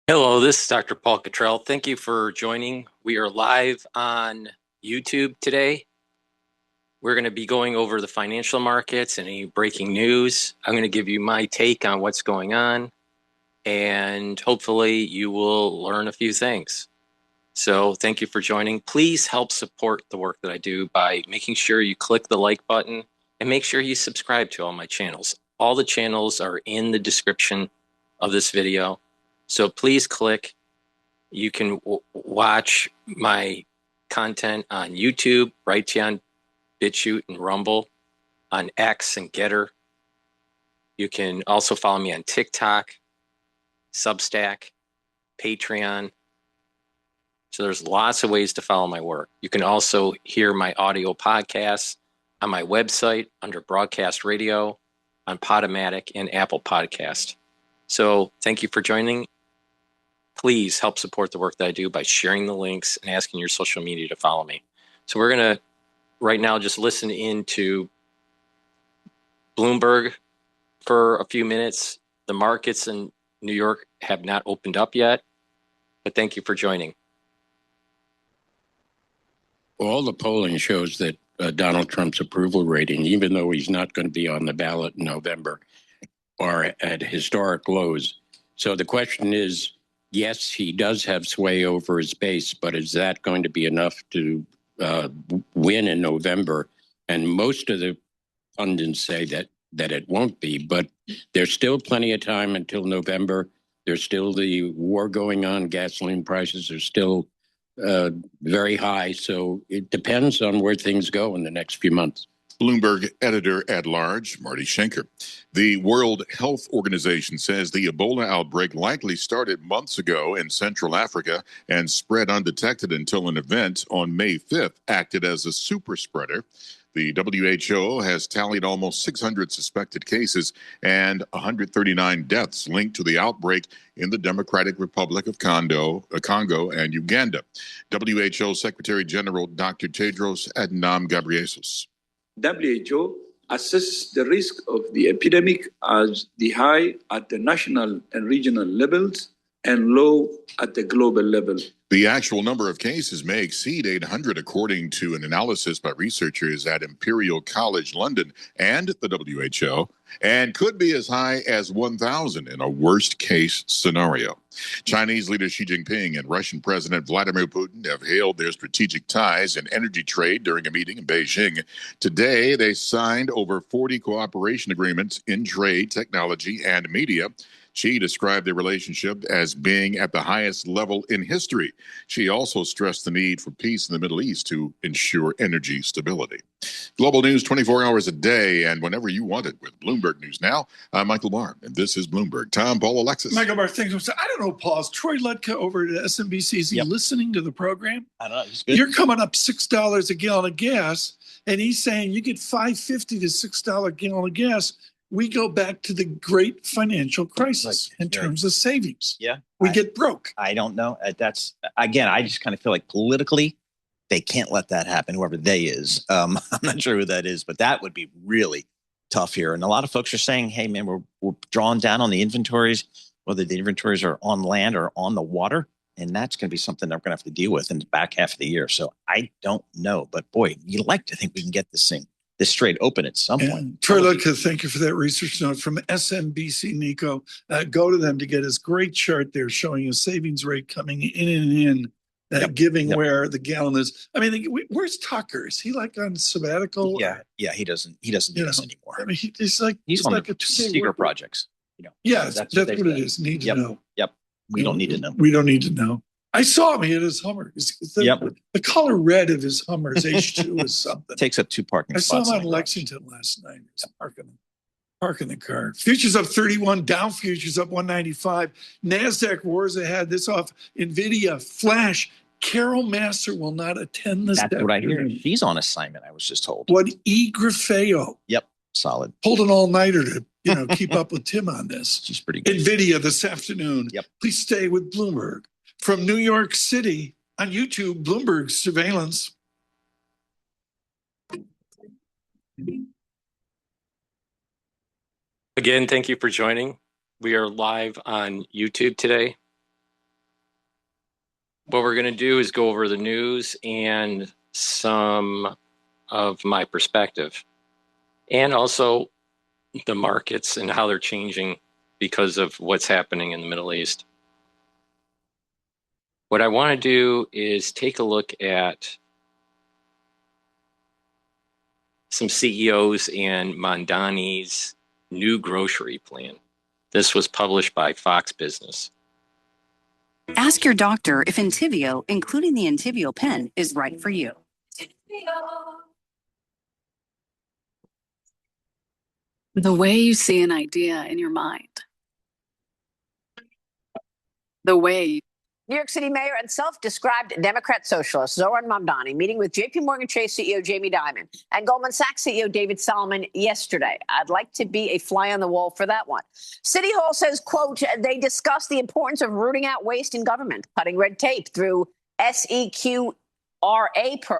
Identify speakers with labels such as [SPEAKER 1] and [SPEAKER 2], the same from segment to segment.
[SPEAKER 1] Hello, this is Dr. Paul Cottrell. Thank you for joining. We are live on YouTube today. We're going to be going over the financial markets and any breaking news. I'm going to give you my take on what's going on, and hopefully you will learn a few things. So thank you for joining. Please help support the work that I do by making sure you click the like button and make sure you subscribe to all my channels. All the channels are in the description of this video. So please click. You can watch my content on YouTube, Brighteon, Bitchute, and Rumble, on X and GETTR. You can also follow me on TikTok, Substack, Patreon. So there's lots of ways to follow my work. You can also hear my audio podcasts on my website under Broadcast Radio, on Podomatic, and Apple Podcast. So thank you for joining. Please help support the work that I do by sharing the links and asking your social media to follow me. So we're going to right now just listen into Bloomberg for a few minutes. The markets in New York have not opened up yet, but thank you for joining.
[SPEAKER 2] All the polling shows that Donald Trump's approval rating, even though he's not going to be on the ballot in November, are at historic lows. So the question is, yes, he does have sway over his base, but is that going to be enough to win in November? And most of the pundits say that it won't be, but there's still plenty of time until November. There's still the war going on. Gasoline prices are still very high. So it depends on where things go in the next few months.
[SPEAKER 3] Bloomberg editor-at-large, Marty Schenker. The World Health Organization says the Ebola outbreak likely started months ago in Central Africa and spread undetected until an event on May 5th acted as a super spreader. The WHO has tallied almost 600 suspected cases and 139 deaths linked to the outbreak in the Democratic Republic of Congo and Uganda. WHO Secretary General Dr. Tedros Adhanom Ghebreyesus.
[SPEAKER 4] WHO assesses the risk of the epidemic as the high at the national and regional levels and low at the global level.
[SPEAKER 3] The actual number of cases may exceed 800, according to an analysis by researchers at Imperial College London and the WHO, and could be as high as 1,000 in a worst-case scenario. Chinese leader Xi Jinping and Russian President Vladimir Putin have hailed their strategic ties in energy trade during a meeting in Beijing. Today, they signed over 40 cooperation agreements in trade, technology, and media. Xi described their relationship as being at the highest level in history. She also stressed the need for peace in the Middle East to ensure energy stability. Global news 24 hours a day and whenever you want it with Bloomberg News Now. I'm Michael Barr, and this is Bloomberg. Tom, Paul, Alexis.
[SPEAKER 5] Michael Barr, thanks. I don't know, Paul. Is Troy Lutka over at SMBC? Is he listening to the program?
[SPEAKER 6] I don't know. He's good.
[SPEAKER 5] You're coming up $6 a gallon of gas, and he's saying you get $5.50 to $6 a gallon of gas. We go back to the great financial crisis in terms of savings.
[SPEAKER 6] Yeah.
[SPEAKER 5] We get broke.
[SPEAKER 6] I don't know. That's, again, I just kind of feel like politically, they can't let that happen, whoever they is. I'm not sure who that is, but that would be really tough here. And a lot of folks are saying, hey, man, we're drawing down on the inventories, whether the inventories are on land or on the water. And that's going to be something that we're going to have to deal with in the back half of the year. So I don't know. But boy, you like to think we can get this straight open at some point.
[SPEAKER 5] Troy Lutka, thank you for that research note from SMBC Nico. Go to them to get his great chart there showing a savings rate coming in and in, giving where the gallon is. I mean, where's Tucker? Is he like on sabbatical?
[SPEAKER 6] Yeah, he doesn't do this anymore.
[SPEAKER 5] I mean, he's like
[SPEAKER 6] a secret projects.
[SPEAKER 5] Yeah, that's what it is. Need to know.
[SPEAKER 6] Yep. We don't need to know.
[SPEAKER 5] We don't need to know. I saw him. He had his Hummer. The color red of his Hummer is H2 is something.
[SPEAKER 6] Takes up 2 parking spots.
[SPEAKER 5] I saw him on Lexington last night. He's parking the car. Futures up 31, Dow futures up 195. NASDAQ roars ahead. This off NVIDIA, Flash. Carol Massar will not attend this.
[SPEAKER 6] That's what I hear. She's on assignment, I was just told.
[SPEAKER 5] What E. Grafeo.
[SPEAKER 6] Yep, solid.
[SPEAKER 5] Pulled an all-nighter to keep up with Tim on this.
[SPEAKER 6] She's pretty good.
[SPEAKER 5] NVIDIA this afternoon.
[SPEAKER 6] Yep.
[SPEAKER 5] Please stay with Bloomberg. From New York City on YouTube, Bloomberg Surveillance.
[SPEAKER 1] Again, thank you for joining. We are live on YouTube today. what we're going to do is go over the news and some of my perspective, and also the markets and how they're changing because of what's happening in the Middle East. What I want to do is take a look at some CEOs and Mamdani's new grocery plan. This was published by Fox Business.
[SPEAKER 7] Ask your doctor if Entyvio, including the Entyvio pen, is right for you. The way you see an idea in your mind. The way
[SPEAKER 8] New York City Mayor and self-described Democrat socialist Zohran Mamdani meeting with JP Morgan Chase CEO Jamie Dimon and Goldman Sachs CEO David Solomon yesterday. I'd like to be a fly on the wall for that one. City Hall says, quote, they discussed the importance of rooting out waste in government, cutting red tape through SEQRA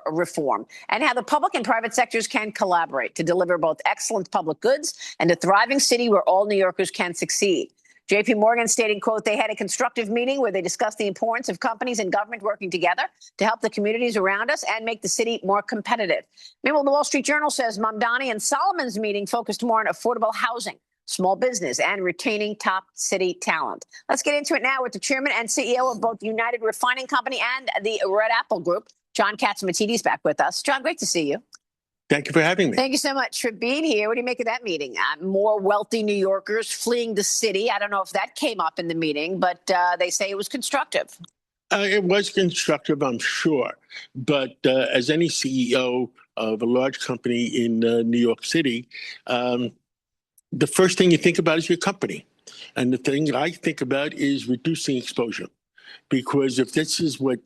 [SPEAKER 8] reform, and how the public and private sectors can collaborate to deliver both excellent public goods and a thriving city where all New Yorkers can succeed. JP Morgan stating, quote, they had a constructive meeting where they discussed the importance of companies and government working together to help the communities around us and make the city more competitive. Meanwhile, the Wall Street Journal says Mamdani and Solomon's meeting focused more on affordable housing, small business, and retaining top city talent. Let's get into it now with the chairman and CEO of both United Refining Company and the Red Apple Group. John Catsimatidis back with us. John, great to see you.
[SPEAKER 9] Thank you for having me.
[SPEAKER 8] Thank you so much for being here. What do you make of that meeting? More wealthy New Yorkers fleeing the city. I don't know if that came up in the meeting, but they say it was constructive.
[SPEAKER 9] It was constructive, I'm sure. But as any CEO of a large company in New York City, the first thing you think about is your company. And the thing I think about is reducing exposure. Because if this is what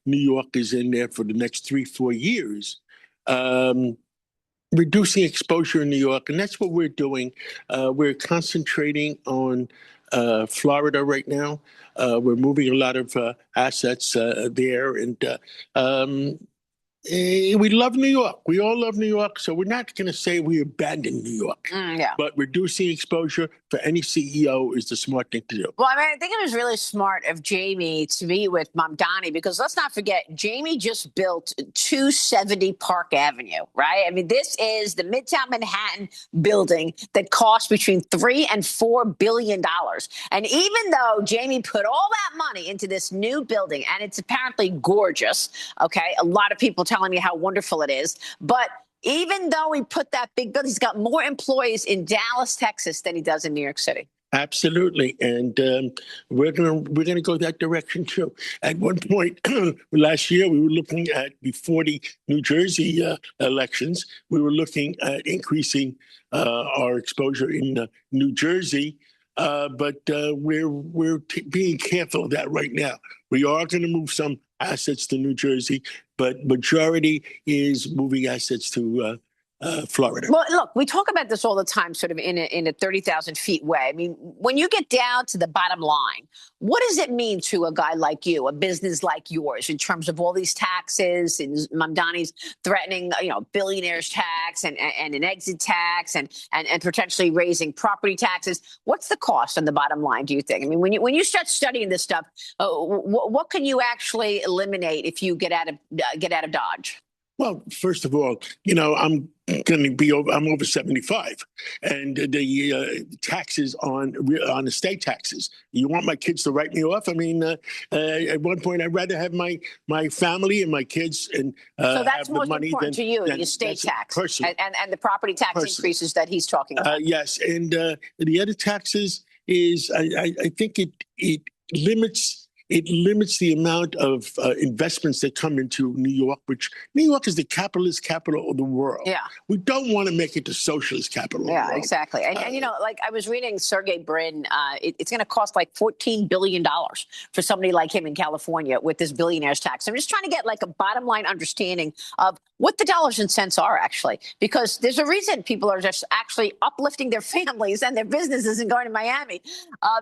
[SPEAKER 9] New York is in there for the next 3-4 years, reducing exposure in New York, and that's what we're doing. We're concentrating on Florida right now. We're moving a lot of assets there, and we love New York. We all love New York, so we're not going to say we abandon New York.
[SPEAKER 8] Yeah.
[SPEAKER 9] But reducing exposure for any CEO is the smart thing to do.
[SPEAKER 8] Well, I mean, I think it was really smart of Jamie to meet with Mamdani, because let's not forget, Jamie just built 270 Park Avenue, right? I mean, this is the Midtown Manhattan building that cost between $3 and $4 billion. And even though Jamie put all that money into this new building, and it's apparently gorgeous, okay, a lot of people telling me how wonderful it is, but even though he put that big bill, he's got more employees in Dallas, Texas than he does in New York City.
[SPEAKER 9] Absolutely, and we're gonna go that direction too. At one point last year, we were looking at, before the New Jersey elections, we were looking at increasing our exposure in New Jersey. But we're being careful of that right now. We are going to move some assets to New Jersey, but majority is moving assets to Florida.
[SPEAKER 8] Well, look, we talk about this all the time, sort of in a 30,000 feet way. I mean, when you get down to the bottom line, what does it mean to a guy like you, a business like yours, in terms of all these taxes, and Mamdani's threatening, billionaires tax and an exit tax and potentially raising property taxes? What's the cost on the bottom line, do you think? I mean, when you start studying this stuff, what can you actually eliminate if you get out of Dodge?
[SPEAKER 9] Well, first of all, I'm over 75, and the taxes on estate taxes. You want my kids to write me off? I mean, at one point, I'd rather have my family and my kids and
[SPEAKER 8] so that's
[SPEAKER 9] have the
[SPEAKER 8] most
[SPEAKER 9] money
[SPEAKER 8] important to you, the estate tax and the property tax increases that he's talking about.
[SPEAKER 9] Yes, and the other taxes is I think it limits. It limits the amount of investments that come into New York, which New York is the capitalist capital of the world.
[SPEAKER 8] Yeah.
[SPEAKER 9] We don't want to make it the socialist capital of the world.
[SPEAKER 8] Yeah, exactly. And like I was reading Sergey Brin, it's going to cost like $14 billion for somebody like him in California with this billionaire's tax. I'm just trying to get like a bottom line understanding of what the dollars and cents are, actually, because there's a reason people are just actually uplifting their families and their businesses and going to Miami.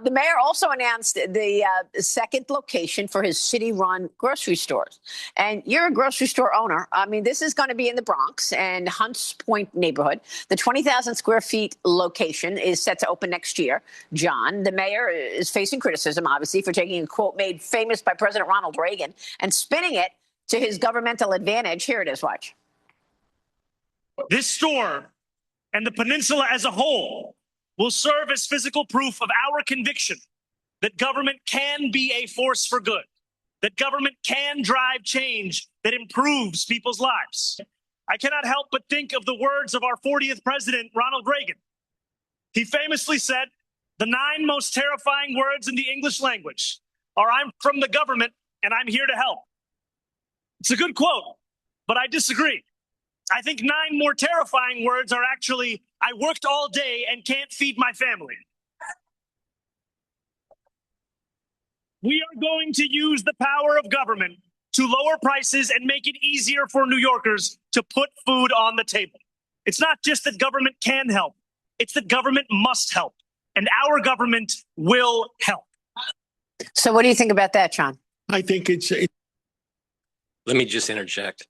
[SPEAKER 8] The mayor also announced the second location for his city-run grocery stores. And you're a grocery store owner. I mean, this is going to be in the Bronx and Hunts Point neighborhood. The 20,000 square feet location is set to open next year. John, the mayor, is facing criticism, obviously, for taking a quote made famous by President Ronald Reagan and spinning it to his governmental advantage. Here it is, watch.
[SPEAKER 10] This store and the peninsula as a whole will serve as physical proof of our conviction that government can be a force for good, that government can drive change that improves people's lives. I cannot help but think of the words of our 40th president, Ronald Reagan. He famously said, "The 9 most terrifying words in the English language are, I'm from the government and I'm here to help." It's a good quote, but I disagree. I think 9 more terrifying words are actually, I worked all day and can't feed my family. We are going to use the power of government to lower prices and make it easier for New Yorkers to put food on the table. It's not just that government can help, it's that government must help, and our government will help.
[SPEAKER 8] So what do you think about that, John?
[SPEAKER 9] I think it's
[SPEAKER 1] Let me just interject.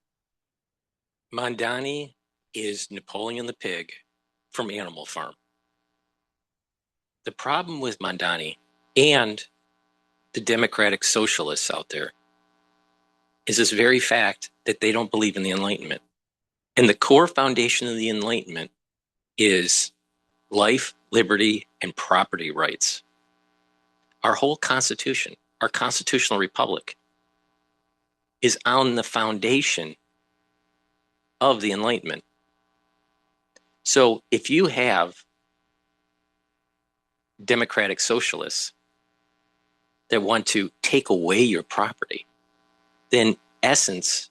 [SPEAKER 1] Mamdani is Napoleon the pig from Animal Farm. The problem with Mamdani and the democratic socialists out there is this very fact that they don't believe in the Enlightenment. And the core foundation of the Enlightenment is life, liberty, and property rights. Our whole Constitution, our constitutional republic, is on the foundation of the Enlightenment. So if you have democratic socialists that want to take away your property, then in essence,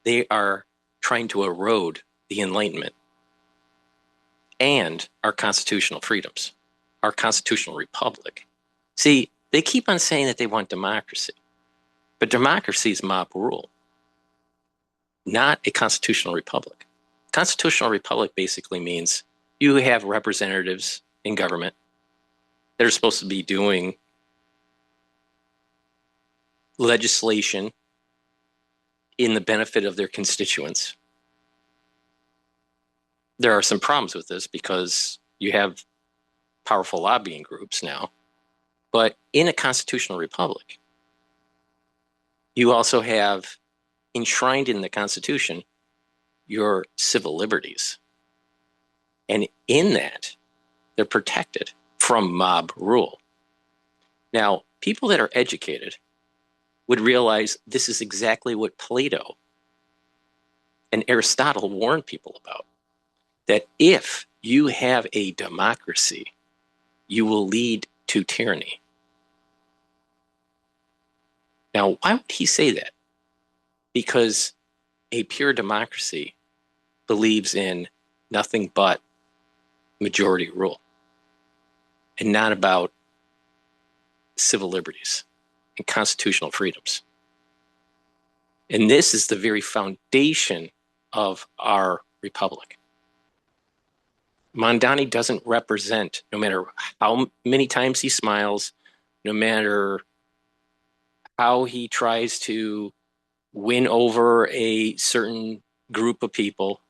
[SPEAKER 1] they are trying to erode the Enlightenment and our constitutional freedoms, our constitutional republic. See, they keep on saying that they want democracy, but democracy is mob rule, not a constitutional republic. Constitutional republic basically means you have representatives in government that are supposed to be doing legislation in the benefit of their constituents. There are some problems with this because you have powerful lobbying groups now, but in a constitutional republic, you also have enshrined in the Constitution your civil liberties. And in that, they're protected from mob rule. Now, people that are educated would realize this is exactly what Plato and Aristotle warned people about, that if you have a democracy, you will lead to tyranny. Now, why would he say that? Because a pure democracy believes in nothing but majority rule and not about civil liberties and constitutional freedoms. And this is the very foundation of our republic. Mamdani doesn't represent, no matter how many times he smiles, no matter how he tries to win over a certain group of people,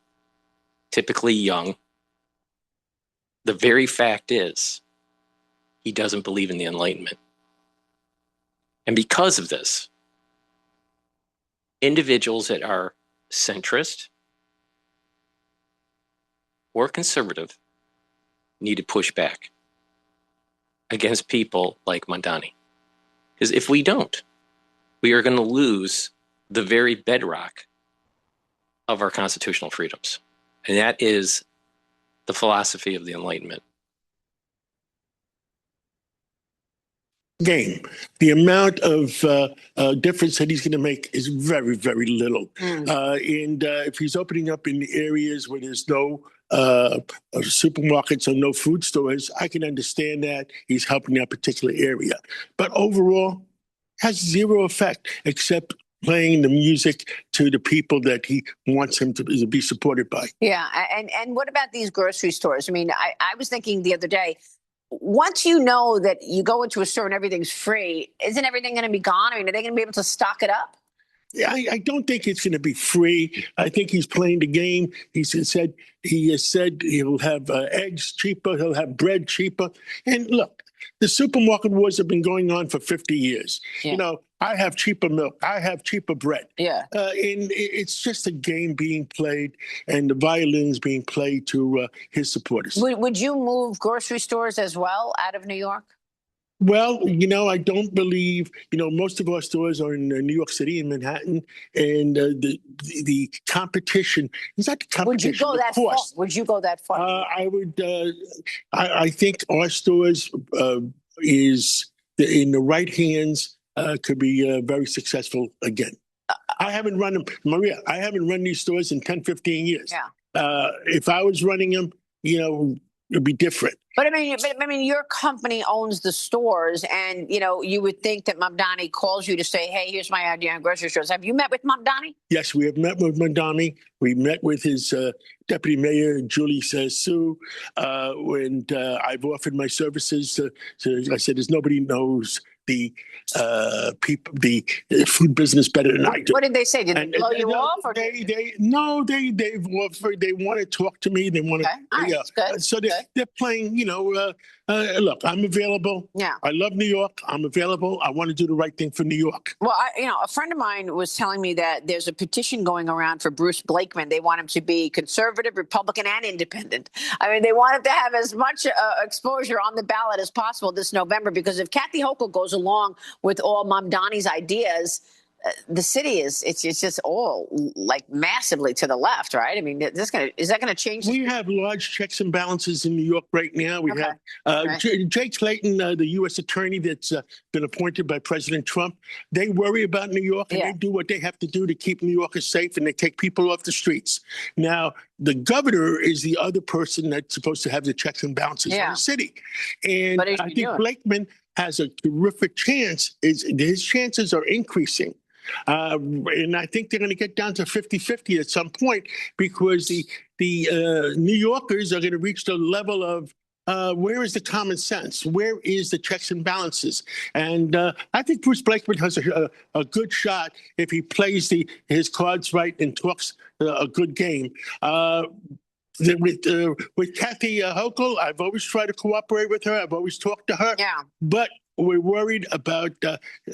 [SPEAKER 1] typically young, the very fact is he doesn't believe in the Enlightenment. And because of this, individuals that are centrist or conservative need to push back against people like Mamdani. Because if we don't, we are going to lose the very bedrock of our constitutional freedoms. And that is the philosophy of the Enlightenment.
[SPEAKER 9] Game. The amount of difference that he's going to make is very, very little. And if he's opening up in areas where there's no supermarkets or no food stores, I can understand that he's helping that particular area. But overall, has zero effect except playing the music to the people that he wants him to be supported by.
[SPEAKER 8] Yeah. And what about these grocery stores? I mean, I was thinking the other day, once you know that you go into a store and everything's free, isn't everything going to be gone? I mean, are they going to be able to stock it up?
[SPEAKER 9] Yeah, I don't think it's going to be free. I think he's playing the game. He said he'll have eggs cheaper, he'll have bread cheaper. And look, the supermarket wars have been going on for 50 years.
[SPEAKER 8] Yeah.
[SPEAKER 9] You know, I have cheaper milk, I have cheaper bread.
[SPEAKER 8] Yeah.
[SPEAKER 9] And it's just a game being played, and the violins being played to his supporters.
[SPEAKER 8] Would you move grocery stores as well out of New York?
[SPEAKER 9] Well, you know, I don't believe, you know, most of our stores are in New York City and Manhattan, and the competition is not the competition.
[SPEAKER 8] Would you go that far? Would you go that far?
[SPEAKER 9] I would. I think our stores is in the right hands could be very successful again. I haven't run them, Maria. I haven't run these stores in 10, 15 years.
[SPEAKER 8] Yeah.
[SPEAKER 9] If I was running them, you know, it'd be different.
[SPEAKER 8] But I mean, your company owns the stores, and you know, you would think that Mamdani calls you to say, "Hey, here's my idea on grocery stores." Have you met with Mamdani?
[SPEAKER 9] Yes, we have met with Mamdani. We met with his deputy mayor, Julie Sue, and I've offered my services. I said, "There's nobody knows the people, the food business better than I do."
[SPEAKER 8] What did they say? Did they blow you off? Or
[SPEAKER 9] they've offered. They want to talk to me. They want to.
[SPEAKER 8] Okay. All right. Good.
[SPEAKER 9] So they're playing. You know, look, I'm available.
[SPEAKER 8] Yeah.
[SPEAKER 9] I love New York. I'm available. I want to do the right thing for New York.
[SPEAKER 8] Well, a friend of mine was telling me that there's a petition going around for Bruce Blakeman. They want him to be conservative, Republican, and independent. I mean, they want him to have as much exposure on the ballot as possible this November, because if Kathy Hochul goes along with all Mamdani's ideas, the city it's just all like massively to the left, right? I mean, is that going to change?
[SPEAKER 9] We have large checks and balances in New York right now. We have Jay Clayton, the U.S. attorney that's been appointed by President Trump. They worry about New York, and they do what they have to do to keep New Yorkers safe, and they take people off the streets. Now, the governor is the other person that's supposed to have the checks and balances in the city. And I think Blakeman has a terrific chance. His chances are increasing. And I think they're going to get down to 50-50 at some point, because the New Yorkers are going to reach the level of where is the common sense? Where is the checks and balances? And I think Bruce Blakeman has a good shot if he plays his cards right and talks a good game. With Kathy Hochul, I've always tried to cooperate with her. I've always talked to her.
[SPEAKER 8] Yeah.
[SPEAKER 9] But we're worried about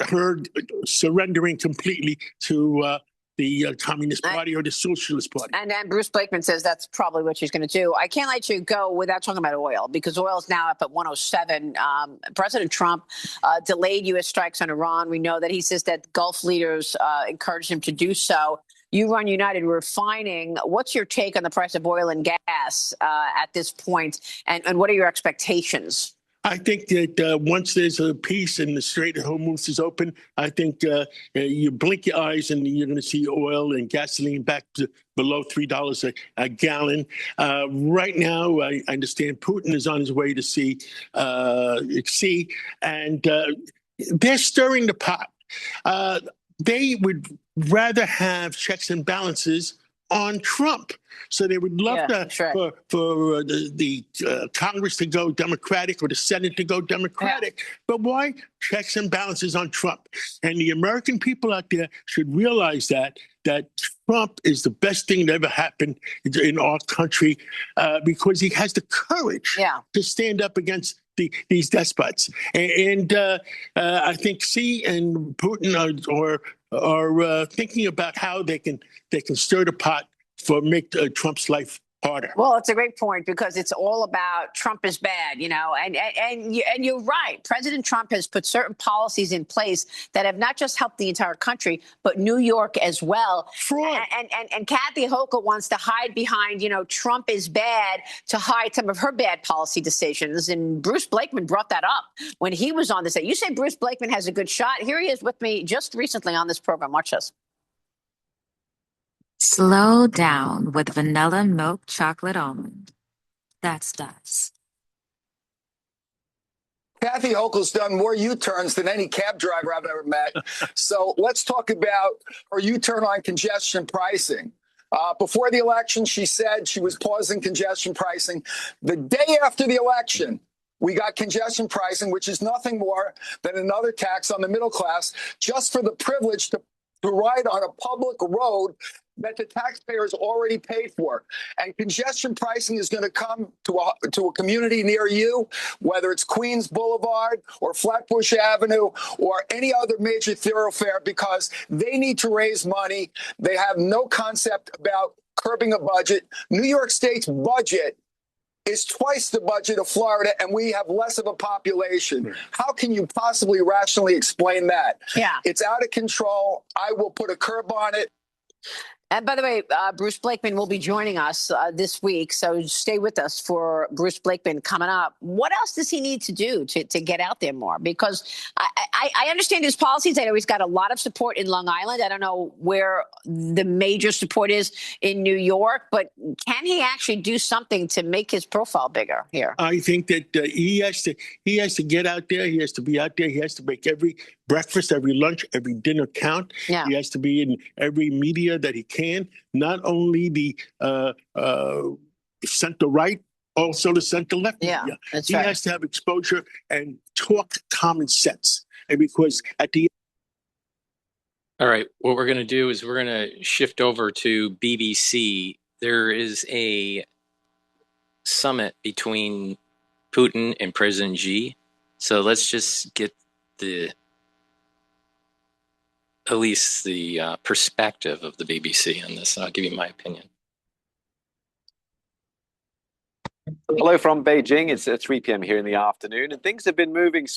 [SPEAKER 9] her surrendering completely to the Communist Party or the Socialist Party.
[SPEAKER 8] And Bruce Blakeman says that's probably what she's going to do. I can't let you go without talking about oil, because oil is now up at 107. President Trump delayed U.S. strikes on Iran. We know that he says that Gulf leaders encouraged him to do so. You run United Refining. What's your take on the price of oil and gas at this point, and what are your expectations?
[SPEAKER 9] I think that once there's a peace and the Strait of Hormuz is open, I think you blink your eyes and you're going to see oil and gasoline back to below $3 a gallon. Right now, I understand Putin is on his way to see, and they're stirring the pot. They would rather have checks and balances on Trump. So they would love for the Congress to go Democratic or the Senate to go Democratic. Yeah. But why? Checks and balances on Trump. And the American people out there should realize that Trump is the best thing that ever happened in our country, because he has the courage to stand up against these despots. And I think Xi and Putin are thinking about how they can stir the pot for make Trump's life harder.
[SPEAKER 8] Well, it's a great point, because it's all about Trump is bad, and you're right. President Trump has put certain policies in place that have not just helped the entire country, but New York as well.
[SPEAKER 9] Fraud.
[SPEAKER 8] And Kathy Hochul wants to hide behind, Trump is bad, to hide some of her bad policy decisions. And Bruce Blakeman brought that up when he was on this. You say Bruce Blakeman has a good shot. Here he is with me just recently on this program. Watch this.
[SPEAKER 11] Slow down with vanilla milk chocolate almond. That's us.
[SPEAKER 12] Kathy Hochul's done more U-turns than any cab driver I've ever met. So let's talk about her U-turn on congestion pricing. Before the election, she said she was pausing congestion pricing. The day after the election, we got congestion pricing, which is nothing more than another tax on the middle class just for the privilege to ride on a public road that the taxpayers already paid for. And congestion pricing is going to come to a community near you, whether it's Queens Boulevard or Flatbush Avenue or any other major thoroughfare, because they need to raise money. They have no concept about curbing a budget. New York State's budget is twice the budget of Florida, and we have less of a population. How can you possibly rationally explain that?
[SPEAKER 8] Yeah.
[SPEAKER 12] It's out of control. I will put a curb on it.
[SPEAKER 8] And by the way, Bruce Blakeman will be joining us this week, so stay with us for Bruce Blakeman coming up. What else does he need to do to get out there more? Because I understand his policies. I know he's got a lot of support in Long Island. I don't know where the major support is in New York, but can he actually do something to make his profile bigger here?
[SPEAKER 9] I think that he has to get out there. He has to be out there. He has to make every breakfast, every lunch, every dinner count.
[SPEAKER 8] Yeah.
[SPEAKER 9] He has to be in every media that he can, not only the center right, also the center left media.
[SPEAKER 8] That's
[SPEAKER 9] he
[SPEAKER 8] right.
[SPEAKER 9] has to have exposure and talk common sense. And because at the
[SPEAKER 1] All right, what we're going to do is we're going to shift over to BBC. There is a summit between Putin and President Xi. So let's just get at least the perspective of the BBC on this. I'll give you my opinion.
[SPEAKER 13] Hello from Beijing. It's 3 p.m. here in the afternoon, and things have been moving.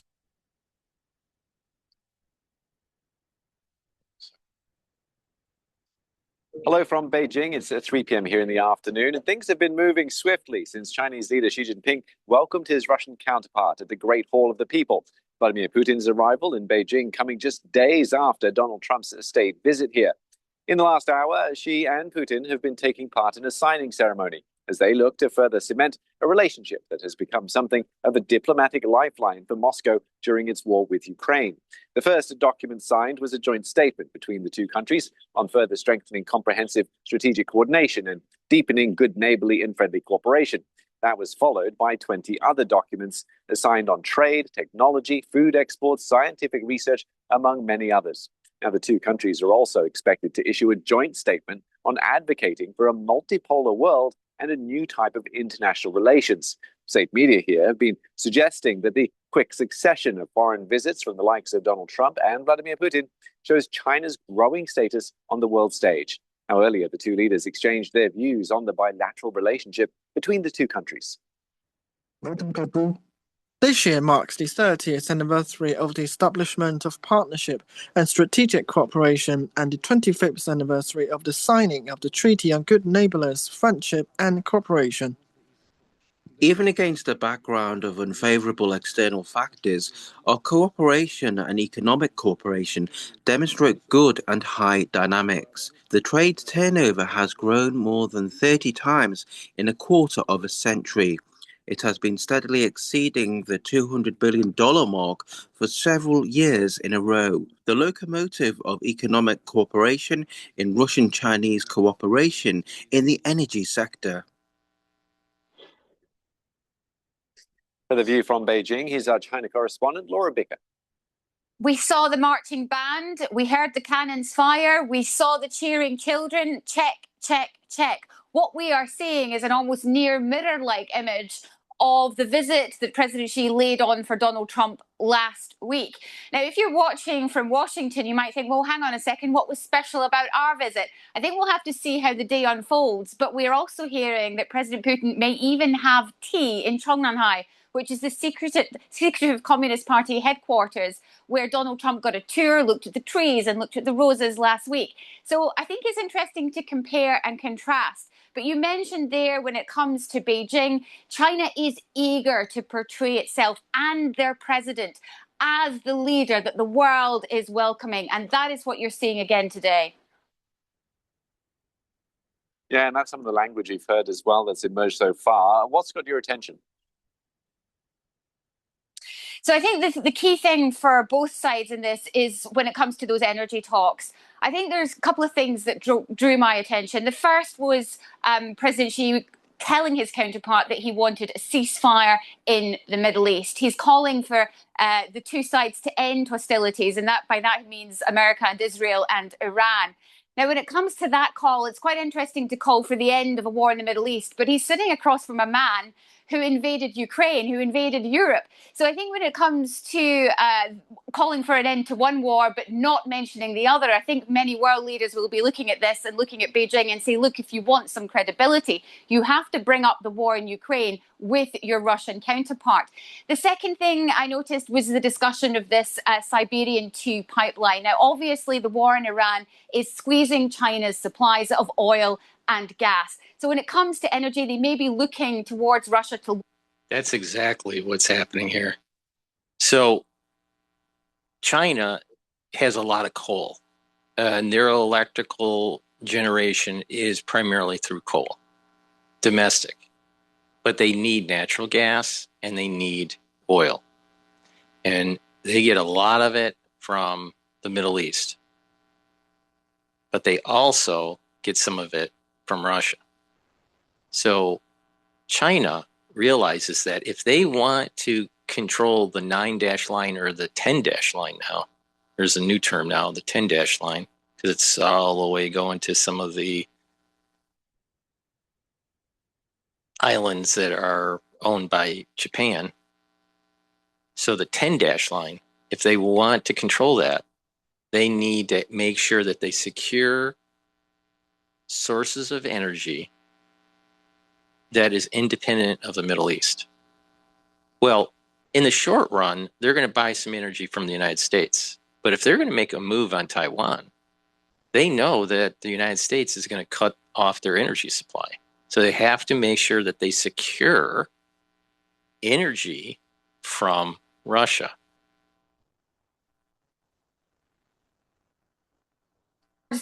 [SPEAKER 13] Hello from Beijing. It's 3 p.m. here in the afternoon, and things have been moving swiftly since Chinese leader Xi Jinping welcomed his Russian counterpart at the Great Hall of the People. Vladimir Putin's arrival in Beijing coming just days after Donald Trump's state visit here. In the last hour, Xi and Putin have been taking part in a signing ceremony as they look to further cement a relationship that has become something of a diplomatic lifeline for Moscow during its war with Ukraine. The first document signed was a joint statement between the two countries on further strengthening comprehensive strategic coordination and deepening good neighborly and friendly cooperation. That was followed by 20 other documents signed on trade, technology, food exports, scientific research, among many others. Now, the two countries are also expected to issue a joint statement on advocating for a multipolar world and a new type of international relations. State media here have been suggesting that the quick succession of foreign visits from the likes of Donald Trump and Vladimir Putin shows China's growing status on the world stage. Now, earlier, the two leaders exchanged their views on the bilateral relationship between the two countries.
[SPEAKER 14] This year marks the 30th anniversary of the establishment of partnership and strategic cooperation and the 25th anniversary of the signing of the Treaty on Good Neighborliness, Friendship and Cooperation.
[SPEAKER 15] Even against the background of unfavorable external factors, our cooperation and economic cooperation demonstrate good and high dynamics. The trade turnover has grown more than 30 times in a quarter of a century. It has been steadily exceeding the $200 billion mark for several years in a row. The locomotive of economic cooperation in Russian-Chinese cooperation in the energy sector.
[SPEAKER 13] For the View from Beijing, here's our China correspondent, Laura Bicker.
[SPEAKER 16] We saw the marching band, we heard the cannons fire, we saw the cheering children. Check, check, check. What we are seeing is an almost near mirror-like image of the visit that President Xi laid on for Donald Trump last week. Now, if you're watching from Washington, you might think, well, hang on a second, what was special about our visit? I think we'll have to see how the day unfolds, but we're also hearing that President Putin may even have tea in Cheongnam, which is the secretive Communist Party headquarters, where Donald Trump got a tour, looked at the trees and looked at the roses last week. So I think it's interesting to compare and contrast. But you mentioned there, when it comes to Beijing, China is eager to portray itself and their president as the leader that the world is welcoming. And that is what you're seeing again today.
[SPEAKER 13] Yeah, and that's some of the language you've heard as well that's emerged so far. What's got your attention?
[SPEAKER 16] So I think the key thing for both sides in this is when it comes to those energy talks, I think there's a couple of things that drew my attention. The first was President Xi telling his counterpart that he wanted a ceasefire in the Middle East. He's calling for the two sides to end hostilities, and by that he means America and Israel and Iran. Now, when it comes to that call, it's quite interesting to call for the end of a war in the Middle East, but he's sitting across from a man who invaded Ukraine, who invaded Europe. So I think when it comes to calling for an end to one war but not mentioning the other, I think many world leaders will be looking at this and looking at Beijing and say, look, if you want some credibility, you have to bring up the war in Ukraine with your Russian counterpart. The second thing I noticed was the discussion of this Siberian 2 pipeline. Now, obviously, the war in Iran is squeezing China's supplies of oil and gas. So when it comes to energy, they may be looking towards Russia to...
[SPEAKER 1] That's exactly what's happening here. So China has a lot of coal. And their electrical generation is primarily through coal, domestic. But they need natural gas and they need oil. And they get a lot of it from the Middle East. But they also get some of it from Russia. So China realizes that if they want to control the 9-dash line or the 10-dash line now, there's a new term now, the 10-dash line, because it's all the way going to some of the islands that are owned by Japan. So the 10-dash line, if they want to control that, they need to make sure that they secure sources of energy that is independent of the Middle East. Well, in the short run, they're going to buy some energy from the United States. But if they're going to make a move on Taiwan, they know that the United States is going to cut off their energy supply. So they have to make sure that they secure energy from Russia.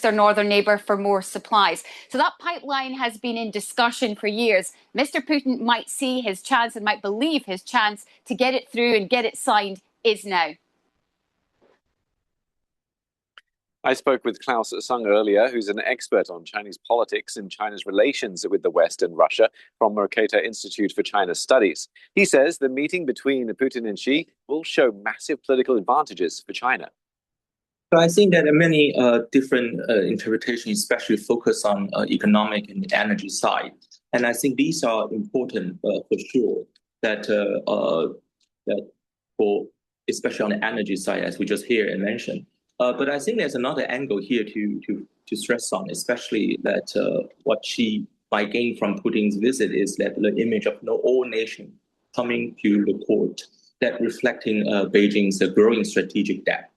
[SPEAKER 16] Their northern neighbor for more supplies. So that pipeline has been in discussion for years. Mr. Putin might see his chance and might believe his chance to get it through and get it signed is now.
[SPEAKER 13] I spoke with Klaus Sung earlier, who's an expert on Chinese politics and China's relations with the West and Russia from Mercator Institute for China Studies. He says the meeting between Putin and Xi will show massive political advantages for China.
[SPEAKER 17] So I think that many different interpretations, especially focus on economic and energy side. And I think these are important for sure that for especially on the energy side, as we just hear and mentioned. But I think there's another angle here to stress on, especially that what Xi might gain from Putin's visit is that the image of all nations coming to the court, that reflecting Beijing's growing strategic depth.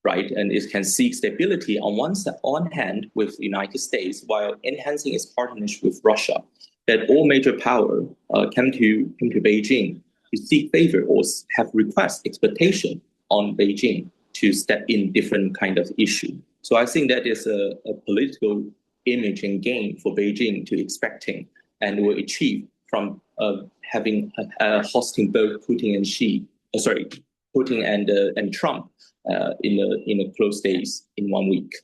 [SPEAKER 17] Right, and it can seek stability on hand with the United States while enhancing its partnership with Russia. That all major power come to Beijing to seek favor or have request expectation on Beijing to step in different kind of issue. So I think that is a political image and gain for Beijing to expecting and will achieve from having hosting both Putin and Putin and Trump. In a close days in 1 week.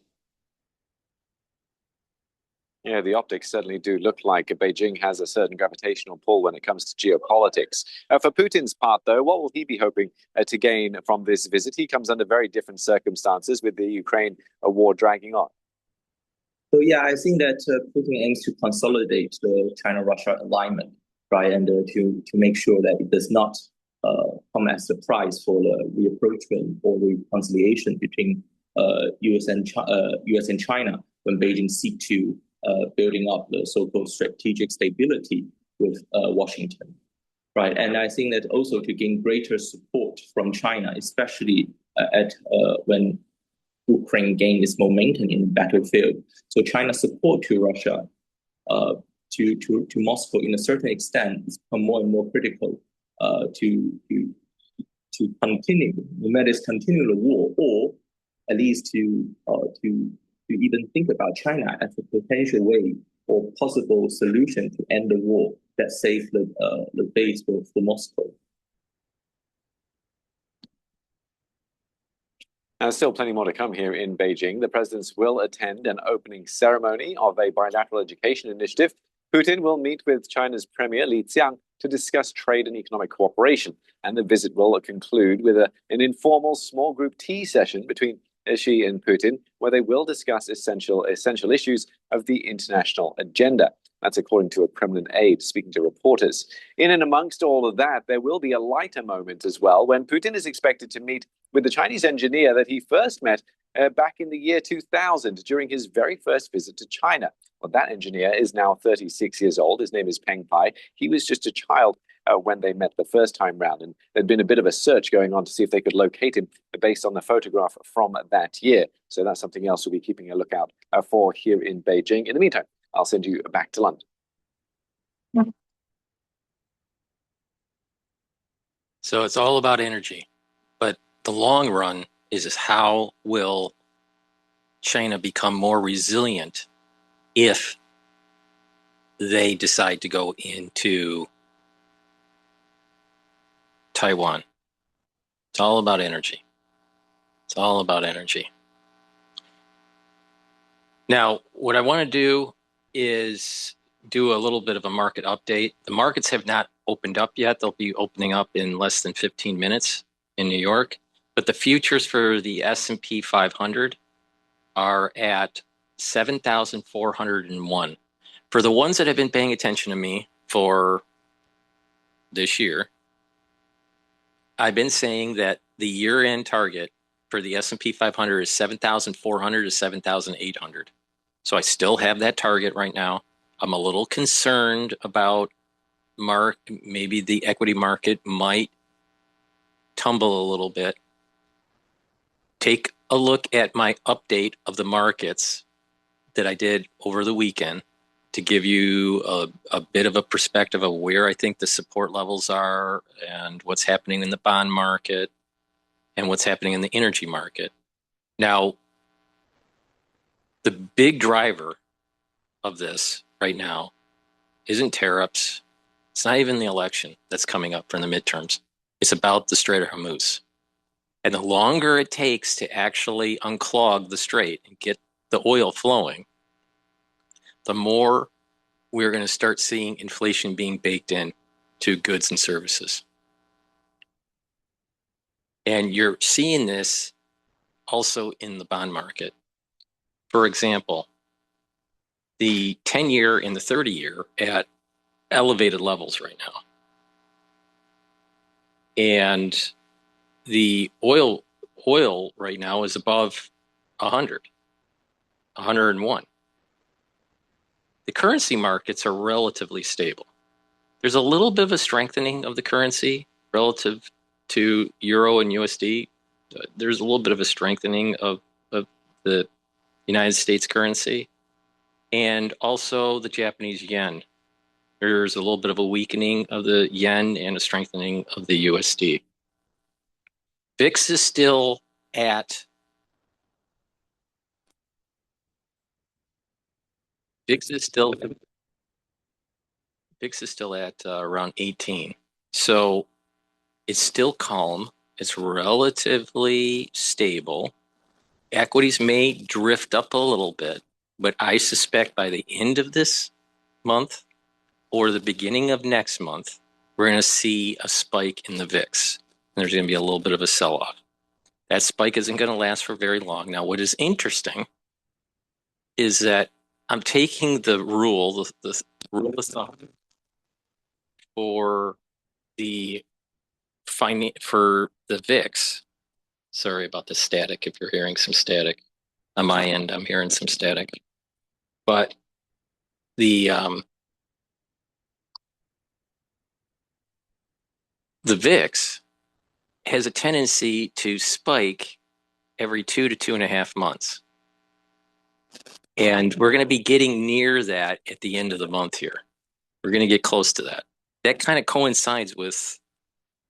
[SPEAKER 13] Yeah, the optics certainly do look like Beijing has a certain gravitational pull when it comes to geopolitics. For Putin's part, though, what will he be hoping to gain from this visit? He comes under very different circumstances with the Ukraine war dragging on.
[SPEAKER 17] So yeah, I think that Putin aims to consolidate the China-Russia alignment, right, and to make sure that it does not come as a prize for the reapproachment or reconciliation between U.S. and China when Beijing seek to building up the so-called strategic stability with Washington, right? And I think that also to gain greater support from China, especially when Ukraine gained its momentum in the battlefield. So China's support to Russia, to Moscow, in a certain extent, has become more and more critical. To continue, no matter continue the war, or at least to even think about China as a potential way or possible solution to end the war that saves the base for Moscow.
[SPEAKER 13] Still plenty more to come here in Beijing. The presidents will attend an opening ceremony of a bilateral education initiative. Putin will meet with China's Premier Li Qiang to discuss trade and economic cooperation. And the visit will conclude with an informal small group tea session between Xi and Putin, where they will discuss essential issues of the international agenda. That's according to a Kremlin aide speaking to reporters. In and amongst all of that, there will be a lighter moment as well when Putin is expected to meet with the Chinese engineer that he first met back in the year 2000 during his very first visit to China. Well, that engineer is now 36 years old. His name is Peng Pai. He was just a child when they met the first time round, and there'd been a bit of a search going on to see if they could locate him based on the photograph from that year. So that's something else we'll be keeping a lookout for here in Beijing. In the meantime, I'll send you back to London.
[SPEAKER 1] So it's all about energy, but the long run is how will China become more resilient if they decide to go into Taiwan. It's all about energy. It's all about energy. Now, what I want to do is do a little bit of a market update. The markets have not opened up yet. They'll be opening up in less than 15 minutes in New York. But the futures for the S&P 500 are at 7,401. For the ones that have been paying attention to me for this year, I've been saying that the year-end target for the S&P 500 is 7,400 to 7,800. So I still have that target right now. I'm a little concerned about maybe the equity market might tumble a little bit. Take a look at my update of the markets that I did over the weekend to give you a bit of a perspective of where I think the support levels are and what's happening in the bond market and what's happening in the energy market. Now, the big driver of this right now isn't tariffs. It's not even the election that's coming up for the midterms. It's about the Strait of Hormuz. And the longer it takes to actually unclog the strait and get the oil flowing, the more we're going to start seeing inflation being baked in to goods and services. And you're seeing this also in the bond market. For example, the 10-year and the 30-year at elevated levels right now. And the oil right now is above 100, 101. The currency markets are relatively stable. There's a little bit of a strengthening of the currency relative to Euro and USD. There's a little bit of a strengthening of the United States currency and also the Japanese yen. There's a little bit of a weakening of the yen and a strengthening of the USD. VIX is still at around 18. So it's still calm. It's relatively stable. Equities may drift up a little bit, but I suspect by the end of this month or the beginning of next month, we're going to see a spike in the VIX. There's going to be a little bit of a sell-off. That spike isn't going to last for very long. Now, what is interesting is that I'm taking the rule, the rule of thumb for the VIX. Sorry about the static. If you're hearing some static on my end, I'm hearing some static. But the VIX has a tendency to spike every 2 to 2.5 months. And we're going to be getting near that at the end of the month here. We're going to get close to that. That kind of coincides with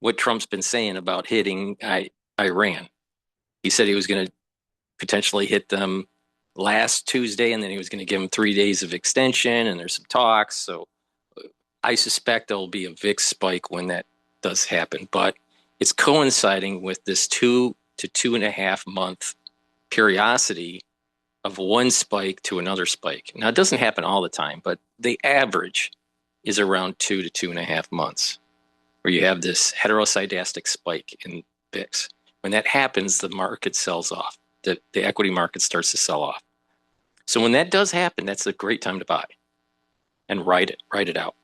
[SPEAKER 1] what Trump's been saying about hitting Iran. He said he was going to potentially hit them last Tuesday, and then he was going to give them 3 days of extension, and there's some talks. So I suspect there'll be a VIX spike when that does happen. But it's coinciding with this 2 to 2.5 month periodicity of one spike to another spike. Now, it doesn't happen all the time, but the average is around 2 to 2.5 months where you have this heteroscedastic spike in VIX. When that happens, the market sells off. The equity market starts to sell off. So when that does happen, that's a great time to buy and ride it out.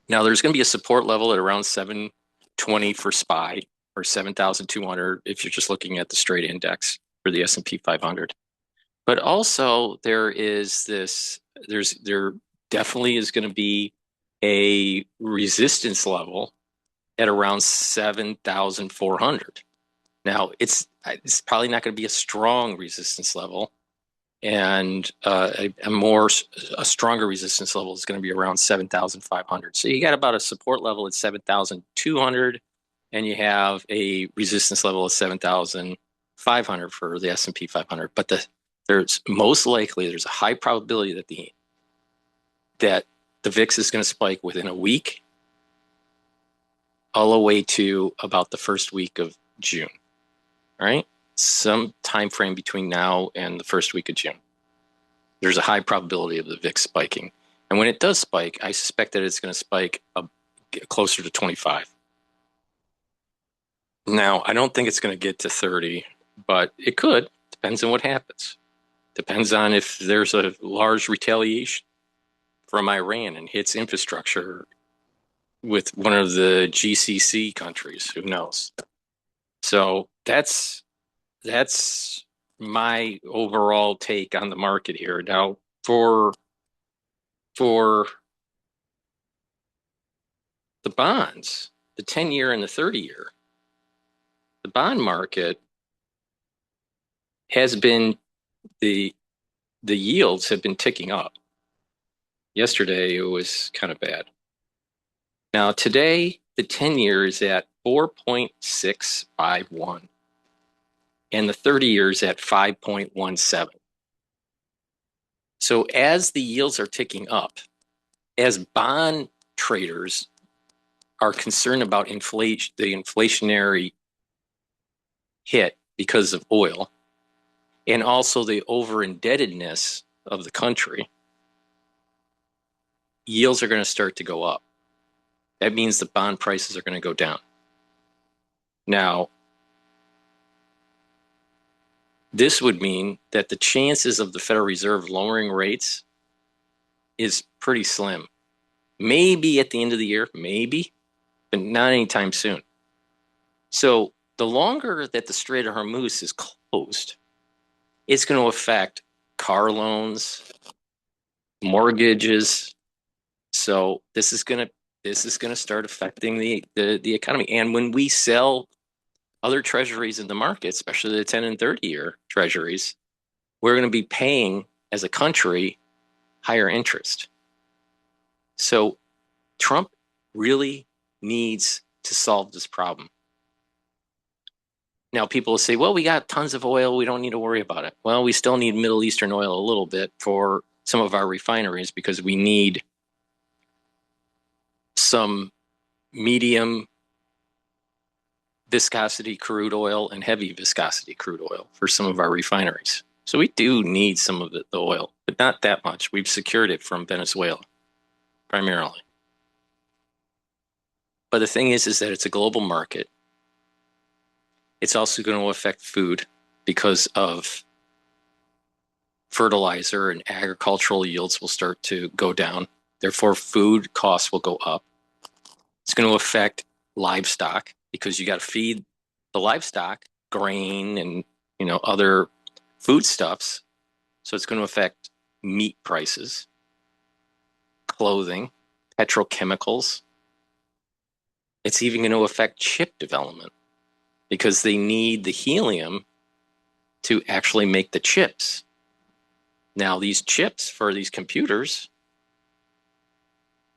[SPEAKER 1] Now, there's going to be a support level at around 720 for SPY or 7,200 if you're just looking at the straight index for the S&P 500. But also there definitely is going to be a resistance level at around 7,400. Now, it's probably not going to be a strong resistance level, and a stronger resistance level is going to be around 7,500. So you got about a support level at 7,200, and you have a resistance level of 7,500 for the S&P 500. But there's a high probability that the VIX is going to spike within a week, all the way to about the first week of June. All right, some time frame between now and the first week of June. There's a high probability of the VIX spiking, and when it does spike, I suspect that it's going to spike closer to 25. Now, I don't think it's going to get to 30, but it could. Depends on what happens. Depends on if there's a large retaliation from Iran and hits infrastructure with one of the GCC countries. Who knows? So that's my overall take on the market here. Now, for the bonds, the 10-year and the 30-year, the bond market has been, the yields have been ticking up. Yesterday, it was kind of bad. Now, today, the 10-year is at 4.651, and the 30-year is at 5.17. So as the yields are ticking up, as bond traders are concerned about inflation, the inflationary hit because of oil, and also the over-indebtedness of the country, yields are going to start to go up. That means the bond prices are going to go down. Now, this would mean that the chances of the Federal Reserve lowering rates is pretty slim. Maybe at the end of the year, maybe, but not anytime soon. So the longer that the Strait of Hormuz is closed, it's going to affect car loans, mortgages. So this is going to start affecting the economy. And when we sell other treasuries in the market, especially the 10 and 30-year treasuries, we're going to be paying, as a country, higher interest. So Trump really needs to solve this problem. Now, people will say, well, we got tons of oil. We don't need to worry about it. Well, we still need Middle Eastern oil a little bit for some of our refineries because we need some medium viscosity crude oil and heavy viscosity crude oil for some of our refineries. So we do need some of the oil, but not that much. We've secured it from Venezuela, primarily. But the thing is that it's a global market. It's also going to affect food because of fertilizer and agricultural yields will start to go down. Therefore, food costs will go up. It's going to affect livestock because you got to feed the livestock grain and other foodstuffs. So it's going to affect meat prices, clothing, petrochemicals. It's even going to affect chip development because they need the helium to actually make the chips. Now, these chips for these computers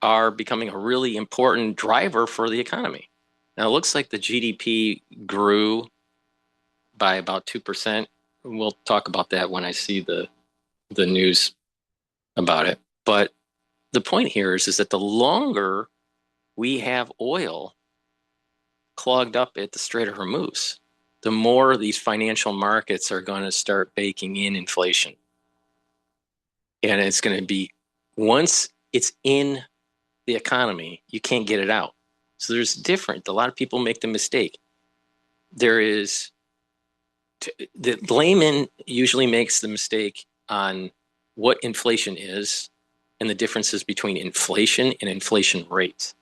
[SPEAKER 1] are becoming a really important driver for the economy. Now, it looks like the GDP grew by about 2%. We'll talk about that when I see the news about it. But the point here is that the longer we have oil clogged up at the Strait of Hormuz, the more these financial markets are going to start baking in inflation. And it's going to be, once it's in the economy, you can't get it out. So there's different. A lot of people make the mistake. There is, the layman usually makes the mistake on what inflation is and the differences between inflation and inflation rate,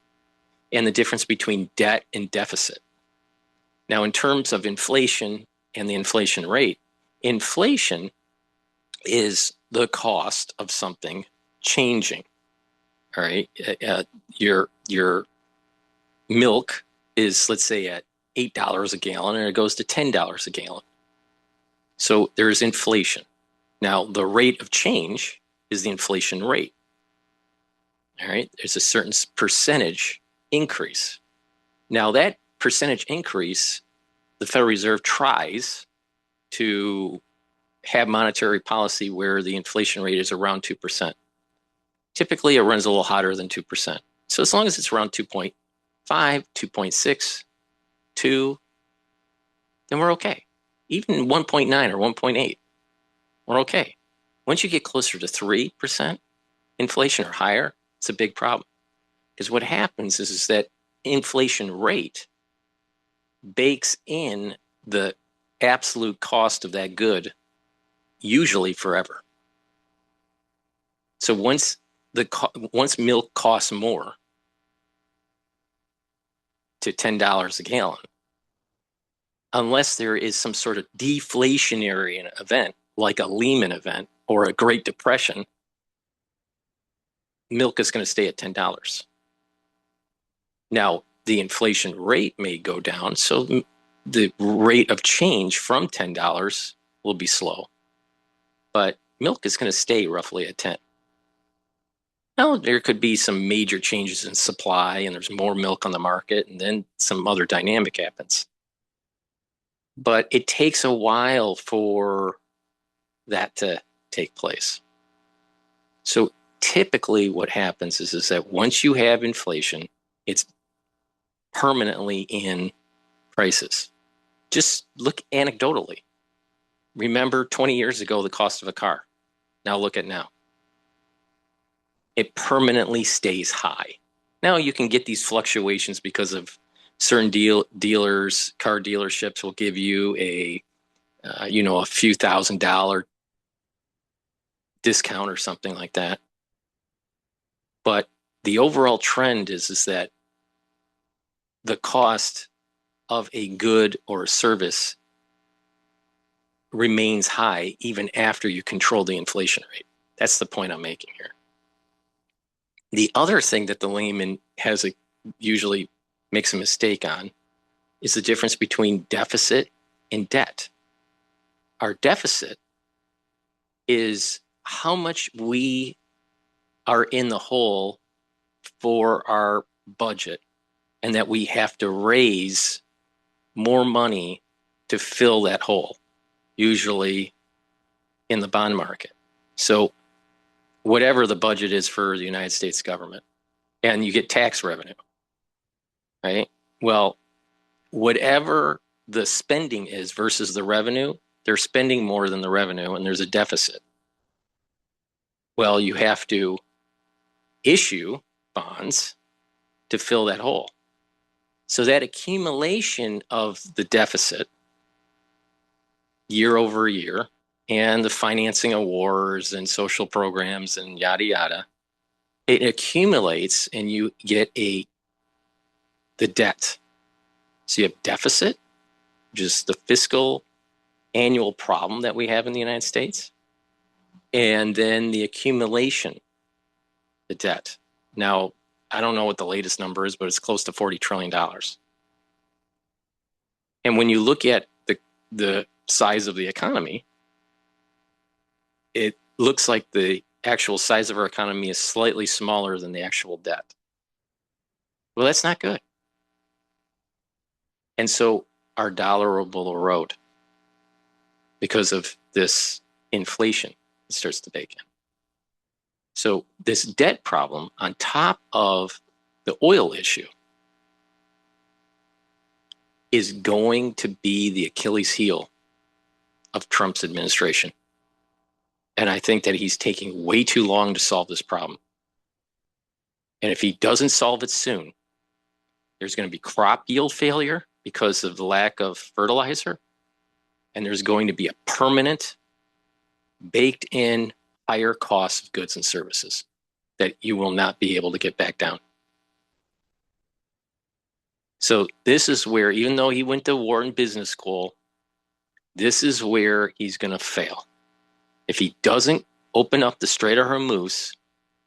[SPEAKER 1] and the difference between debt and deficit. Now, in terms of inflation and the inflation rate, inflation is the cost of something changing. All right, your milk is, let's say, at $8 a gallon, and it goes to $10 a gallon. So there's inflation. Now, the rate of change is the inflation rate. All right, there's a certain percentage increase. Now, that percentage increase, the Federal Reserve tries to have monetary policy where the inflation rate is around 2%. Typically, it runs a little hotter than 2%. So as long as it's around 2.5, 2.6, 2, then we're okay. Even 1.9 or 1.8, we're okay. Once you get closer to 3% inflation or higher, it's a big problem. Because what happens is that inflation rate bakes in the absolute cost of that good, usually forever. So once milk costs more to $10 a gallon, unless there is some sort of deflationary event, like a Lehman event or a Great Depression, milk is going to stay at $10. Now, the inflation rate may go down, so the rate of change from $10 will be slow, but milk is going to stay roughly at 10. Now, there could be some major changes in supply and there's more milk on the market, and then some other dynamic happens. But it takes a while for that to take place. So typically what happens is that once you have inflation, it's permanently in prices. Just look anecdotally. Remember 20 years ago, the cost of a car. Now look at now. It permanently stays high. Now you can get these fluctuations because of certain dealers, car dealerships will give you a few $1,000 discount or something like that. But the overall trend is that the cost of a good or a service remains high even after you control the inflation rate. That's the point I'm making here. The other thing that the layman usually makes a mistake on is the difference between deficit and debt. Our deficit is how much we are in the hole for our budget, and that we have to raise more money to fill that hole, usually in the bond market. So whatever the budget is for the United States government, and you get tax revenue, right? Well, whatever the spending is versus the revenue, they're spending more than the revenue, and there's a deficit. Well, you have to issue bonds to fill that hole. So that accumulation of the deficit year over year, and the financing of wars and social programs and yada yada, it accumulates and you get the debt. So you have deficit, just the fiscal annual problem that we have in the United States, and then the accumulation, the debt. Now, I don't know what the latest number is, but it's close to $40 trillion. And when you look at the size of the economy, it looks like the actual size of our economy is slightly smaller than the actual debt. Well, that's not good. And so our dollar will erode because of this inflation that starts to bake in. So this debt problem on top of the oil issue is going to be the Achilles heel of Trump's administration. And I think that he's taking way too long to solve this problem. And if he doesn't solve it soon, there's going to be crop yield failure because of the lack of fertilizer. And there's going to be a permanent, baked in higher cost of goods and services that you will not be able to get back down. So this is where, even though he went to Wharton Business School, this is where he's going to fail. If he doesn't open up the Strait of Hormuz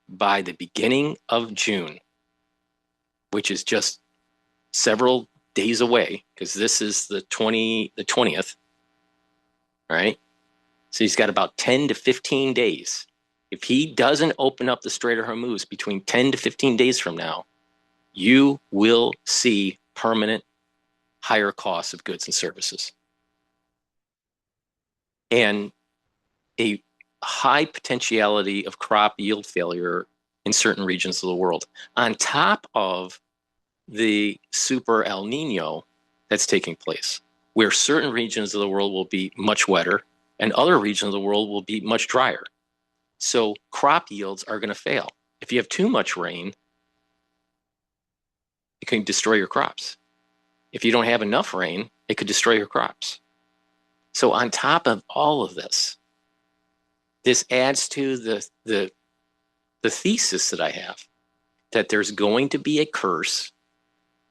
[SPEAKER 1] by the beginning of June, which is just several days away, because this is the 20th, right? So he's got about 10 to 15 days. If he doesn't open up the Strait of Hormuz between 10 to 15 days from now, you will see permanent higher costs of goods and services. And a high potentiality of crop yield failure in certain regions of the world, on top of the super El Nino that's taking place, where certain regions of the world will be much wetter and other regions of the world will be much drier. So crop yields are going to fail. If you have too much rain, it can destroy your crops. If you don't have enough rain, it could destroy your crops. So on top of all of this, this adds to the thesis that I have, that there's going to be a curse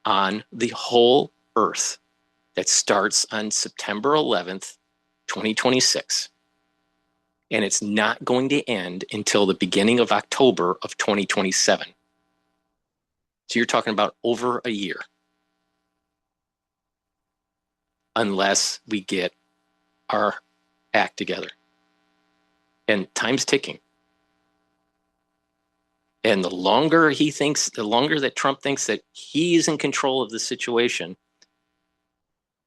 [SPEAKER 1] on the whole earth that starts on September 11th, 2026. And it's not going to end until the beginning of October of 2027. So you're talking about over a year. Unless we get our act together. And time's ticking. And the longer that Trump thinks that he's in control of the situation,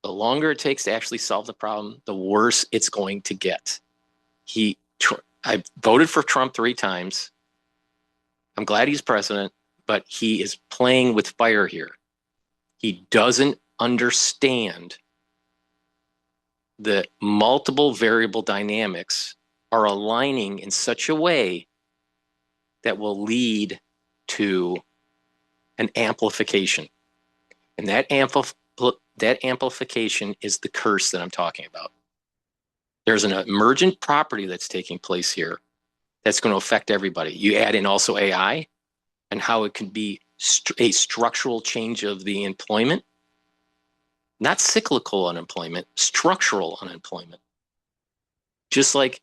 [SPEAKER 1] the longer it takes to actually solve the problem, the worse it's going to get. I voted for Trump 3 times. I'm glad he's president, but he is playing with fire here. He doesn't understand the multiple variable dynamics are aligning in such a way that will lead to an amplification. And that amplification is the curse that I'm talking about. There's an emergent property that's taking place here that's going to affect everybody. You add in also AI and how it can be a structural change of the employment, not cyclical unemployment, structural unemployment. Just like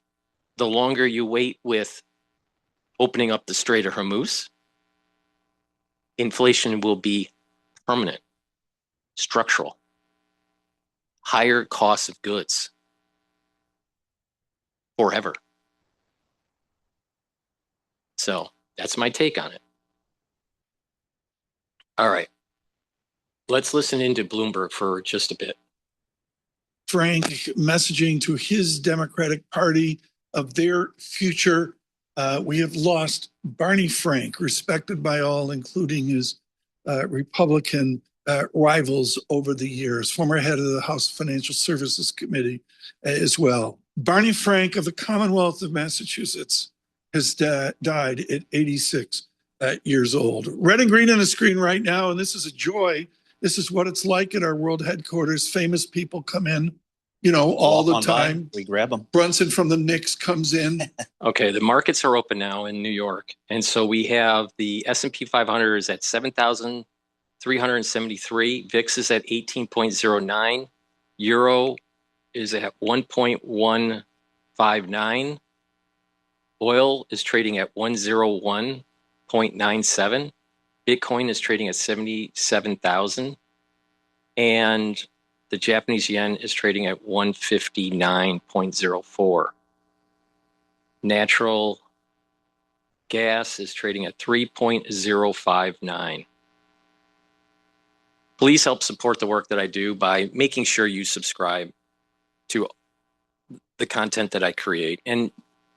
[SPEAKER 1] the longer you wait with opening up the Strait of Hormuz, inflation will be permanent, structural, higher costs of goods forever. So that's my take on it. All right. Let's listen into Bloomberg for just a bit.
[SPEAKER 5] Frank messaging to his Democratic Party of their future. We have lost Barney Frank, respected by all, including his Republican rivals over the years, former head of the House Financial Services Committee as well. Barney Frank of the Commonwealth of Massachusetts has died at 86 years old. Red and green on the screen right now, and this is a joy. This is what it's like at our world headquarters. Famous people come in, all the time.
[SPEAKER 6] We grab them.
[SPEAKER 5] Brunson from the Knicks comes in.
[SPEAKER 1] Okay, the markets are open now in New York. And so we have the S&P 500 is at 7,373. VIX is at 18.09. Euro is at 1.159. Oil is trading at 101.97. Bitcoin is trading at 77,000. And the Japanese yen is trading at 159.04. Natural gas is trading at 3.059. Please help support the work that I do by making sure you subscribe to the content that I create and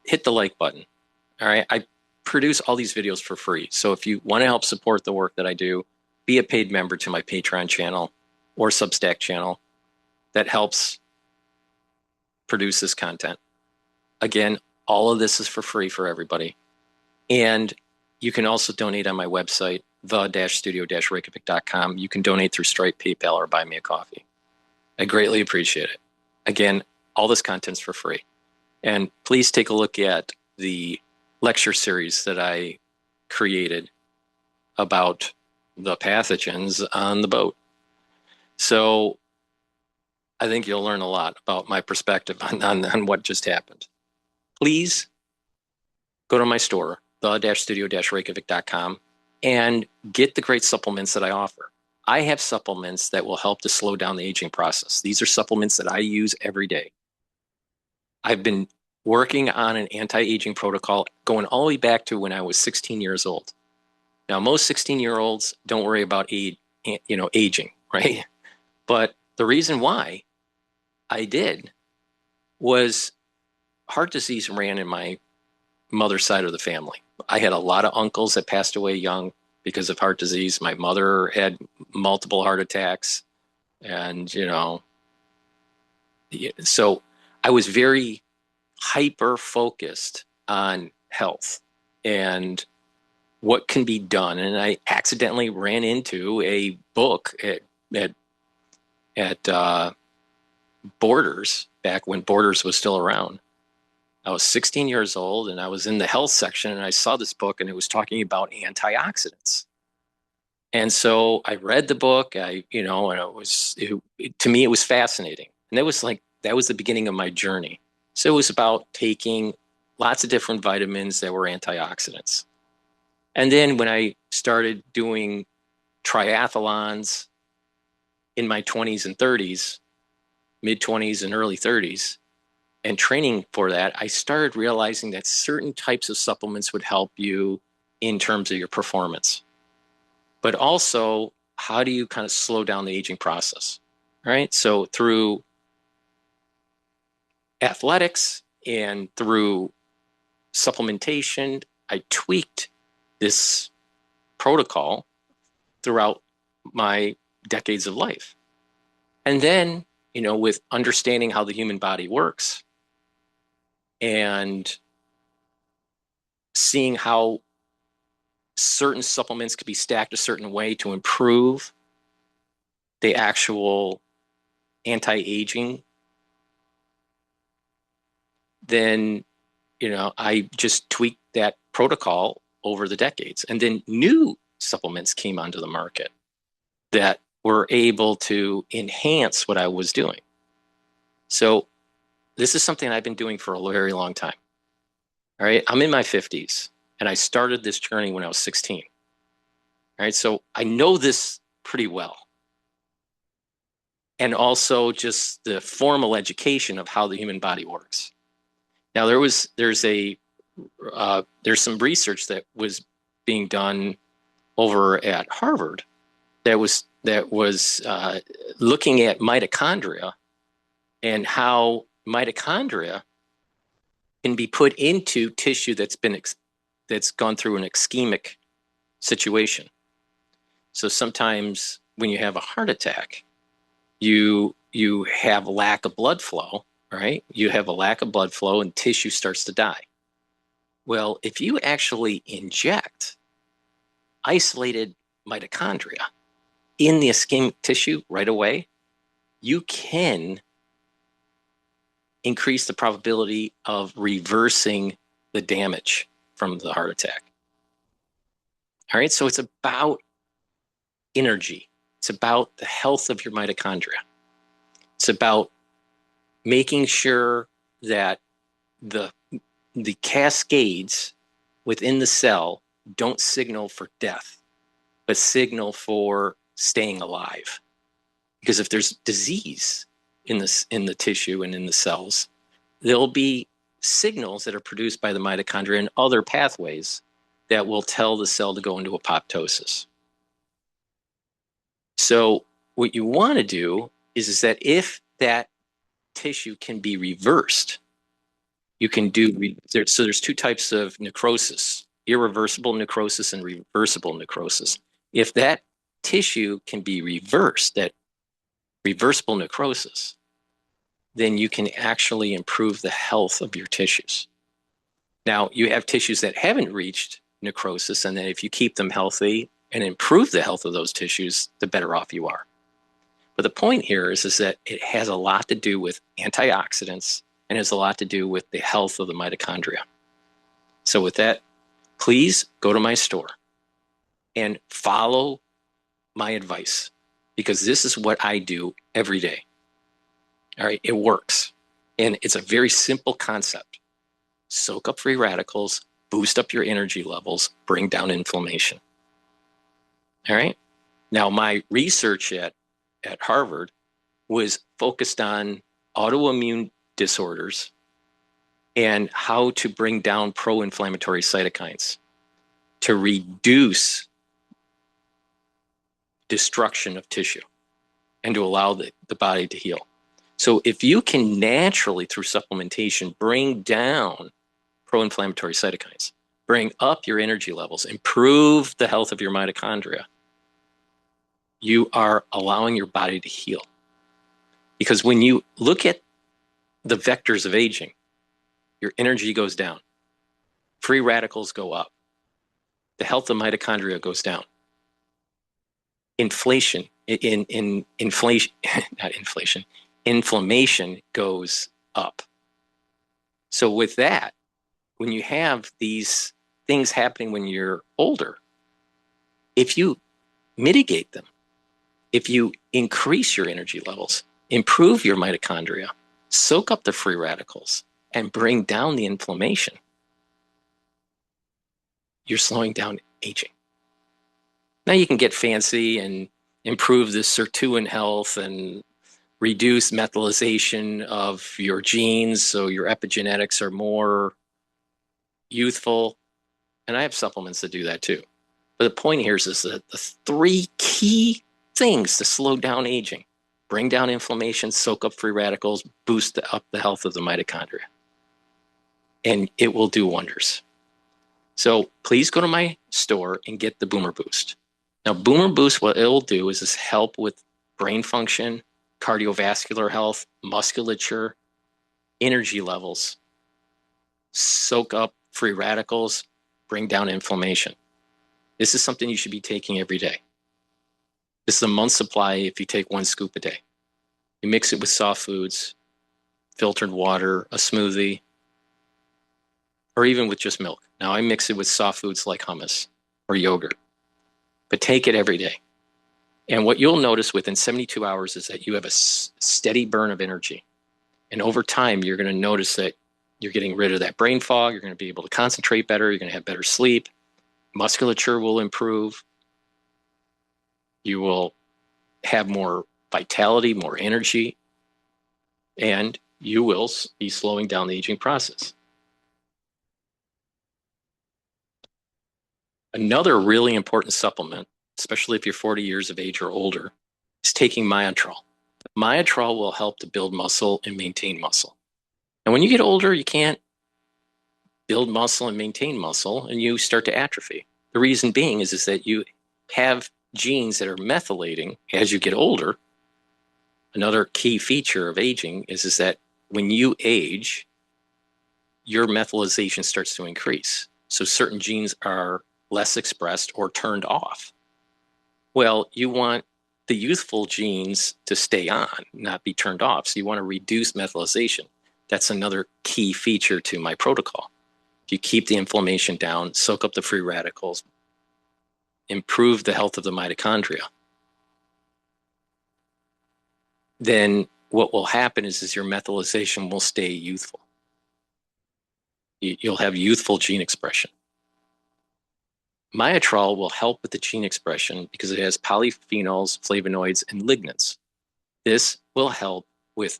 [SPEAKER 1] hit the like button. All right. I produce all these videos for free. So if you want to help support the work that I do, be a paid member to my Patreon channel or Substack channel that helps produce this content. Again, all of this is for free for everybody. And you can also donate on my website, the-studio-reykjavik.com. You can donate through Stripe, PayPal, or buy me a coffee. I greatly appreciate it. Again, all this content's for free. And please take a look at the lecture series that I created about the pathogens on the boat. So I think you'll learn a lot about my perspective on what just happened. Please go to my store, the-studio-reykjavik.com, and get the great supplements that I offer. I have supplements that will help to slow down the aging process. These are supplements that I use every day. I've been working on an anti-aging protocol going all the way back to when I was 16 years old. Now, most 16-year-olds don't worry about aging, right? But the reason why I did was heart disease ran in my mother's side of the family. I had a lot of uncles that passed away young because of heart disease. My mother had multiple heart attacks, and so I was very hyper focused on health and what can be done. And I accidentally ran into a book at Borders, back when Borders was still around. I was 16 years old and I was in the health section and I saw this book and it was talking about antioxidants. And so I read the book, and to me, it was fascinating. And that was the beginning of my journey. So it was about taking lots of different vitamins that were antioxidants. And then when I started doing triathlons in my 20s and 30s, mid 20s and early 30s, and training for that, I started realizing that certain types of supplements would help you in terms of your performance. But also, how do you kind of slow down the aging process, right? So through athletics and through supplementation, I tweaked this protocol throughout my decades of life. And then, with understanding how the human body works and seeing how certain supplements could be stacked a certain way to improve the actual anti-aging, then, I just tweaked that protocol over the decades. And then new supplements came onto the market that were able to enhance what I was doing. So this is something I've been doing for a very long time. All right. I'm in my 50s and I started this journey when I was 16. All right. So I know this pretty well. And also just the formal education of how the human body works. Now there's some research that was being done over at Harvard that was looking at mitochondria and how mitochondria can be put into tissue that's gone through an ischemic situation. So sometimes when you have a heart attack, you have a lack of blood flow, right? You have a lack of blood flow and tissue starts to die. Well, if you actually inject isolated mitochondria in the ischemic tissue right away, you can increase the probability of reversing the damage from the heart attack. All right, so it's about energy. It's about the health of your mitochondria. It's about making sure that the cascades within the cell don't signal for death, but signal for staying alive. Because if there's disease in the tissue and in the cells, there'll be signals that are produced by the mitochondria and other pathways that will tell the cell to go into apoptosis. So what you want to do is that if that tissue can be reversed, you can do, so there's two types of necrosis, irreversible necrosis and reversible necrosis. If that tissue can be reversed, that reversible necrosis, then you can actually improve the health of your tissues. Now, you have tissues that haven't reached necrosis, and then if you keep them healthy and improve the health of those tissues, the better off you are. But the point here is that it has a lot to do with antioxidants and has a lot to do with the health of the mitochondria. So with that, please go to my store and follow my advice, because this is what I do every day. All right, it works. And it's a very simple concept. Soak up free radicals, boost up your energy levels, bring down inflammation. All right. Now, my research at Harvard was focused on autoimmune disorders and how to bring down pro-inflammatory cytokines to reduce destruction of tissue and to allow the body to heal. So if you can naturally, through supplementation, bring down pro-inflammatory cytokines, bring up your energy levels, improve the health of your mitochondria, you are allowing your body to heal. Because when you look at the vectors of aging, your energy goes down, free radicals go up, the health of mitochondria goes down. Inflation, inflammation goes up. So with that, when you have these things happening when you're older, if you mitigate them, if you increase your energy levels, improve your mitochondria, soak up the free radicals, and bring down the inflammation, you're slowing down aging. Now you can get fancy and improve the sirtuin health and reduce methylation of your genes so your epigenetics are more youthful. And I have supplements that do that too. But the point here is that the three key things to slow down aging: bring down inflammation, soak up free radicals, boost up the health of the mitochondria. And it will do wonders. So please go to my store and get the Boomer Boost. Now, Boomer Boost, what it'll do is help with brain function, cardiovascular health, musculature, energy levels, soak up free radicals, bring down inflammation. This is something you should be taking every day. This is a month's supply if you take 1 scoop a day. You mix it with soft foods, filtered water, a smoothie, or even with just milk. Now, I mix it with soft foods like hummus or yogurt, but take it every day. And what you'll notice within 72 hours is that you have a steady burn of energy. And over time, you're going to notice that you're getting rid of that brain fog. You're going to be able to concentrate better. You're going to have better sleep. Musculature will improve. You will have more vitality, more energy, and you will be slowing down the aging process. Another really important supplement, especially if you're 40 years of age or older, is taking Myotrol. Myotrol will help to build muscle and maintain muscle. And when you get older, you can't build muscle and maintain muscle, and you start to atrophy. The reason being is that you have genes that are methylating as you get older. Another key feature of aging is that when you age, your methylation starts to increase. So certain genes are less expressed or turned off. Well, you want the youthful genes to stay on, not be turned off. So you want to reduce methylation. That's another key feature to my protocol. If you keep the inflammation down, soak up the free radicals, improve the health of the mitochondria, then what will happen is your methylation will stay youthful. You'll have youthful gene expression. Myotrol will help with the gene expression because it has polyphenols, flavonoids, and lignans. This will help with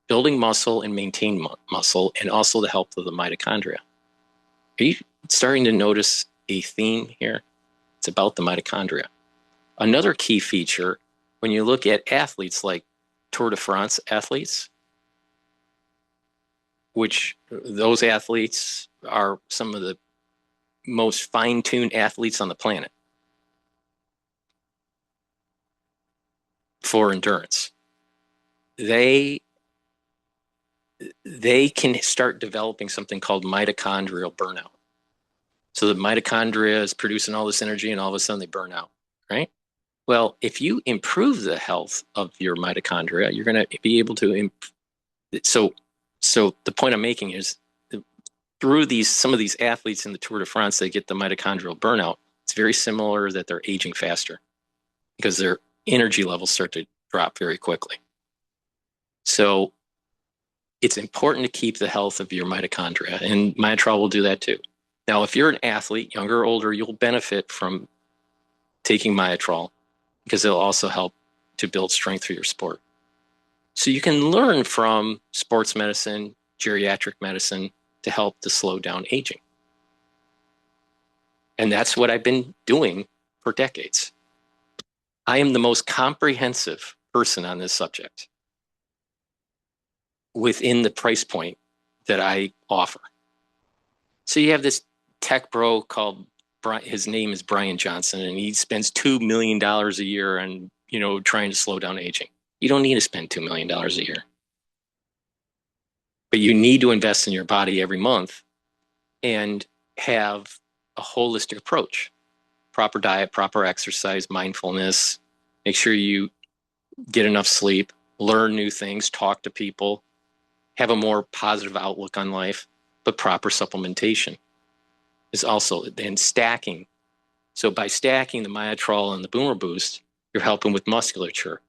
[SPEAKER 1] building muscle and maintain muscle, and also the health of the mitochondria. Are you starting to notice a theme here? It's about the mitochondria. Another key feature, when you look at athletes like Tour de France athletes, which those athletes are some of the most fine-tuned athletes on the planet. for endurance. They can start developing something called mitochondrial burnout. So the mitochondria is producing all this energy and all of a sudden they burn out, right? Well, if you improve the health of your mitochondria, you're going to be able to. So the point I'm making is through some of these athletes in the Tour de France, they get the mitochondrial burnout. It's very similar that they're aging faster because their energy levels start to drop very quickly. So it's important to keep the health of your mitochondria, and Myotrol will do that too. Now, if you're an athlete, younger or older, you'll benefit from taking Myotrol because it'll also help to build strength for your sport. So you can learn from sports medicine, geriatric medicine to help to slow down aging. And that's what I've been doing for decades. I am the most comprehensive person on this subject within the price point that I offer. So you have this tech bro called, his name is Brian Johnson, and he spends $2 million a year on, trying to slow down aging. You don't need to spend $2 million a year. But you need to invest in your body every month and have a holistic approach. Proper diet, proper exercise, mindfulness, make sure you get enough sleep, learn new things, talk to people, have a more positive outlook on life, but proper supplementation is also then stacking. So by stacking the Myotrol and the Boomer Boost, you're helping with musculature.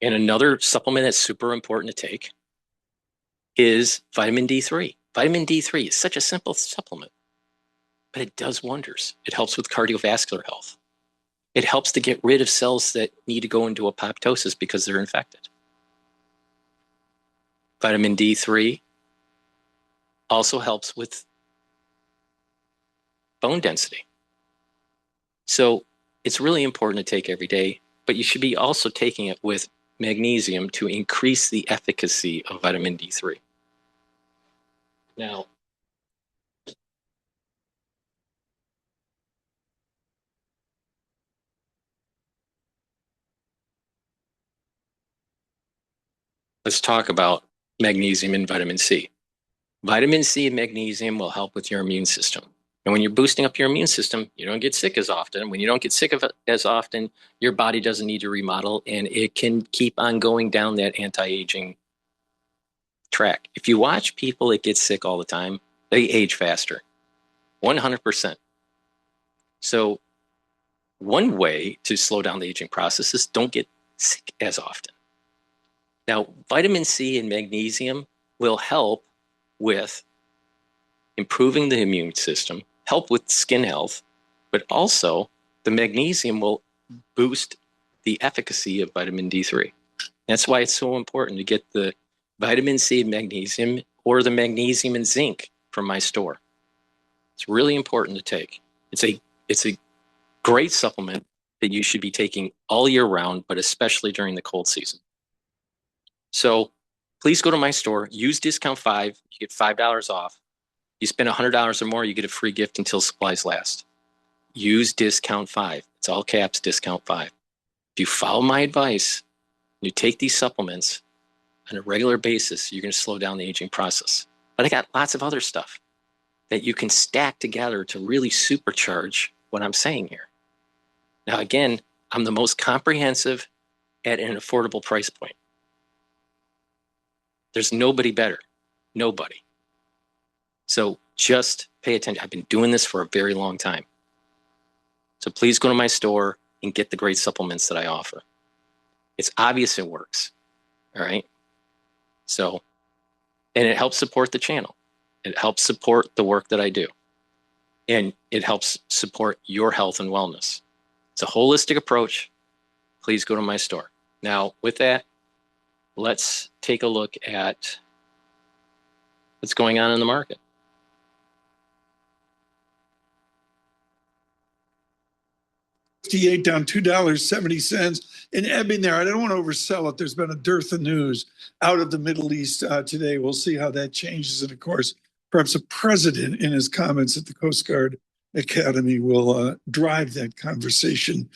[SPEAKER 1] And another supplement that's super important to take is vitamin D3. Vitamin D3 is such a simple supplement, but it does wonders. It helps with cardiovascular health. It helps to get rid of cells that need to go into apoptosis because they're infected. Vitamin D3 also helps with bone density. So it's really important to take every day, but you should be also taking it with magnesium to increase the efficacy of vitamin D3. Now, let's talk about magnesium and vitamin C. Vitamin C and magnesium will help with your immune system. And when you're boosting up your immune system, you don't get sick as often. When you don't get sick as often, your body doesn't need to remodel, and it can keep on going down that anti-aging track. If you watch people that get sick all the time, they age faster, 100%. So one way to slow down the aging process is don't get sick as often. Now, vitamin C and magnesium will help with improving the immune system, help with skin health, but also the magnesium will boost the efficacy of vitamin D3. That's why it's so important to get the vitamin C and magnesium or the magnesium and zinc from my store. It's really important to take. It's a great supplement that you should be taking all year round, but especially during the cold season. So please go to my store, use discount 5, you get $5 off. You spend $100 or more, you get a free gift until supplies last. Use discount 5. It's all caps, discount 5. If you follow my advice, you take these supplements on a regular basis, you're going to slow down the aging process. But I got lots of other stuff that you can stack together to really supercharge what I'm saying here. Now, again, I'm the most comprehensive at an affordable price point. There's nobody better. Nobody. So just pay attention. I've been doing this for a very long time. So please go to my store and get the great supplements that I offer. It's obvious it works. All right. So, and it helps support the channel. It helps support the work that I do. And it helps support your health and wellness. It's a holistic approach. Please go to my store. Now, with that, let's take a look at what's going on in the market.
[SPEAKER 5] $68 down $2.70. ebbing there. I don't want to oversell it. There's been a dearth of news out of the Middle East today. We'll see how that changes. And of course, perhaps the president in his comments at the Coast Guard Academy will drive that conversation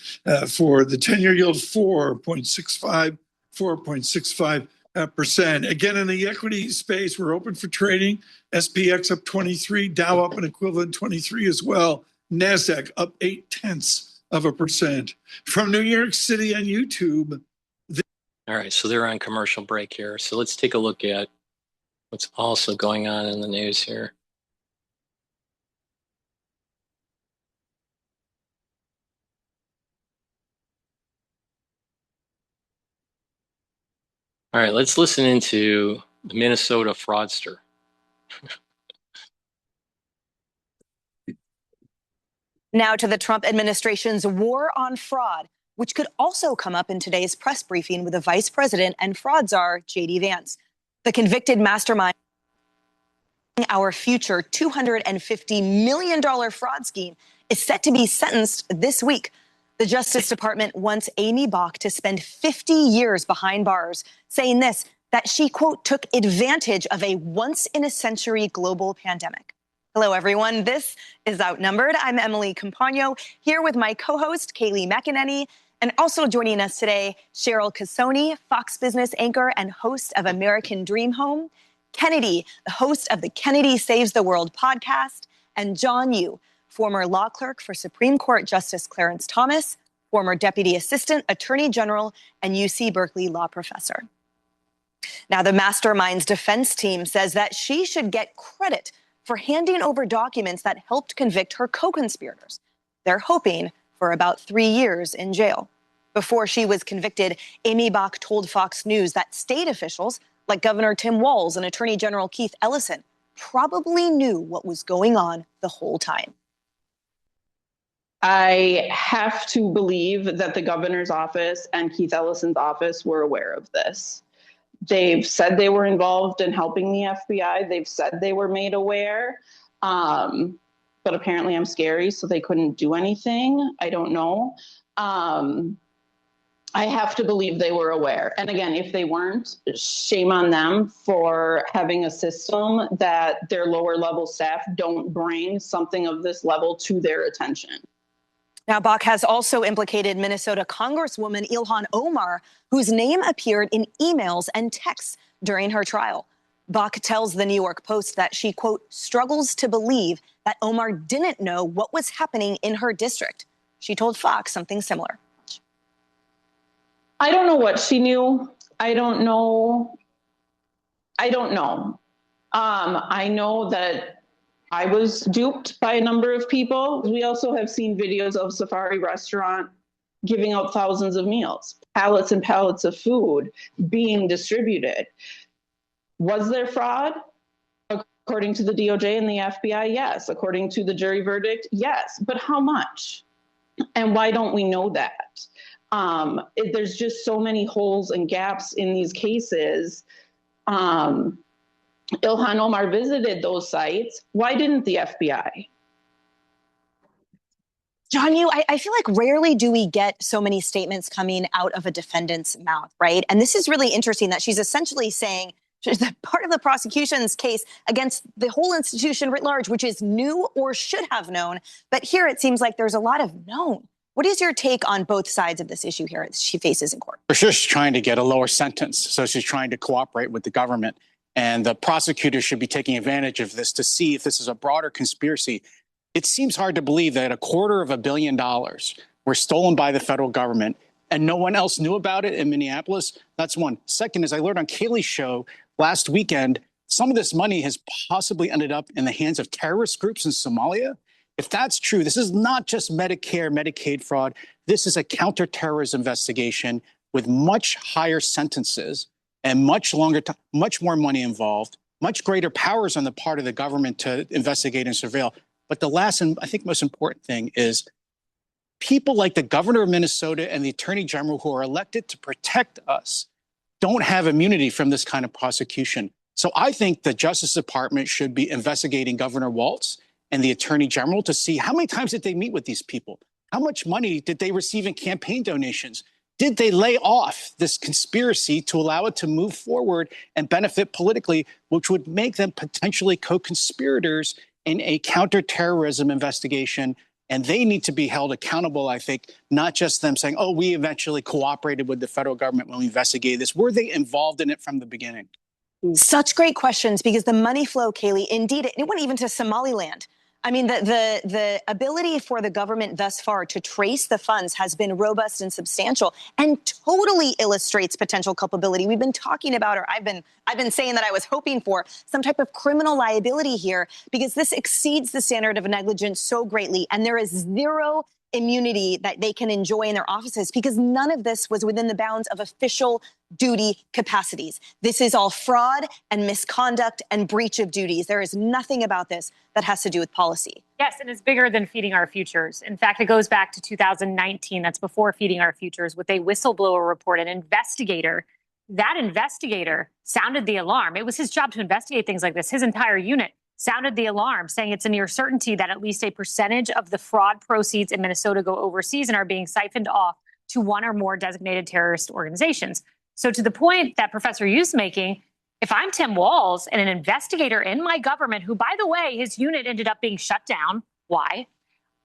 [SPEAKER 5] for the 10-year yield 4.65%. Again, in the equity space, we're open for trading. SPX up 23, Dow up an equivalent 23 as well. NASDAQ up 0.8%. From New York City on YouTube.
[SPEAKER 1] All right, so they're on commercial break here. So let's take a look at what's also going on in the news here. All right, let's listen into the Minnesota fraudster.
[SPEAKER 18] Now to the Trump administration's war on fraud, which could also come up in today's press briefing with the vice president and fraud czar, J.D. Vance. The convicted mastermind our future $250 million fraud scheme is set to be sentenced this week. The Justice Department wants Amy Bach to spend 50 years behind bars, saying this, that she, quote, took advantage of a once-in-a-century global pandemic. Hello, everyone. This is Outnumbered. I'm Emily Compagno, here with my co-host, Kayleigh McEnany, and also joining us today, Cheryl Casoni, Fox Business anchor and host of American Dream Home, Kennedy, the host of the Kennedy Saves the World podcast, and John Yoo, former law clerk for Supreme Court Justice Clarence Thomas, former Deputy Assistant Attorney General and UC Berkeley law professor. Now, the mastermind's defense team says that she should get credit for handing over documents that helped convict her co-conspirators. They're hoping for about 3 years in jail. Before she was convicted, Amy Bach told Fox News that state officials like Governor Tim Walz and Attorney General Keith Ellison probably knew what was going on the whole time.
[SPEAKER 19] I have to believe that the governor's office and Keith Ellison's office were aware of this. They've said they were involved in helping the FBI. They've said they were made aware. But apparently I'm scary, so they couldn't do anything. I don't know. I have to believe they were aware. And again, if they weren't, shame on them for having a system that their lower level staff don't bring something of this level to their attention.
[SPEAKER 18] Now, Bach has also implicated Minnesota Congresswoman Ilhan Omar, whose name appeared in emails and texts during her trial. Bach tells the New York Post that she, quote, struggles to believe that Omar didn't know what was happening in her district. She told Fox something similar.
[SPEAKER 19] I don't know what she knew. I don't know. I know that I was duped by a number of people. We also have seen videos of Safari Restaurant giving out thousands of meals, pallets and pallets of food being distributed. Was there fraud? According to the DOJ and the FBI, yes. According to the jury verdict, yes. But how much? And why don't we know that? There's just so many holes and gaps in these cases. Ilhan Omar visited those sites. Why didn't the FBI?
[SPEAKER 18] John, I feel like rarely do we get so many statements coming out of a defendant's mouth, right? And this is really interesting that she's essentially saying that part of the prosecution's case against the whole institution writ large, which is new or should have known. But here it seems like there's a lot of known. What is your take on both sides of this issue here as she faces in court?
[SPEAKER 20] For sure, she's trying to get a lower sentence. So she's trying to cooperate with the government. And the prosecutor should be taking advantage of this to see if this is a broader conspiracy. It seems hard to believe that $250 million were stolen by the federal government and no one else knew about it in Minneapolis. That's one. Second, as I learned on Kayleigh's show last weekend, some of this money has possibly ended up in the hands of terrorist groups in Somalia. If that's true, this is not just Medicare, Medicaid fraud. This is a counterterrorism investigation with much higher sentences and much longer, much more money involved, much greater powers on the part of the government to investigate and surveil. But the last and I think most important thing is people like the governor of Minnesota and the attorney general who are elected to protect us don't have immunity from this kind of prosecution. So I think the Justice Department should be investigating Governor Walz and the attorney general to see how many times did they meet with these people? How much money did they receive in campaign donations? did they lay off this conspiracy to allow it to move forward and benefit politically, which would make them potentially co-conspirators in a counterterrorism investigation? And they need to be held accountable, I think, not just them saying, oh, we eventually cooperated with the federal government when we investigated this. Were they involved in it from the beginning?
[SPEAKER 18] Such great questions, because the money flow, Kaylee, indeed, it went even to Somaliland. I mean, the ability for the government thus far to trace the funds has been robust and substantial, and totally illustrates potential culpability. We've been talking about, or I've been saying that I was hoping for some type of criminal liability here, because this exceeds the standard of negligence so greatly, and there is zero immunity that they can enjoy in their offices, because none of this was within the bounds of official duty capacities. This is all fraud and misconduct and breach of duties. There is nothing about this that has to do with policy.
[SPEAKER 21] Yes, and it's bigger than Feeding Our Futures. In fact, it goes back to 2019. That's before Feeding Our Futures, with a whistleblower report, an investigator. That investigator sounded the alarm. It was his job to investigate things like this. His entire unit sounded the alarm, saying it's a near certainty that at least a percentage of the fraud proceeds in Minnesota go overseas and are being siphoned off to one or more designated terrorist organizations. So to the point that Professor Yu's making, if I'm Tim Walz and an investigator in my government, who, by the way, his unit ended up being shut down, why?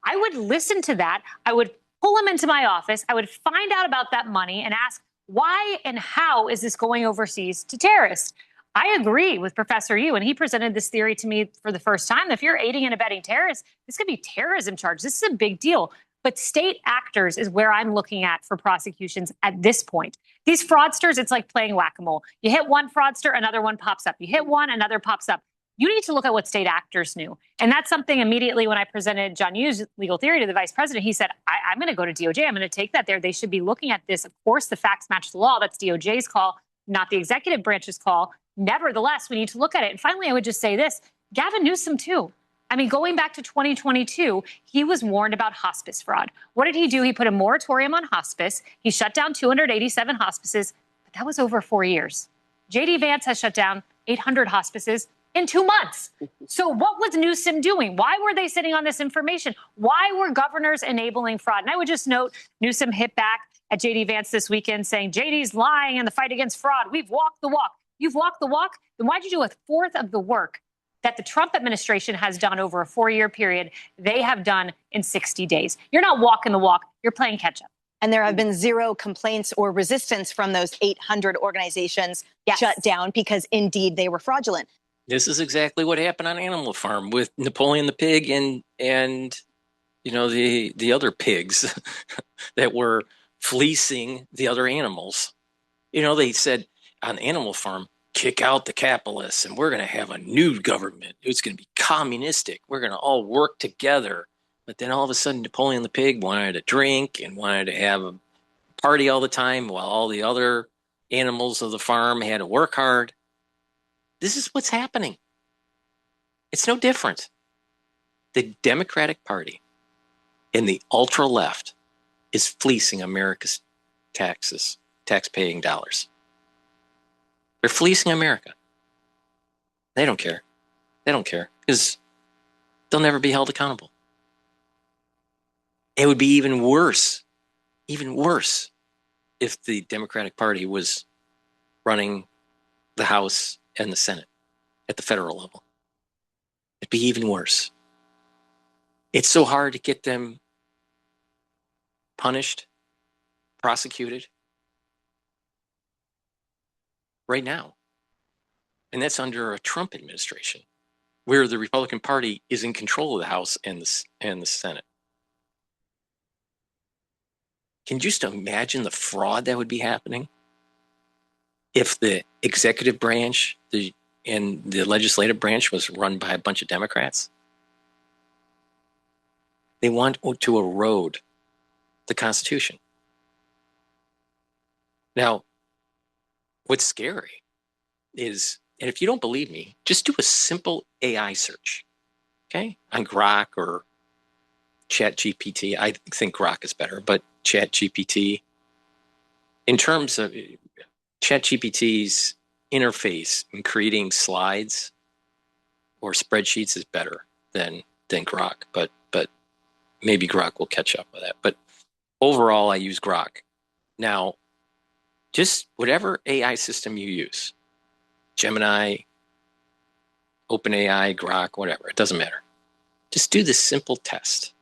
[SPEAKER 21] I would listen to that. I would pull him into my office. I would find out about that money and ask, why and how is this going overseas to terrorists? I agree with Professor Yu, and he presented this theory to me for the first time, that if you're aiding and abetting terrorists, this could be terrorism charge. This is a big deal. But state actors is where I'm looking at for prosecutions at this point. These fraudsters, it's like playing whack-a-mole. You hit one fraudster, another one pops up. You hit one, another pops up. You need to look at what state actors knew. And that's something immediately when I presented John Yu's legal theory to the vice president, he said, I'm going to go to DOJ. I'm going to take that there. They should be looking at this. Of course, the facts match the law. That's DOJ's call, not the executive branch's call. Nevertheless, we need to look at it. And finally, I would just say this, Gavin Newsom, too. I mean, going back to 2022, he was warned about hospice fraud. What did he do? He put a moratorium on hospice. He shut down 287 hospices, but that was over 4 years. J.D. Vance has shut down 800 hospices in 2 months. So what was Newsom doing? Why were they sitting on this information? Why were governors enabling fraud? And I would just note, Newsom hit back at J.D. Vance this weekend saying, J.D.'s lying in the fight against fraud. We've walked the walk. You've walked the walk? Then why'd you do a fourth of the work that the Trump administration has done over a 4-year period? They have done in 60 days. You're not walking the walk. You're playing catch up.
[SPEAKER 18] And there have been zero complaints or resistance from those 800 organizations shut down because indeed they were fraudulent.
[SPEAKER 1] This is exactly what happened on Animal Farm with Napoleon the pig and you know, the other pigs that were fleecing the other animals. You know, they said on Animal Farm, kick out the capitalists and we're going to have a new government. It's going to be communistic. We're going to all work together. But then all of a sudden, Napoleon the pig wanted to drink and wanted to have a party all the time while all the other animals of the farm had to work hard. This is what's happening. It's no different. The Democratic Party and the ultra left is fleecing America's taxes, tax-paying dollars. They're fleecing America. They don't care. They don't care because they'll never be held accountable. It would be even worse if the Democratic Party was running the House and the Senate at the federal level. It'd be even worse. It's so hard to get them punished, prosecuted right now. And that's under a Trump administration where the Republican Party is in control of the House and the Senate. Can you just imagine the fraud that would be happening if the executive branch and the legislative branch was run by a bunch of Democrats? They want to erode the Constitution. Now, what's scary is, and if you don't believe me, just do a simple AI search, okay, on Grok or ChatGPT. I think Grok is better, but ChatGPT, in terms of ChatGPT's interface in creating slides or spreadsheets is better than Grok, but maybe Grok will catch up with that. But overall, I use Grok Now, just whatever AI system you use, Gemini, OpenAI, Grok, whatever, it doesn't matter. Just do this simple test.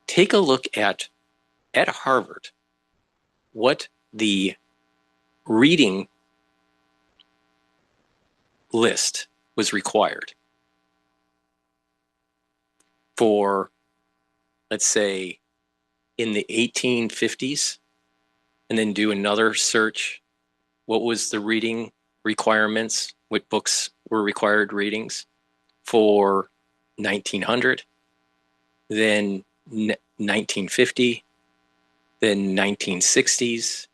[SPEAKER 1] Take a look at Harvard, what the reading list was required for, let's say, in the 1850s, and then do another search. What was the reading requirements? What books were required readings for 1900, then 1950, then 1960s,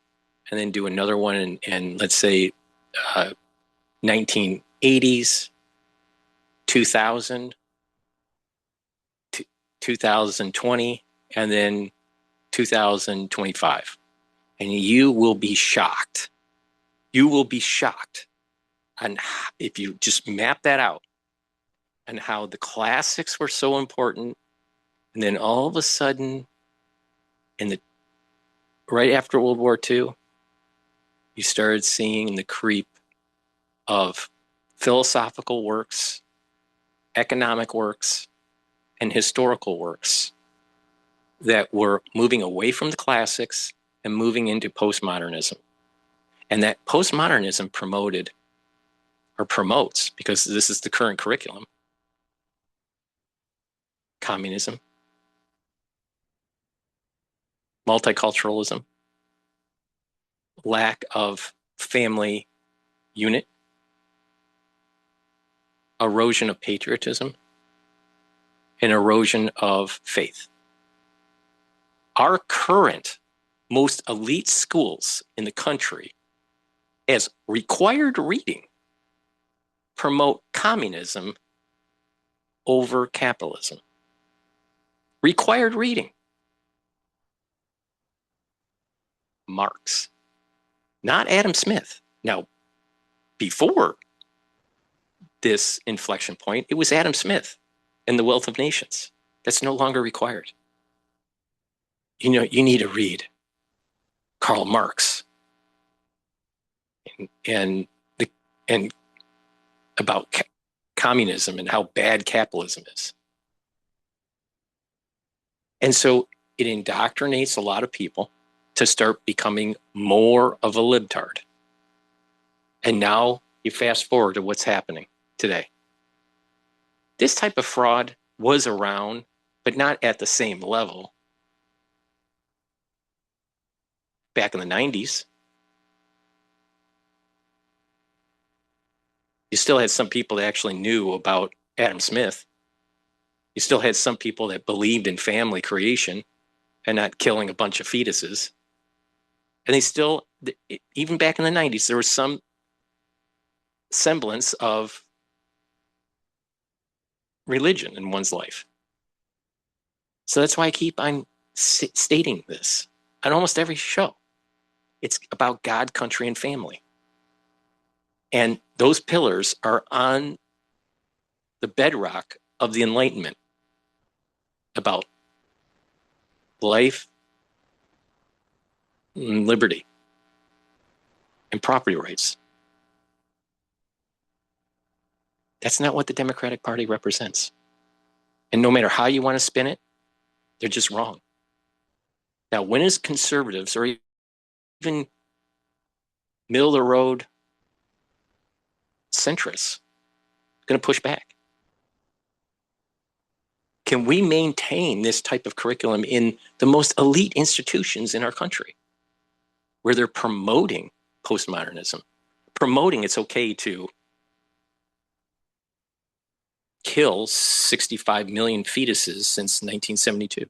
[SPEAKER 1] and then do another one in let's say 1980s, 2000, 2020, and then 2025. And you will be shocked. You will be shocked on if you just map that out and how the classics were so important. And then all of a sudden, right after World War II, you started seeing the creep of philosophical works, economic works, and historical works that were moving away from the classics and moving into postmodernism. And that postmodernism promoted, or promotes, because this is the current curriculum, communism, multiculturalism, lack of family unit, erosion of patriotism, and erosion of faith. Our current most elite schools in the country, as required reading, promote communism over capitalism. Required reading. Marx, not Adam Smith. Now, before this inflection point, it was Adam Smith and The Wealth of Nations. That's no longer required. You know, you need to read Karl Marx and about communism and how bad capitalism is. And so it indoctrinates a lot of people to start becoming more of a libtard. And now you fast forward to what's happening today. This type of fraud was around, but not at the same level. Back in the 90s, you still had some people that actually knew about Adam Smith. You still had some people that believed in family creation and not killing a bunch of fetuses. And they still, even back in the 90s, there was some semblance of religion in one's life. So that's why I keep on stating this on almost every show. It's about God, country, and family. And those pillars are on the bedrock of the Enlightenment about life, and liberty, and property rights. That's not what the Democratic Party represents. And no matter how you want to spin it, they're just wrong. Now, when is conservatives or even middle of the road centrists going to push back? Can we maintain this type of curriculum in the most elite institutions in our country where they're promoting postmodernism, promoting it's okay to kill 65 million fetuses since 1972?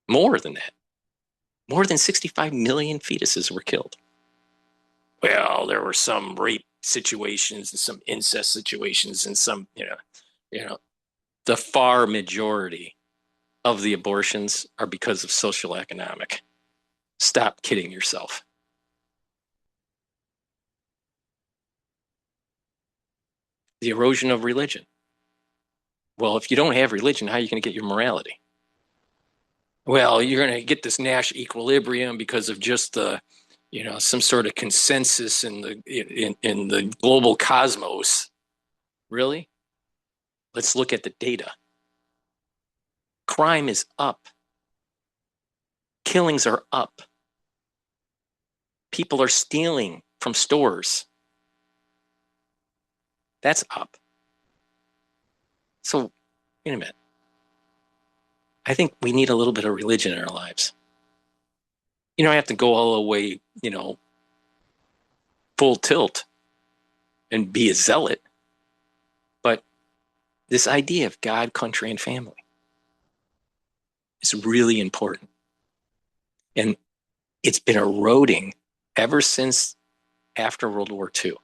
[SPEAKER 1] More than that. More than 65 million fetuses were killed. Well, there were some rape situations and some incest situations and some, the far majority of the abortions are because of social economic. Stop kidding yourself. The erosion of religion. Well, if you don't have religion, how are you going to get your morality? well, you're going to get this Nash equilibrium because of just the, some sort of consensus in the global cosmos. Really? Let's look at the data. Crime is up. Killings are up. People are stealing from stores. That's up. So, wait a minute. I think we need a little bit of religion in our lives. You don't have to go all the way, full tilt and be a zealot. But this idea of God, country, and family is really important. And it's been eroding ever since after World War II,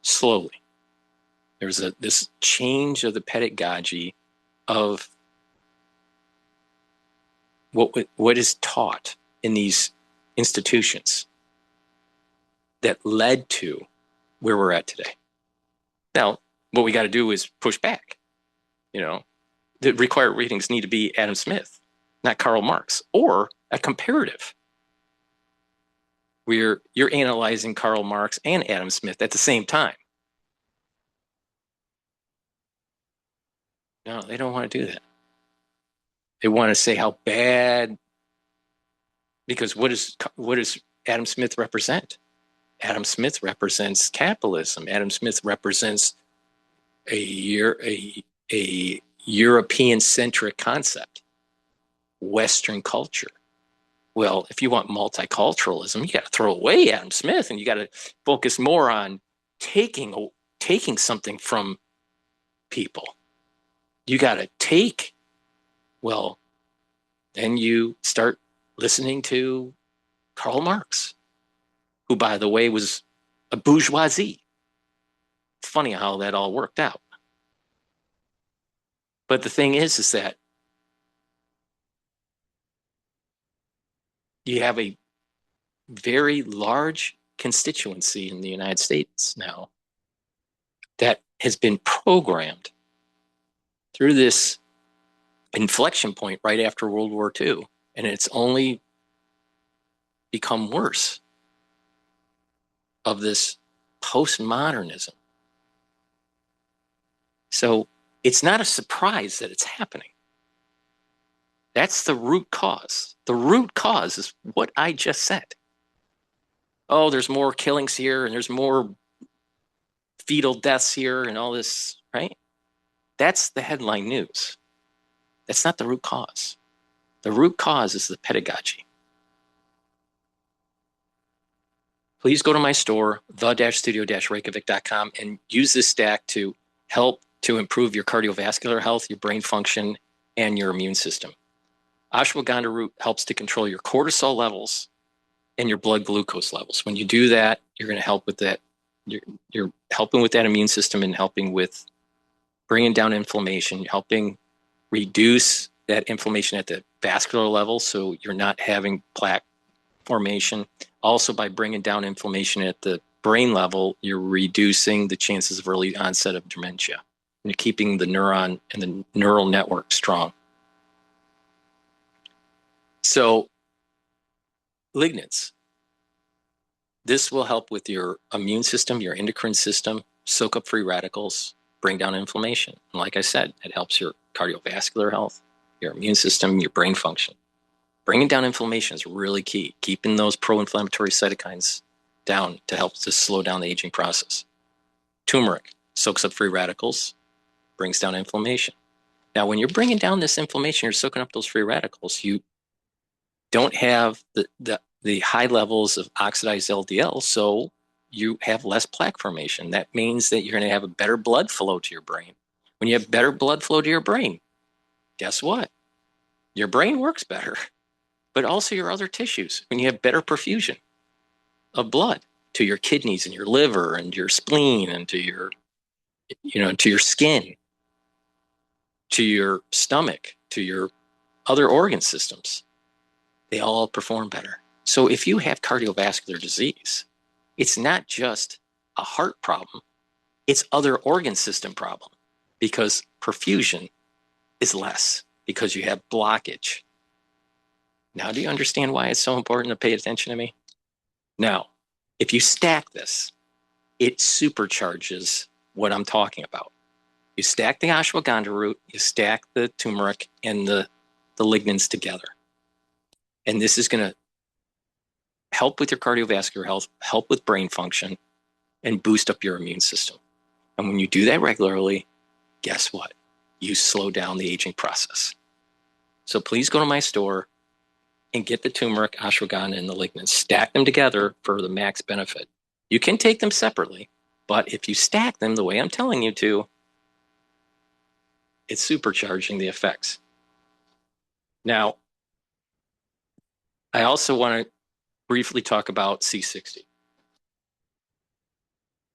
[SPEAKER 1] slowly. There's this change of the pedagogy of what is taught in these institutions that led to where we're at today. Now, what we got to do is push back. The required readings need to be Adam Smith, not Karl Marx, or a comparative, where you're analyzing Karl Marx and Adam Smith at the same time. No, they don't want to do that. They want to say how bad, because what does Adam Smith represent? Adam Smith represents capitalism. Adam Smith represents a European-centric concept, Western culture. Well, if you want multiculturalism, you got to throw away Adam Smith and you got to focus more on taking something from people. You got to take, well, then you start listening to Karl Marx, who, by the way, was a bourgeoisie. Funny how that all worked out. But the thing is that you have a very large constituency in the United States now that has been programmed through this inflection point right after World War II, and it's only become worse of this postmodernism. So it's not a surprise that it's happening. That's the root cause. The root cause is what I just said. Oh, there's more killings here and there's more fetal deaths here and all this, right? That's the headline news. That's not the root cause. The root cause is the pedagogy. Please go to my store, the-studio-reykjavik.com, and use this stack to help to improve your cardiovascular health, your brain function, and your immune system. Ashwagandha root helps to control your cortisol levels and your blood glucose levels. When you do that, you're going to help with that. You're helping with that immune system and helping with bringing down inflammation, helping reduce that inflammation at the vascular level so you're not having plaque formation. Also, by bringing down inflammation at the brain level, you're reducing the chances of early onset of dementia. And you're keeping the neuron and the neural network strong. So, lignans. This will help with your immune system, your endocrine system, soak up free radicals, bring down inflammation. And like I said, it helps your cardiovascular health, your immune system, your brain function. Bringing down inflammation is really key. Keeping those pro-inflammatory cytokines down to help to slow down the aging process. Turmeric soaks up free radicals, brings down inflammation. Now, when you're bringing down this inflammation, you're soaking up those free radicals. You don't have the high levels of oxidized LDL, so you have less plaque formation. That means that you're going to have a better blood flow to your brain. When you have better blood flow to your brain, guess what? Your brain works better, but also your other tissues. When you have better perfusion of blood to your kidneys and your liver and your spleen and to your, to your skin, to your stomach, to your other organ systems, they all perform better. So if you have cardiovascular disease, it's not just a heart problem, it's other organ system problem because perfusion is less because you have blockage. Now, do you understand why it's so important to pay attention to me? Now, if you stack this, it supercharges what I'm talking about. You stack the ashwagandha root, you stack the turmeric and the lignans together. And this is going to help with your cardiovascular health, help with brain function, and boost up your immune system. And when you do that regularly, guess what? You slow down the aging process. So please go to my store and get the turmeric, ashwagandha, and the lignans. Stack them together for the max benefit. You can take them separately, but if you stack them the way I'm telling you to, it's supercharging the effects. Now, I also want to briefly talk about C60.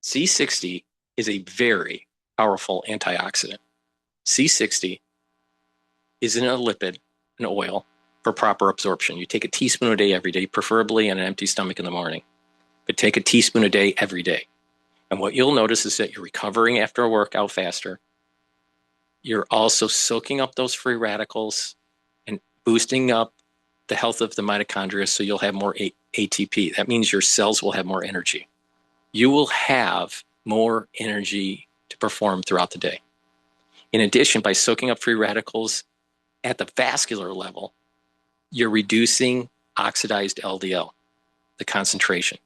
[SPEAKER 1] C60 is a very powerful antioxidant. C60 isn't a lipid, an oil, for proper absorption. You take a teaspoon a day every day, preferably on an empty stomach in the morning, but take a teaspoon a day every day. And what you'll notice is that you're recovering after a workout faster. You're also soaking up those free radicals and boosting up the health of the mitochondria, so you'll have more ATP. That means your cells will have more energy. You will have more energy to perform throughout the day. In addition, by soaking up free radicals at the vascular level, you're reducing oxidized LDL, the concentration.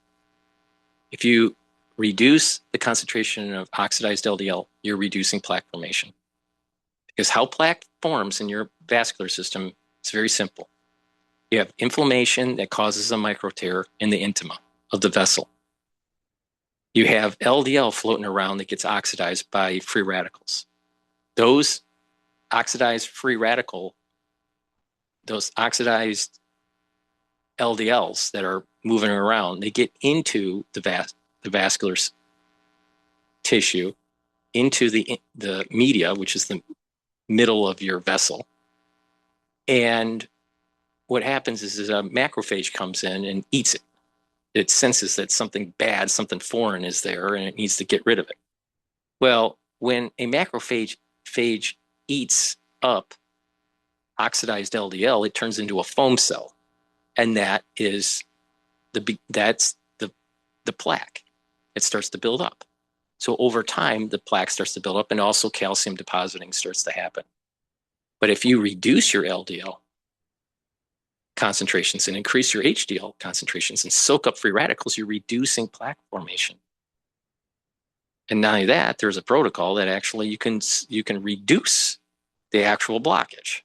[SPEAKER 1] If you reduce the concentration of oxidized LDL, you're reducing plaque formation. Because how plaque forms in your vascular system is very simple. You have inflammation that causes a microtear in the intima of the vessel. You have LDL floating around that gets oxidized by free radicals. Those oxidized free radical, those oxidized LDLs that are moving around, they get into the vascular tissue, into the media, which is the middle of your vessel. And what happens is a macrophage comes in and eats it. It senses that something bad, something foreign is there, and it needs to get rid of it. Well, when a macrophage eats up oxidized LDL, it turns into a foam cell, and that is that's the plaque. It starts to build up. So over time, the plaque starts to build up, and also calcium depositing starts to happen. But if you reduce your LDL concentrations and increase your HDL concentrations and soak up free radicals, you're reducing plaque formation. And not only that, there's a protocol that actually you can reduce the actual blockage.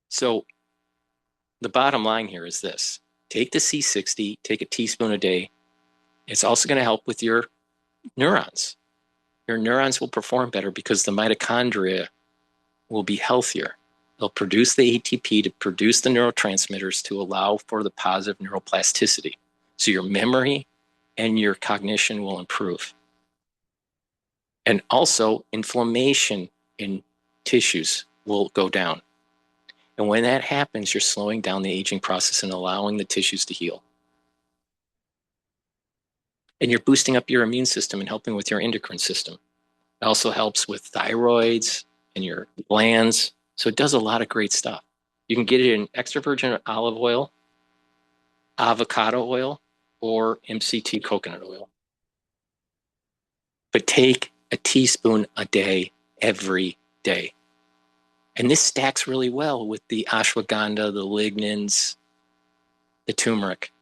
[SPEAKER 1] So the bottom line here is this: take the C60, take a teaspoon a day. It's also going to help with your neurons. Your neurons will perform better because the mitochondria will be healthier. They'll produce the ATP to produce the neurotransmitters to allow for the positive neuroplasticity. So your memory and your cognition will improve. And also inflammation in tissues will go down. And when that happens, you're slowing down the aging process and allowing the tissues to heal. And you're boosting up your immune system and helping with your endocrine system. It also helps with thyroids and your glands. So it does a lot of great stuff. You can get it in extra virgin olive oil, avocado oil, or MCT coconut oil. But take a teaspoon a day, every day. And this stacks really well with the ashwagandha, the lignans, the turmeric.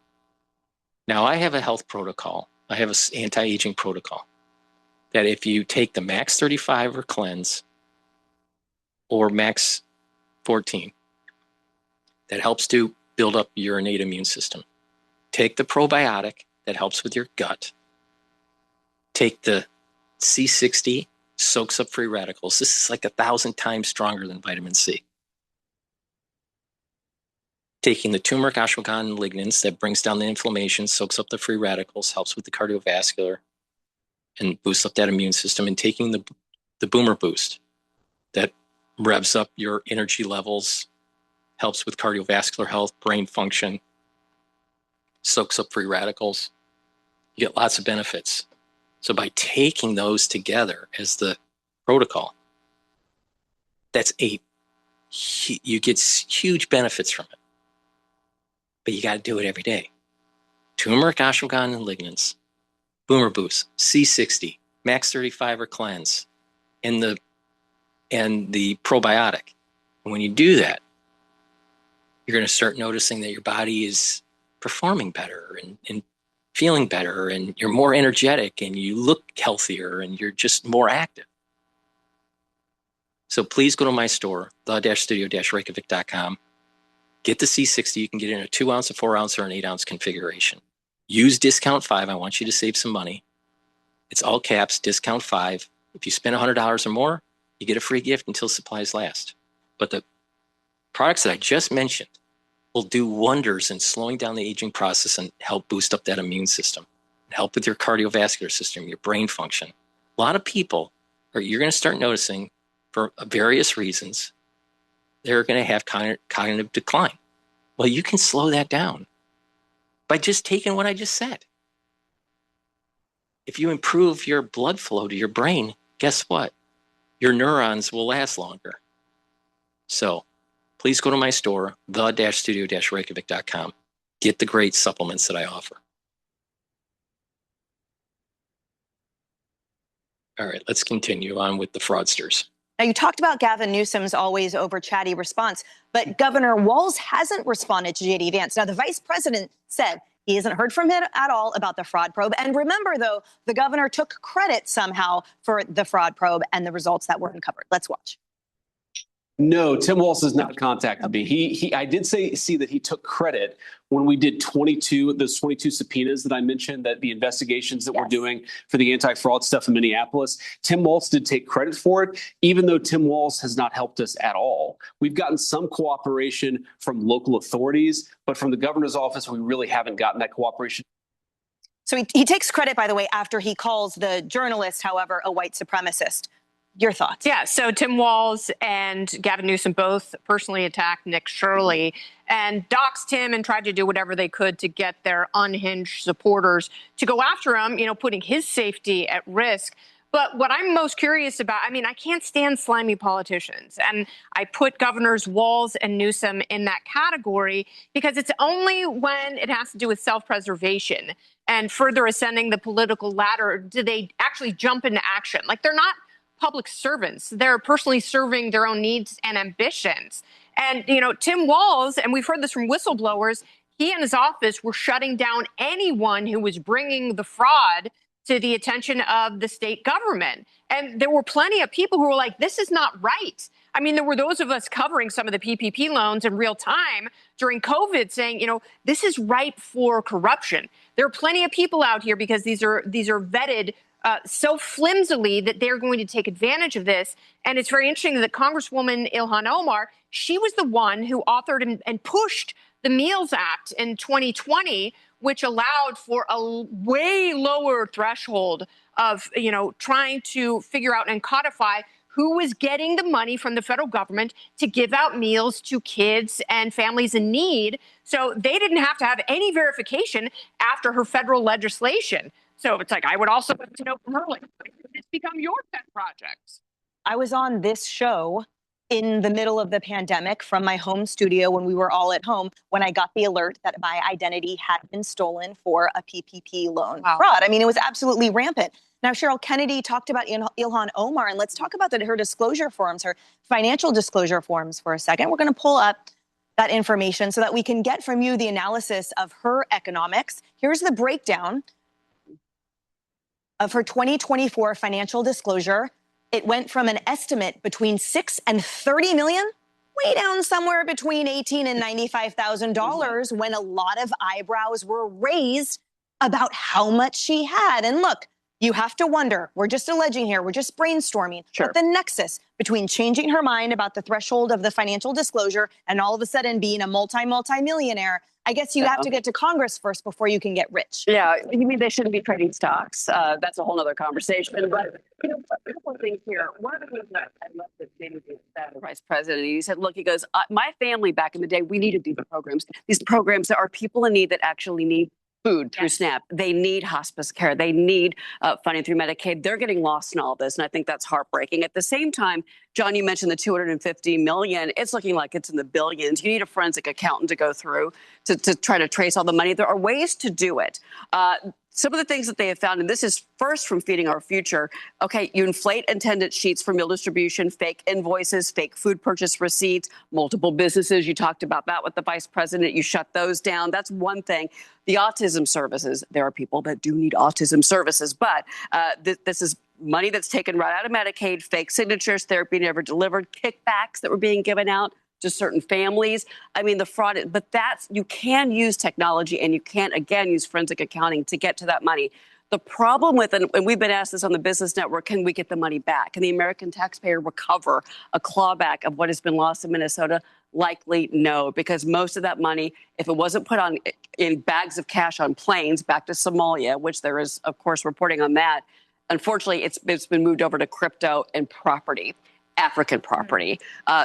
[SPEAKER 1] Now, I have a health protocol. I have an anti-aging protocol that if you take the max 35 or cleanse or max 14, that helps to build up your innate immune system. Take the probiotic that helps with your gut. Take the C60, soaks up free radicals. This is like 1,000 times stronger than vitamin C. Taking the turmeric, ashwagandha, and lignans that brings down the inflammation, soaks up the free radicals, helps with the cardiovascular, and boosts up that immune system. And taking the boomer boost that revs up your energy levels, helps with cardiovascular health, brain function, soaks up free radicals. You get lots of benefits. So by taking those together as the protocol, you get huge benefits from it. but you got to do it every day. Turmeric, ashwagandha, and lignans, Boomer Boost, C60, Max 35 or Cleanse, and the probiotic. And when you do that, you're going to start noticing that your body is performing better and feeling better, and you're more energetic, and you look healthier, and you're just more active. So please go to my store, the-studio-reykjavik.com. Get the C60. You can get it in a 2 ounce, a 4 ounce, or an 8 ounce configuration. Use discount 5. I want you to save some money. It's all caps, discount 5. If you spend $100 or more, you get a free gift until supplies last. But the products that I just mentioned will do wonders in slowing down the aging process and help boost up that immune system, help with your cardiovascular system, your brain function. A lot of people, you're going to start noticing for various reasons, they're going to have cognitive decline. Well, you can slow that down by just taking what I just said. If you improve your blood flow to your brain, guess what? Your neurons will last longer. So please go to my store, the-studio-reykjavik.com. Get the great supplements that I offer. All right, let's continue on with the fraudsters.
[SPEAKER 18] Now, you talked about Gavin Newsom's always over chatty response, but Governor Walz hasn't responded to J.D. Vance. Now, the vice president said he hasn't heard from him at all about the fraud probe. And remember, though, the governor took credit somehow for the fraud probe and the results that were uncovered. Let's watch.
[SPEAKER 2] No, Tim Walz has not contacted me. I did see that he took credit when we did those 22 subpoenas that I mentioned, that the investigations that we're doing for the anti-fraud stuff in Minneapolis. Tim Walz did take credit for it, even though Tim Walz has not helped us at all. We've gotten some cooperation from local authorities, but from the governor's office, we really haven't gotten that cooperation.
[SPEAKER 18] So he takes credit, by the way, after he calls the journalist, however, a white supremacist. Your thoughts?
[SPEAKER 22] Yeah, so Tim Walz and Gavin Newsom both personally attacked Nick Shirley and doxed him and tried to do whatever they could to get their unhinged supporters to go after him, putting his safety at risk. But what I'm most curious about, I can't stand slimy politicians. And I put Governors Walz and Newsom in that category because it's only when it has to do with self-preservation and further ascending the political ladder do they actually jump into action. Like, they're not public servants. They're personally serving their own needs and ambitions. And, Tim Walz, and we've heard this from whistleblowers, he and his office were shutting down anyone who was bringing the fraud to the attention of the state government. And there were plenty of people who were like, this is not right. There were those of us covering some of the PPP loans in real time during COVID saying, this is ripe for corruption. There are plenty of people out here because these are vetted so flimsily that they're going to take advantage of this. And it's very interesting that Congresswoman Ilhan Omar, she was the one who authored and pushed the Meals Act in 2020, which allowed for a way lower threshold of, trying to figure out and codify who was getting the money from the federal government to give out meals to kids and families in need. So they didn't have to have any verification after her federal legislation. So it's like, I would also like to know from her, it's become your pet project.
[SPEAKER 18] I was on this show in the middle of the pandemic from my home studio when we were all at home, when I got the alert that my identity had been stolen for a PPP loan fraud. It was absolutely rampant. Now, Cheryl Kennedy talked about Ilhan Omar, and let's talk about her disclosure forms, her financial disclosure forms for a second. We're going to pull up that information so that we can get from you the analysis of her economics. Here's the breakdown of her 2024 financial disclosure. It went from an estimate between $6 and $30 million, way down somewhere between $18,000 and $95,000, when a lot of eyebrows were raised about how much she had. And look, you have to wonder, we're just alleging here, we're just brainstorming, but the nexus between changing her mind about the threshold of the financial disclosure and all of a sudden being a multi-millionaire, I guess you have to get to Congress first before you can get rich.
[SPEAKER 8] Yeah, you mean they shouldn't be trading stocks? That's a whole other conversation. But a couple of things here. One of the things that I love that David said, the vice president, he said, look, he goes, my family back in the day, we needed these programs. These programs that are people in need that actually need
[SPEAKER 3] food through SNAP. They need hospice care. They need funding through Medicaid. They're getting lost in all this, and I think that's heartbreaking. At the same time, John, you mentioned the $250 million. It's looking like it's in the billions. You need a forensic accountant to go through to try to trace all the money. There are ways to do it. Some of the things that they have found, and this is first from Feeding Our Future, okay, you inflate attendance sheets for meal distribution, fake invoices, fake food purchase receipts, multiple businesses. You talked about that with the vice president. You shut those down. That's one thing. The autism services, there are people that do need autism services, but this is money that's taken right out of Medicaid, fake signatures, therapy never delivered, kickbacks that were being given out to certain families. I mean, the fraud, but you can use technology and you can't, again, use forensic accounting to get to that money. The problem with it, and we've been asked this on the Business Network, can we get the money back? Can the American taxpayer recover a clawback of what has been lost in Minnesota? Likely no, because most of that money, if it wasn't put on in bags of cash on planes back to Somalia, which there is, of course, reporting on that, unfortunately, it's been moved over to crypto and property. African property.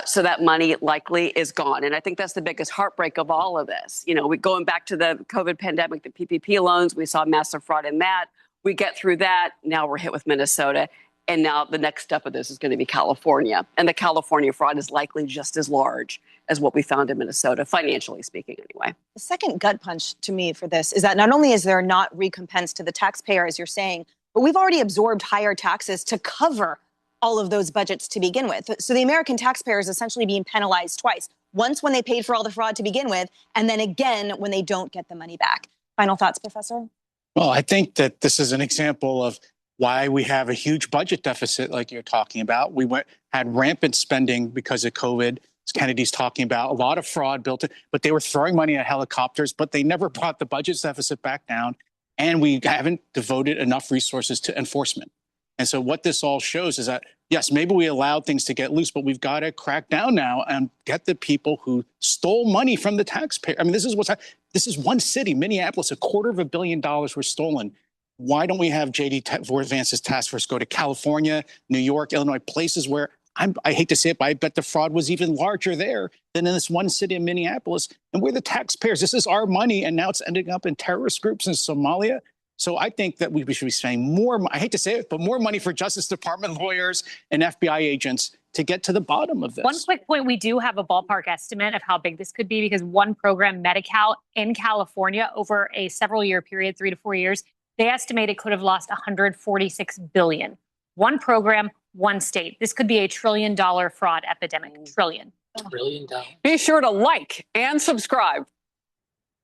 [SPEAKER 3] So that money likely is gone. And I think that's the biggest heartbreak of all of this. You know, going back to the COVID pandemic, the PPP loans, we saw massive fraud in that. We get through that. Now we're hit with Minnesota. And now the next step of this is going to be California. And the California fraud is likely just as large as what we found in Minnesota, financially speaking, anyway.
[SPEAKER 18] The second gut punch to me for this is that not only is there not recompense to the taxpayer, as you're saying, but we've already absorbed higher taxes to cover all of those budgets to begin with. So the American taxpayer is essentially being penalized twice. Once when they paid for all the fraud to begin with, and then again when they don't get the money back. Final thoughts, Professor?
[SPEAKER 20] Well, I think that this is an example of why we have a huge budget deficit like you're talking about. We had rampant spending because of COVID. As Kennedy's talking about, a lot of fraud built in, but they were throwing money at helicopters, but they never brought the budget deficit back down. And we haven't devoted enough resources to enforcement. And so what this all shows is that, yes, maybe we allowed things to get loose, but we've got to crack down now and get the people who stole money from the taxpayer. I mean, this is one city, Minneapolis, $250 million were stolen. Why don't we have J.D. Vance's task force go to California, New York, Illinois, places where I hate to say it, but I bet the fraud was even larger there than in this one city in Minneapolis. And we're the taxpayers. This is our money, and now it's ending up in terrorist groups in Somalia. So I think that we should be spending more, I hate to say it, but more money for Justice Department lawyers and FBI agents to get to the bottom of this.
[SPEAKER 21] One quick point, we do have a ballpark estimate of how big this could be because one program, Medi-Cal, in California over a several-year period, 3 to 4 years, they estimate it could have lost $146 billion. One program, one state. This could be a $1 trillion fraud epidemic. Trillion.
[SPEAKER 1] $1 trillion.
[SPEAKER 8] Be sure to like and subscribe.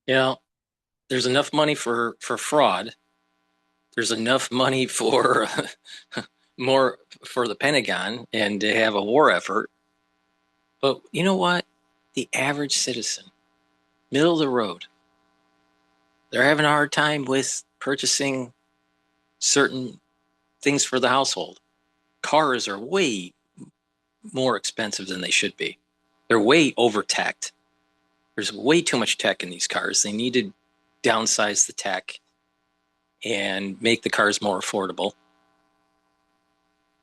[SPEAKER 1] You know, there's enough money for fraud. There's enough money for more for the Pentagon and to have a war effort. But you know what? The average citizen, middle of the road, they're having a hard time with purchasing certain things for the household. Cars are way more expensive than they should be. They're way over-teched. There's way too much tech in these cars. They need to downsize the tech and make the cars more affordable.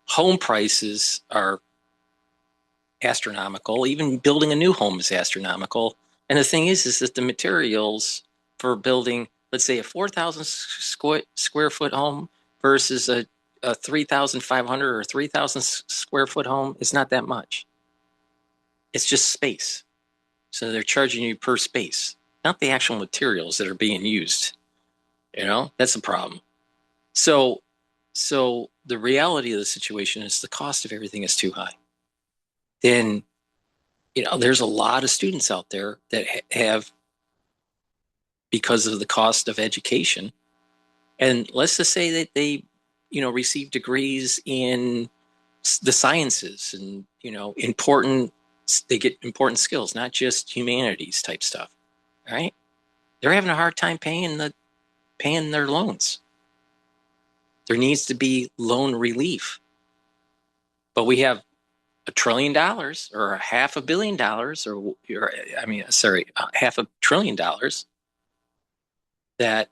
[SPEAKER 1] Home prices are astronomical. Even building a new home is astronomical. And the thing is that the materials for building, let's say, a 4,000 square foot home versus a 3,500 or 3,000 square foot home is not that much. It's just space. So they're charging you per space, not the actual materials that are being used. You know, that's the problem. So the reality of the situation is the cost of everything is too high. Then, you know, there's a lot of students out there that have, because of the cost of education, and let's just say that they, you know, receive degrees in the sciences and, you know, they get important skills, not just humanities type stuff, right? They're having a hard time paying their loans. There needs to be loan relief. But we have $1 trillion or $500 million $500 billion that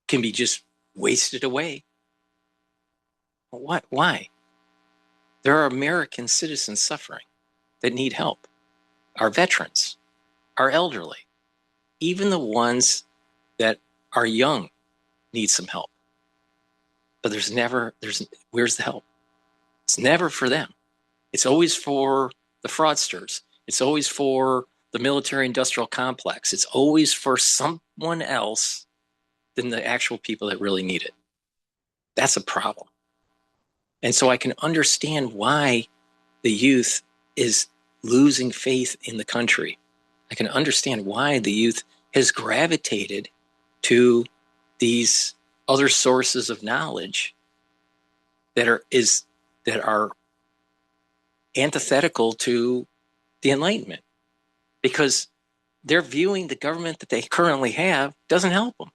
[SPEAKER 1] can be just wasted away. What? Why? There are American citizens suffering that need help. Our veterans, our elderly, even the ones that are young need some help. But where's the help? It's never for them. It's always for the fraudsters. It's always for the military industrial complex. It's always for someone else than the actual people that really need it. That's a problem. And so I can understand why the youth is losing faith in the country. I can understand why the youth has gravitated to these other sources of knowledge that are antithetical to the Enlightenment, because they're viewing the government that they currently have doesn't help them.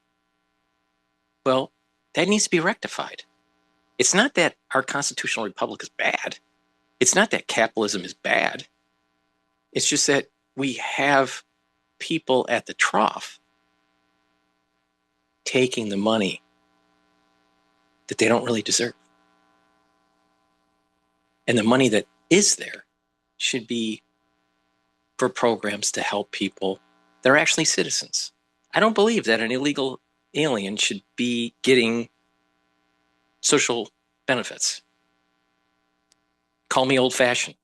[SPEAKER 1] Well, that needs to be rectified. It's not that our constitutional republic is bad. It's not that capitalism is bad. It's just that we have people at the trough taking the money that they don't really deserve. And the money that is there should be for programs to help people that are actually citizens. I don't believe that an illegal alien should be getting social benefits. Call me old-fashioned,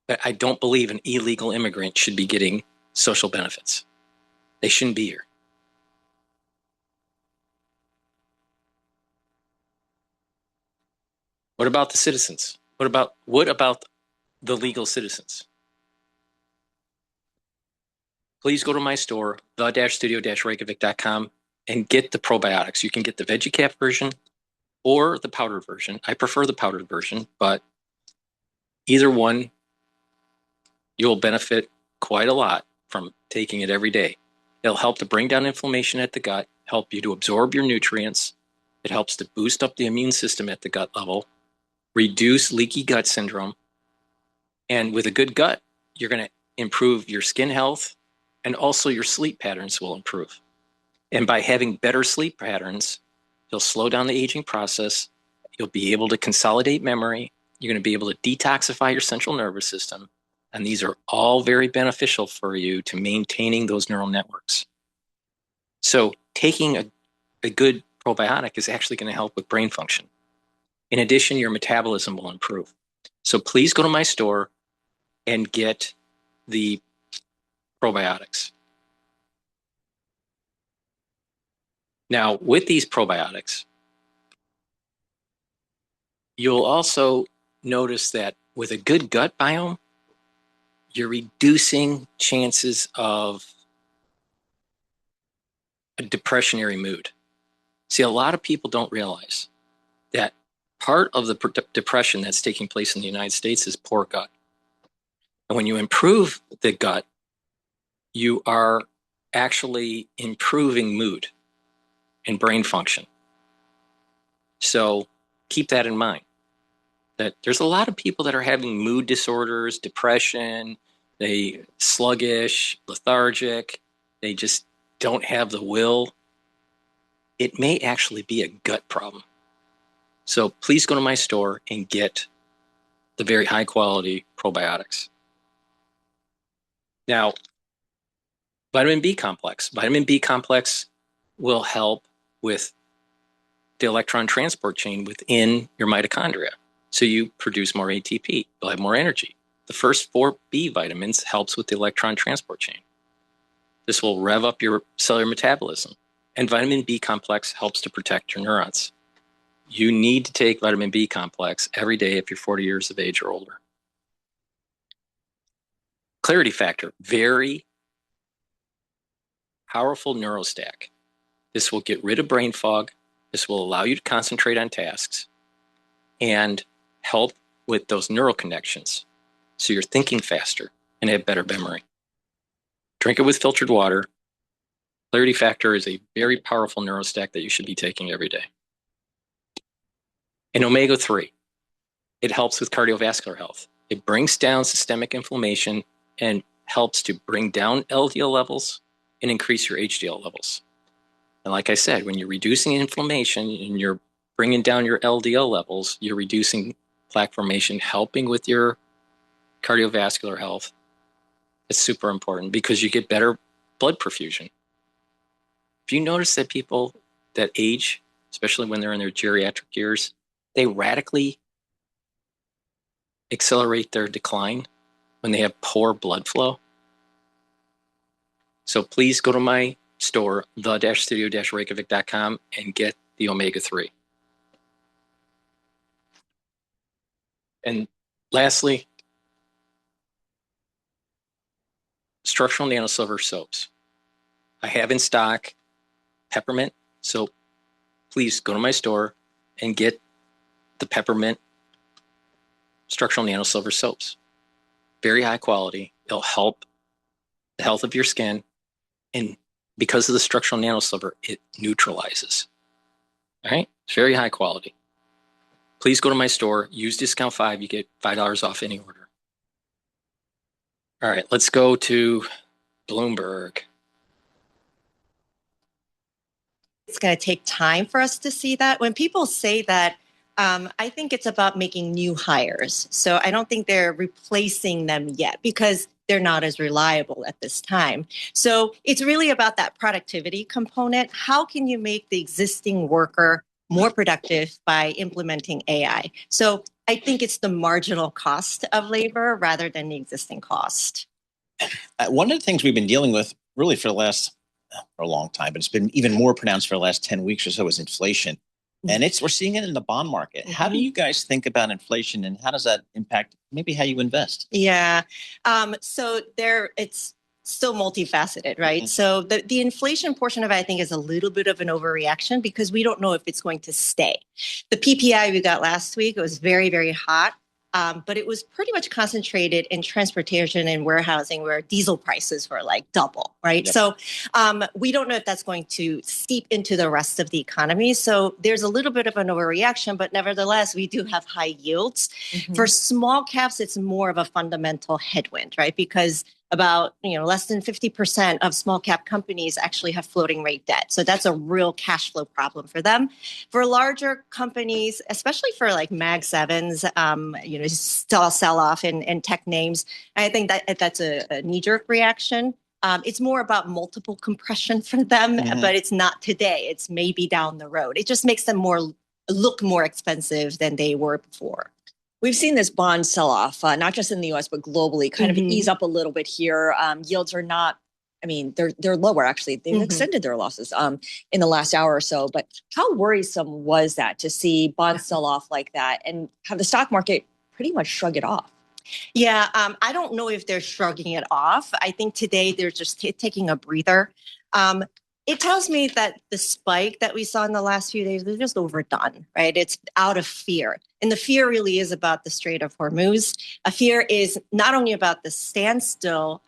[SPEAKER 1] but I don't believe an illegal immigrant should be getting social benefits. They shouldn't be here. What about the citizens? What about the legal citizens? Please go to my store, the-studio-reykjavik.com, and get the probiotics. You can get the VeggieCap version or the powdered version. I prefer the powdered version, but either one, you'll benefit quite a lot from taking it every day. It'll help to bring down inflammation at the gut, help you to absorb your nutrients. It helps to boost up the immune system at the gut level, reduce leaky gut syndrome. And with a good gut, you're going to improve your skin health, and also your sleep patterns will improve. And by having better sleep patterns, you'll slow down the aging process. You'll be able to consolidate memory. You're going to be able to detoxify your central nervous system. And these are all very beneficial for you to maintaining those neural networks. So taking a good probiotic is actually going to help with brain function. In addition, your metabolism will improve. So please go to my store and get the probiotics. Now, with these probiotics, you'll also notice that with a good gut biome, you're reducing chances of a depressionary mood. See, a lot of people don't realize that part of the depression that's taking place in the United States is poor gut. And when you improve the gut, you are actually improving mood and brain function. So keep that in mind, that there's a lot of people that are having mood disorders, depression, they sluggish, lethargic, they just don't have the will. It may actually be a gut problem. So please go to my store and get the very high quality probiotics. Now, vitamin B complex. Vitamin B complex will help with the electron transport chain within your mitochondria. So you produce more ATP, you'll have more energy. The first 4 B vitamins helps with the electron transport chain. This will rev up your cellular metabolism. And vitamin B complex helps to protect your neurons. You need to take vitamin B complex every day if you're 40 years of age or older. Clarity factor, very powerful neurostack. This will get rid of brain fog. This will allow you to concentrate on tasks and help with those neural connections. So you're thinking faster and have better memory. Drink it with filtered water. Clarity factor is a very powerful neurostack that you should be taking every day. And omega-3, it helps with cardiovascular health. It brings down systemic inflammation and helps to bring down LDL levels and increase your HDL levels. And like I said, when you're reducing inflammation and you're bringing down your LDL levels, you're reducing plaque formation, helping with your cardiovascular health. It's super important because you get better blood perfusion. If you notice that people that age, especially when they're in their geriatric years, they radically accelerate their decline when they have poor blood flow. So please go to my store, the-studio-reykjavik.com, and get the omega-3. And lastly, structural nanosilver soaps. I have in stock peppermint soap. Please go to my store and get the peppermint structural nanosilver soaps. Very high quality. It'll help the health of your skin. And because of the structural nanosilver, it neutralizes. All right? It's very high quality. Please go to my store. Use discount 5. You get $5 off any order. All right, let's go to Bloomberg.
[SPEAKER 4] It's going to take time for us to see that. When people say that, I think it's about making new hires. So I don't think they're replacing them yet because they're not as reliable at this time. So it's really about that productivity component. How can you make the existing worker more productive by implementing AI? So I think it's the marginal cost of labor rather than the existing cost.
[SPEAKER 6] One of the things we've been dealing with really for a long time, but it's been even more pronounced for the last 10 weeks or so, is inflation. And we're seeing it in the bond market. How do you guys think about inflation, and how does that impact maybe how you invest?
[SPEAKER 4] Yeah. So it's still multifaceted, right? So the inflation portion of it, I think, is a little bit of an overreaction because we don't know if it's going to stay. The PPI we got last week, it was very, very hot. But it was pretty much concentrated in transportation and warehousing where diesel prices were like double, right? Yep. So we don't know if that's going to seep into the rest of the economy. So there's a little bit of an overreaction, but nevertheless, we do have high yields. For small caps, it's more of a fundamental headwind, right? Because about less than 50% of small cap companies actually have floating rate debt. So that's a real cash flow problem for them. For larger companies, especially for like Mag 7s, still sell off in tech names, I think that's a knee-jerk reaction. It's more about multiple compression for them, but it's not today. It's maybe down the road. It just makes them look more expensive than they were before.
[SPEAKER 7] We've seen this bond sell-off, not just in the U.S., but globally, kind of ease up a little bit here. Yields are not, they're lower, actually. They've extended their losses in the last hour or so. But how worrisome was that to see bonds sell off like that and have the stock market pretty much shrug it off?
[SPEAKER 4] Yeah, I don't know if they're shrugging it off. I think today they're just taking a breather. It tells me that the spike that we saw in the last few days was just overdone, right? It's out of fear. And the fear really is about the Strait of Hormuz. A fear is not only about the standstill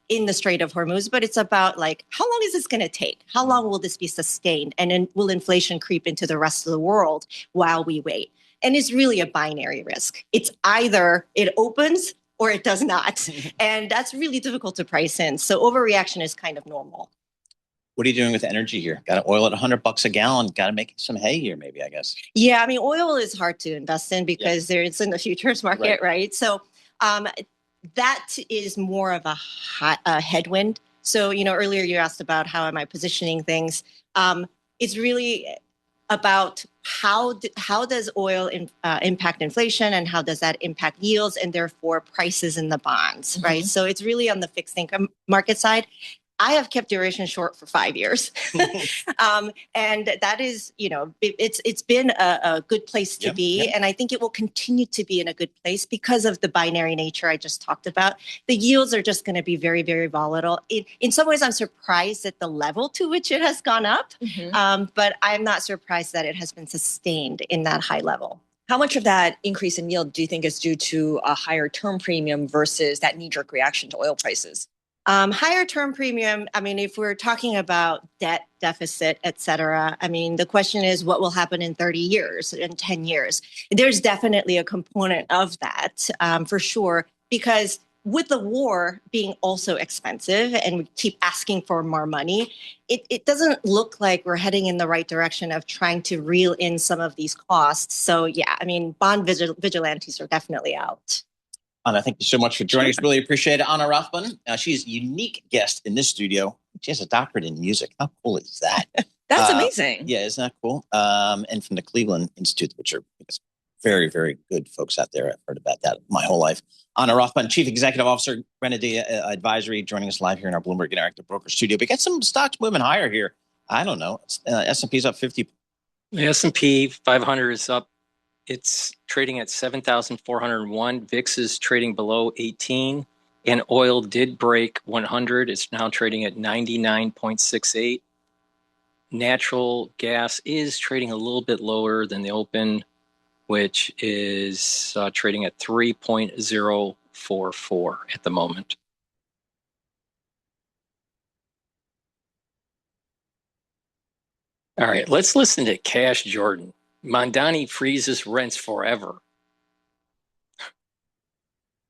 [SPEAKER 4] in the Strait of Hormuz, but it's about how long is this going to take? How long will this be sustained? And then will inflation creep into the rest of the world while we wait? And it's really a binary risk. It's either it opens or it does not. And that's really difficult to price in. So overreaction is kind of normal.
[SPEAKER 6] What are you doing with energy here? Got to oil at $100 a gallon. Got to make some hay here, maybe, I guess.
[SPEAKER 4] Yeah, oil is hard to invest in because it's in the futures market, right? So that is more of a headwind. So, earlier you asked about how am I positioning things. It's really about how does oil impact inflation and how does that impact yields and therefore prices in the bonds, right? So it's really on the fixed income market side. I have kept duration short for 5 years. And that is, it's been a good place to be. And I think it will continue to be in a good place because of the binary nature I just talked about. The yields are just going to be very, very volatile. In some ways, I'm surprised at the level to which it has gone up. But I'm not surprised that it has been sustained in that high level.
[SPEAKER 7] How much of that increase in yield do you think is due to a higher term premium versus that knee-jerk reaction to oil prices?
[SPEAKER 4] Higher term premium, if we're talking about debt deficit, et cetera, the question is what will happen in 30 years, in 10 years? There's definitely a component of that, for sure, because with the war being also expensive and we keep asking for more money, it doesn't look like we're heading in the right direction of trying to reel in some of these costs. So yeah, bond vigilantes are definitely out.
[SPEAKER 6] Anna, thank you so much for joining us. Really appreciate it. Anna Rothman, she's a unique guest in this studio. She has a doctorate in music. How cool is that?
[SPEAKER 7] That's amazing.
[SPEAKER 6] Yeah, isn't that cool? And from the Cleveland Institute, which are very, very good folks out there. I've heard about that my whole life. Anna Rothman, Chief Executive Officer, Grenadier Advisory, joining us live here in our Bloomberg Interactive Broker studio. We got some stocks moving higher here. I don't know. S&P's up 50.
[SPEAKER 1] The S&P 500 is up. It's trading at 7,401. VIX is trading below 18. And oil did break 100. It's now trading at 99.68. Natural gas is trading a little bit lower than the open, which is trading at 3.044 at the moment. All right, let's listen to Cash Jordan. Mamdani freezes rents forever.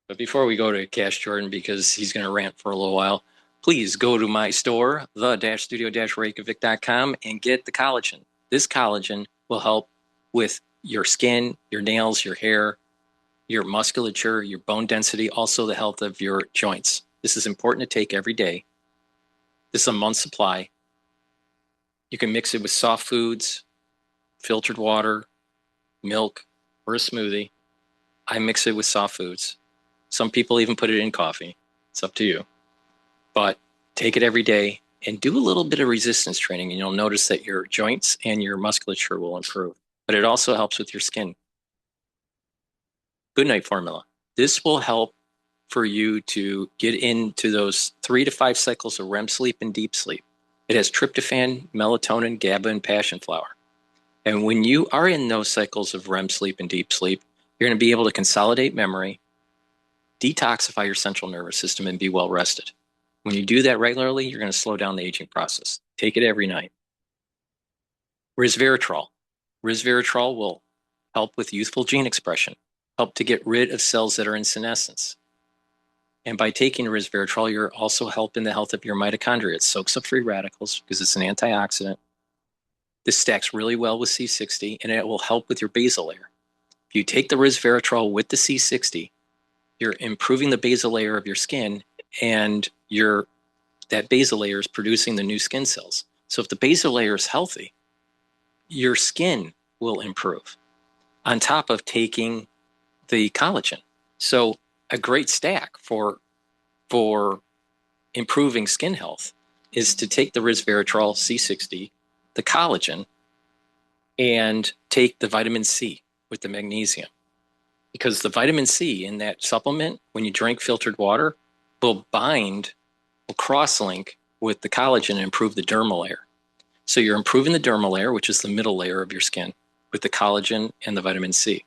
[SPEAKER 1] But before we go to Cash Jordan, because he's going to rant for a little while, please go to my store, the-studio-reykjavik.com, and get the collagen. This collagen will help with your skin, your nails, your hair, your musculature, your bone density, also the health of your joints. This is important to take every day. This is a month's supply. You can mix it with soft foods, filtered water, milk, or a smoothie. I mix it with soft foods. Some people even put it in coffee. It's up to you. But take it every day and do a little bit of resistance training, and you'll notice that your joints and your musculature will improve. But it also helps with your skin. Good night formula. This will help for you to get into those 3 to 5 cycles of REM sleep and deep sleep. It has tryptophan, melatonin, GABA, and passion flower. And when you are in those cycles of REM sleep and deep sleep, you're going to be able to consolidate memory, detoxify your central nervous system, and be well rested. When you do that regularly, you're going to slow down the aging process. Take it every night. Resveratrol. Resveratrol will help with youthful gene expression, help to get rid of cells that are in senescence. And by taking resveratrol, you're also helping the health of your mitochondria. It soaks up free radicals because it's an antioxidant. This stacks really well with C60, and it will help with your basal layer. If you take the resveratrol with the C60, you're improving the basal layer of your skin, and that basal layer is producing the new skin cells. So if the basal layer is healthy, your skin will improve on top of taking the collagen. So a great stack for improving skin health is to take the resveratrol C60, the collagen, and take the vitamin C with the magnesium. Because the vitamin C in that supplement, when you drink filtered water, will cross-link with the collagen and improve the dermal layer. So you're improving the dermal layer, which is the middle layer of your skin, with the collagen and the vitamin C.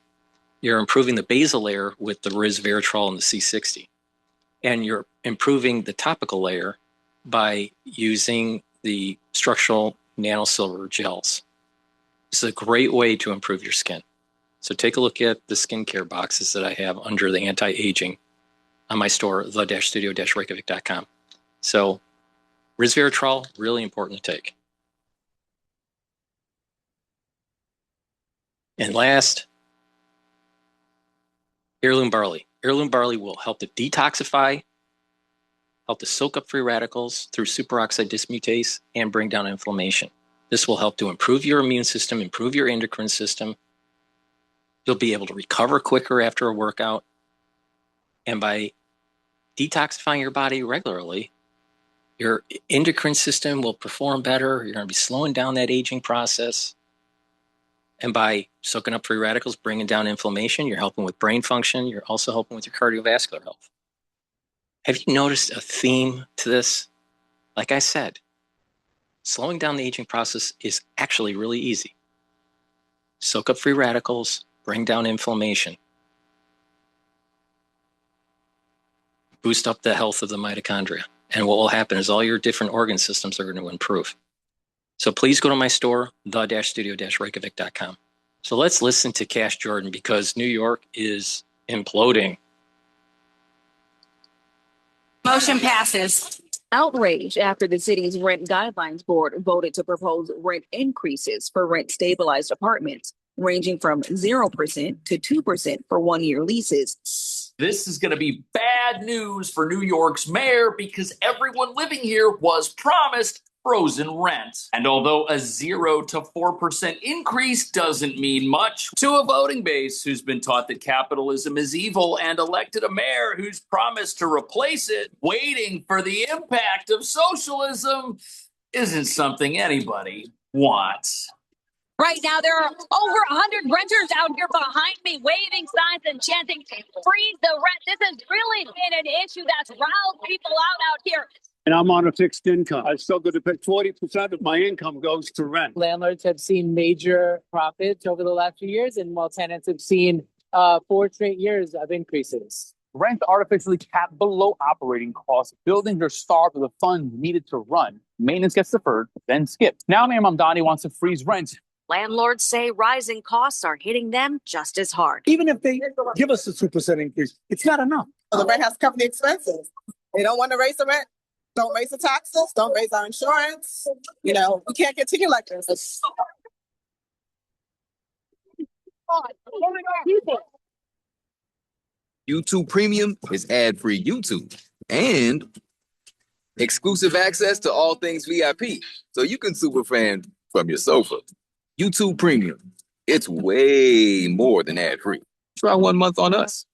[SPEAKER 1] You're improving the basal layer with the resveratrol and the C60. And you're improving the topical layer by using the structural nanosilver gels. This is a great way to improve your skin. So take a look at the skincare boxes that I have under the anti-aging on my store, the-studio-reykjavik.com. So resveratrol, really important to take. And last, heirloom barley. Heirloom barley will help to detoxify, help to soak up free radicals through superoxide dismutase, and bring down inflammation. This will help to improve your immune system, improve your endocrine system. You'll be able to recover quicker after a workout. And by detoxifying your body regularly, your endocrine system will perform better. You're going to be slowing down that aging process. And by soaking up free radicals, bringing down inflammation, you're helping with brain function. You're also helping with your cardiovascular health. Have you noticed a theme to this? Like I said, slowing down the aging process is actually really easy. Soak up free radicals, bring down inflammation, boost up the health of the mitochondria. And what will happen is all your different organ systems are going to improve. So please go to my store, the-studio-reykjavik.com. So let's listen to Cash Jordan, because New York is imploding.
[SPEAKER 10] Motion passes. Outrage after the city's Rent Guidelines Board voted to propose rent increases for rent-stabilized apartments ranging from 0% to 2% for one-year leases.
[SPEAKER 11] This is going to be bad news for New York's mayor because everyone living here was promised frozen rent. And although a 0 to 4% increase doesn't mean much to a voting base who's been taught that capitalism is evil and elected a mayor who's promised to replace it, waiting for the impact of socialism isn't something anybody wants.
[SPEAKER 12] Right now, there are over 100 renters out here behind me waving signs and chanting, freeze the rent. This has really been an issue that's riled people out here.
[SPEAKER 23] And I'm on a fixed income. I still got to pay 40% of my income goes to rent.
[SPEAKER 24] Landlords have seen major profits over the last few years, and while tenants have seen 4 straight years of increases.
[SPEAKER 25] Rent artificially capped below operating costs. Buildings are starved of the funds needed to run. Maintenance gets deferred, then skipped. Now Mayor Mamdani wants to freeze rent.
[SPEAKER 18] Landlords say rising costs are hitting them just as hard.
[SPEAKER 23] Even if they give us a 2% increase, it's not enough.
[SPEAKER 26] The rent has to cover the expenses. They don't want to raise the rent. Don't raise the taxes. Don't raise our insurance. You know, we can't continue like this.
[SPEAKER 27] YouTube Premium is ad-free YouTube and exclusive access to all things VIP, so you can superfan from your sofa. YouTube Premium, it's way more than ad-free. Try 1 month on us.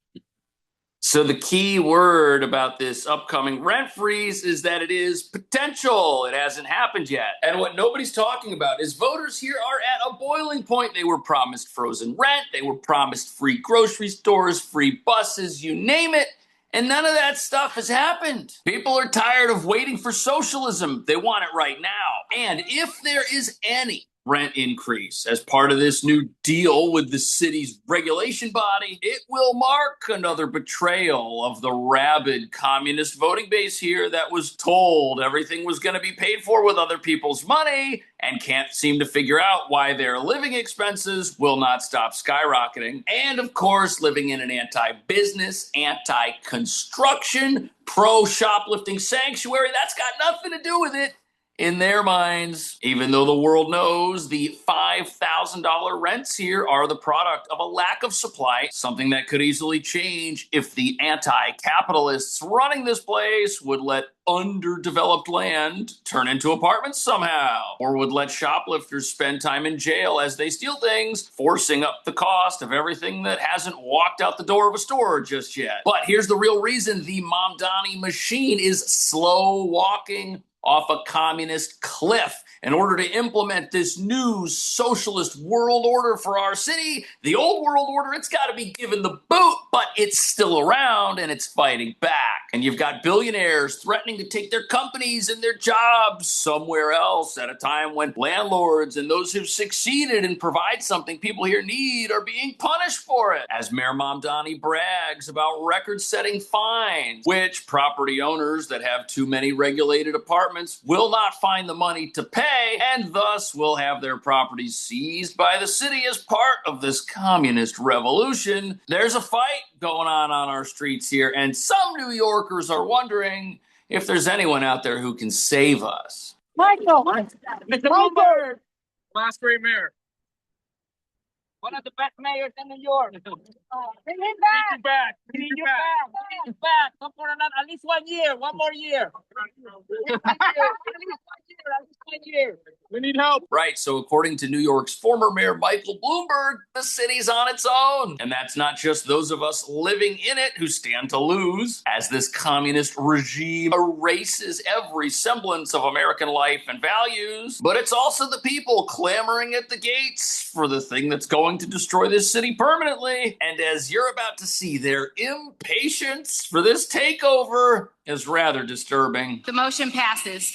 [SPEAKER 11] So the key word about this upcoming rent freeze is that it is potential. It hasn't happened yet. And what nobody's talking about is voters here are at a boiling point. They were promised frozen rent. They were promised free grocery stores, free buses, you name it. And none of that stuff has happened. People are tired of waiting for socialism. They want it right now. And if there is any rent increase as part of this new deal with the city's regulation body, it will mark another betrayal of the rabid communist voting base here that was told everything was going to be paid for with other people's money and can't seem to figure out why their living expenses will not stop skyrocketing. And of course, living in an anti-business, anti-construction, pro-shoplifting sanctuary, that's got nothing to do with it. In their minds, even though the world knows the $5,000 rents here are the product of a lack of supply, something that could easily change if the anti-capitalists running this place would let underdeveloped land turn into apartments somehow, or would let shoplifters spend time in jail as they steal things, forcing up the cost of everything that hasn't walked out the door of a store just yet. But here's the real reason the Mamdani machine is slow walking off a communist cliff in order to implement this new socialist world order for our city. The old world order, it's got to be given the boot, but it's still around and it's fighting back. And you've got billionaires threatening to take their companies and their jobs somewhere else at a time when landlords and those who've succeeded and provide something people here need are being punished for it. As Mayor Mamdani brags about record-setting fines, which property owners that have too many regulated apartments will not find the money to pay, and thus will have their properties seized by the city as part of this communist revolution. There's a fight going on our streets here, and some New Yorkers are wondering if there's anyone out there who can save us.
[SPEAKER 24] Michael! Mr. Bloomberg! Last great mayor. One of the best mayors in New York. Bring him back! We need you back! Bring him back! Come for at least 1 year. One more year. We need help.
[SPEAKER 11] Right, so according to New York's former mayor Michael Bloomberg, the city's on its own. And that's not just those of us living in it who stand to lose, as this communist regime erases every semblance of American life and values, but it's also the people clamoring at the gates for the thing that's going to destroy this city permanently. And as you're about to see, their impatience for this takeover is rather disturbing.
[SPEAKER 16] The motion passes.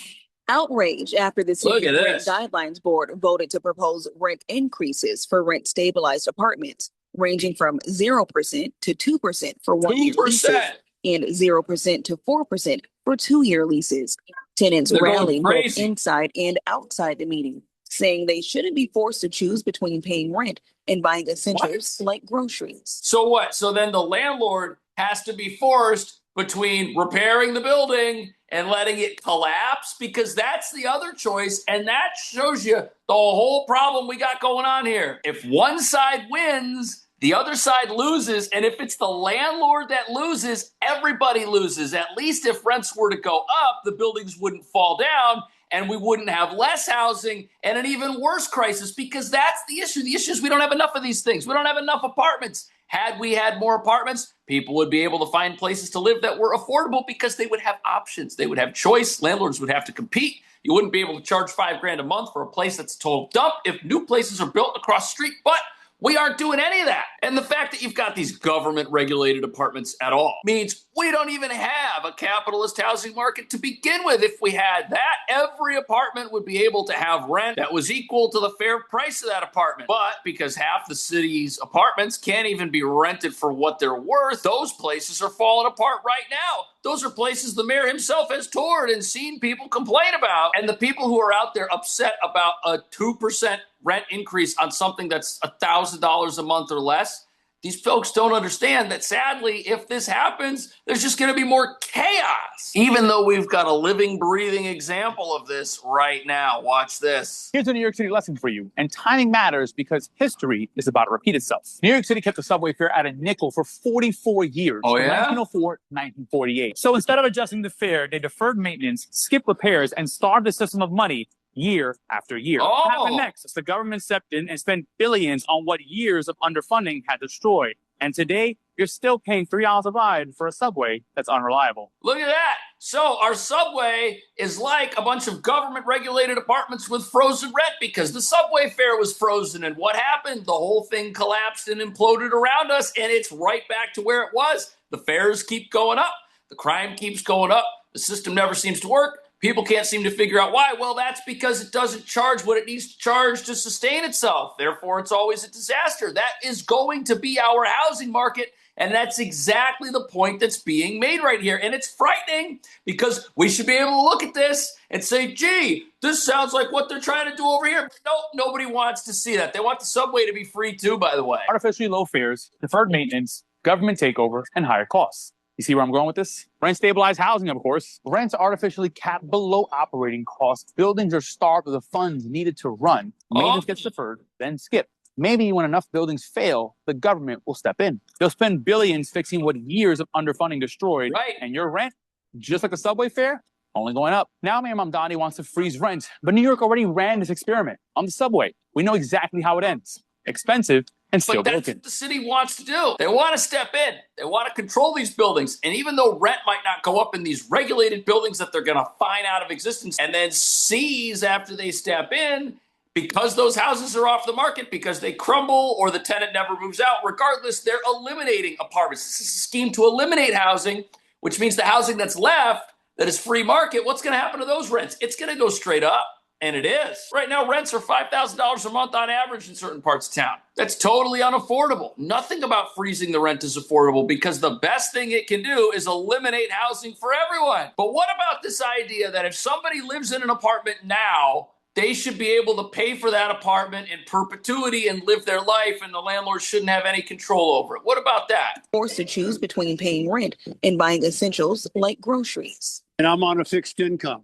[SPEAKER 10] Outrage after the
[SPEAKER 11] Look
[SPEAKER 10] City
[SPEAKER 11] at
[SPEAKER 10] Rent
[SPEAKER 11] this.
[SPEAKER 10] Guidelines Board voted to propose rent increases for rent-stabilized apartments, ranging from 0% to 2% for 1 year leases
[SPEAKER 11] 2%.
[SPEAKER 10] and 0% to 4% for 2 year leases. Tenants
[SPEAKER 11] They're going
[SPEAKER 10] rallied both
[SPEAKER 11] crazy.
[SPEAKER 10] inside and outside the meeting, saying they shouldn't be forced to choose between paying rent and buying essentials like groceries.
[SPEAKER 11] So what? So then the landlord has to be forced between repairing the building and letting it collapse, because that's the other choice. And that shows you the whole problem we got going on here. If one side wins, The other side loses, and if it's the landlord that loses, everybody loses. At least if rents were to go up, the buildings wouldn't fall down, and we wouldn't have less housing and an even worse crisis, because that's the issue. The issue is we don't have enough of these things. We don't have enough apartments. Had we had more apartments, people would be able to find places to live that were affordable because they would have options. They would have choice. Landlords would have to compete. You wouldn't be able to charge $5,000 a month for a place that's a total dump if new places are built across the street. But we aren't doing any of that. And the fact that you've got these government-regulated apartments at all means we don't even have a capitalist housing market to begin with. If we had that, every apartment would be able to have rent that was equal to the fair price of that apartment. But because half the city's apartments can't even be rented for what they're worth, those places are falling apart right now. Those are places the mayor himself has toured and seen people complain about. And the people who are out there upset about a 2% rent increase on something that's $1,000 a month or less, these folks don't understand that, sadly, if this happens, there's just going to be more chaos. Even though we've got a living, breathing example of this right now. Watch this.
[SPEAKER 25] Here's a New York City lesson for you. And timing matters because history is about to repeat itself. New York City kept the subway fare at a nickel for 44 years.
[SPEAKER 11] Oh,
[SPEAKER 25] from
[SPEAKER 11] yeah?
[SPEAKER 25] 1904 to 1948. So instead of adjusting the fare, they deferred maintenance, skipped repairs, and starved the system of money year after year.
[SPEAKER 11] Oh.
[SPEAKER 25] What happened next is the government stepped in and spent billions on what years of underfunding had destroyed. And today, you're still paying $3 a ride for a subway that's unreliable.
[SPEAKER 11] Look at that. So our subway is like a bunch of government-regulated apartments with frozen rent because the subway fare was frozen. And what happened? The whole thing collapsed and imploded around us, and it's right back to where it was. The fares keep going up. The crime keeps going up. The system never seems to work. People can't seem to figure out why. Well, that's because it doesn't charge what it needs to charge to sustain itself. Therefore, it's always a disaster. That is going to be our housing market. And that's exactly the point that's being made right here. And it's frightening because we should be able to look at this and say, gee, this sounds like what they're trying to do over here. Nope, nobody wants to see that. They want the subway to be free too, by the way.
[SPEAKER 25] Artificially low fares, deferred maintenance, government takeover, and higher costs. You see where I'm going with this? Rent-stabilized housing, of course. Rents are artificially capped below operating costs. Buildings are starved of the funds needed to run. Maintenance gets deferred, then skipped. Maybe when enough buildings fail, the government will step in. They'll spend billions fixing what years of underfunding destroyed.
[SPEAKER 11] Right.
[SPEAKER 25] And your rent, just like the subway fare, only going up. Now Mayor Mamdani wants to freeze rent, but New York already ran this experiment on the subway. We know exactly how it ends. Expensive and still
[SPEAKER 11] But that's
[SPEAKER 25] broken.
[SPEAKER 11] what the city wants to do. They want to step in. They want to control these buildings. And even though rent might not go up in these regulated buildings that they're going to fine out of existence and then seize after they step in, because those houses are off the market, because they crumble or the tenant never moves out, regardless, they're eliminating apartments. This is a scheme to eliminate housing, which means the housing that's left that is free market, what's going to happen to those rents? It's going to go straight up. And it is. Right now, rents are $5,000 a month on average in certain parts of town. That's totally unaffordable. Nothing about freezing the rent is affordable because the best thing it can do is eliminate housing for everyone. But what about this idea that if somebody lives in an apartment now, they should be able to pay for that apartment in perpetuity and live their life, and the landlord shouldn't have any control over it? What about that?
[SPEAKER 10] Forced to choose between paying rent and buying essentials like groceries.
[SPEAKER 23] And I'm on a fixed income.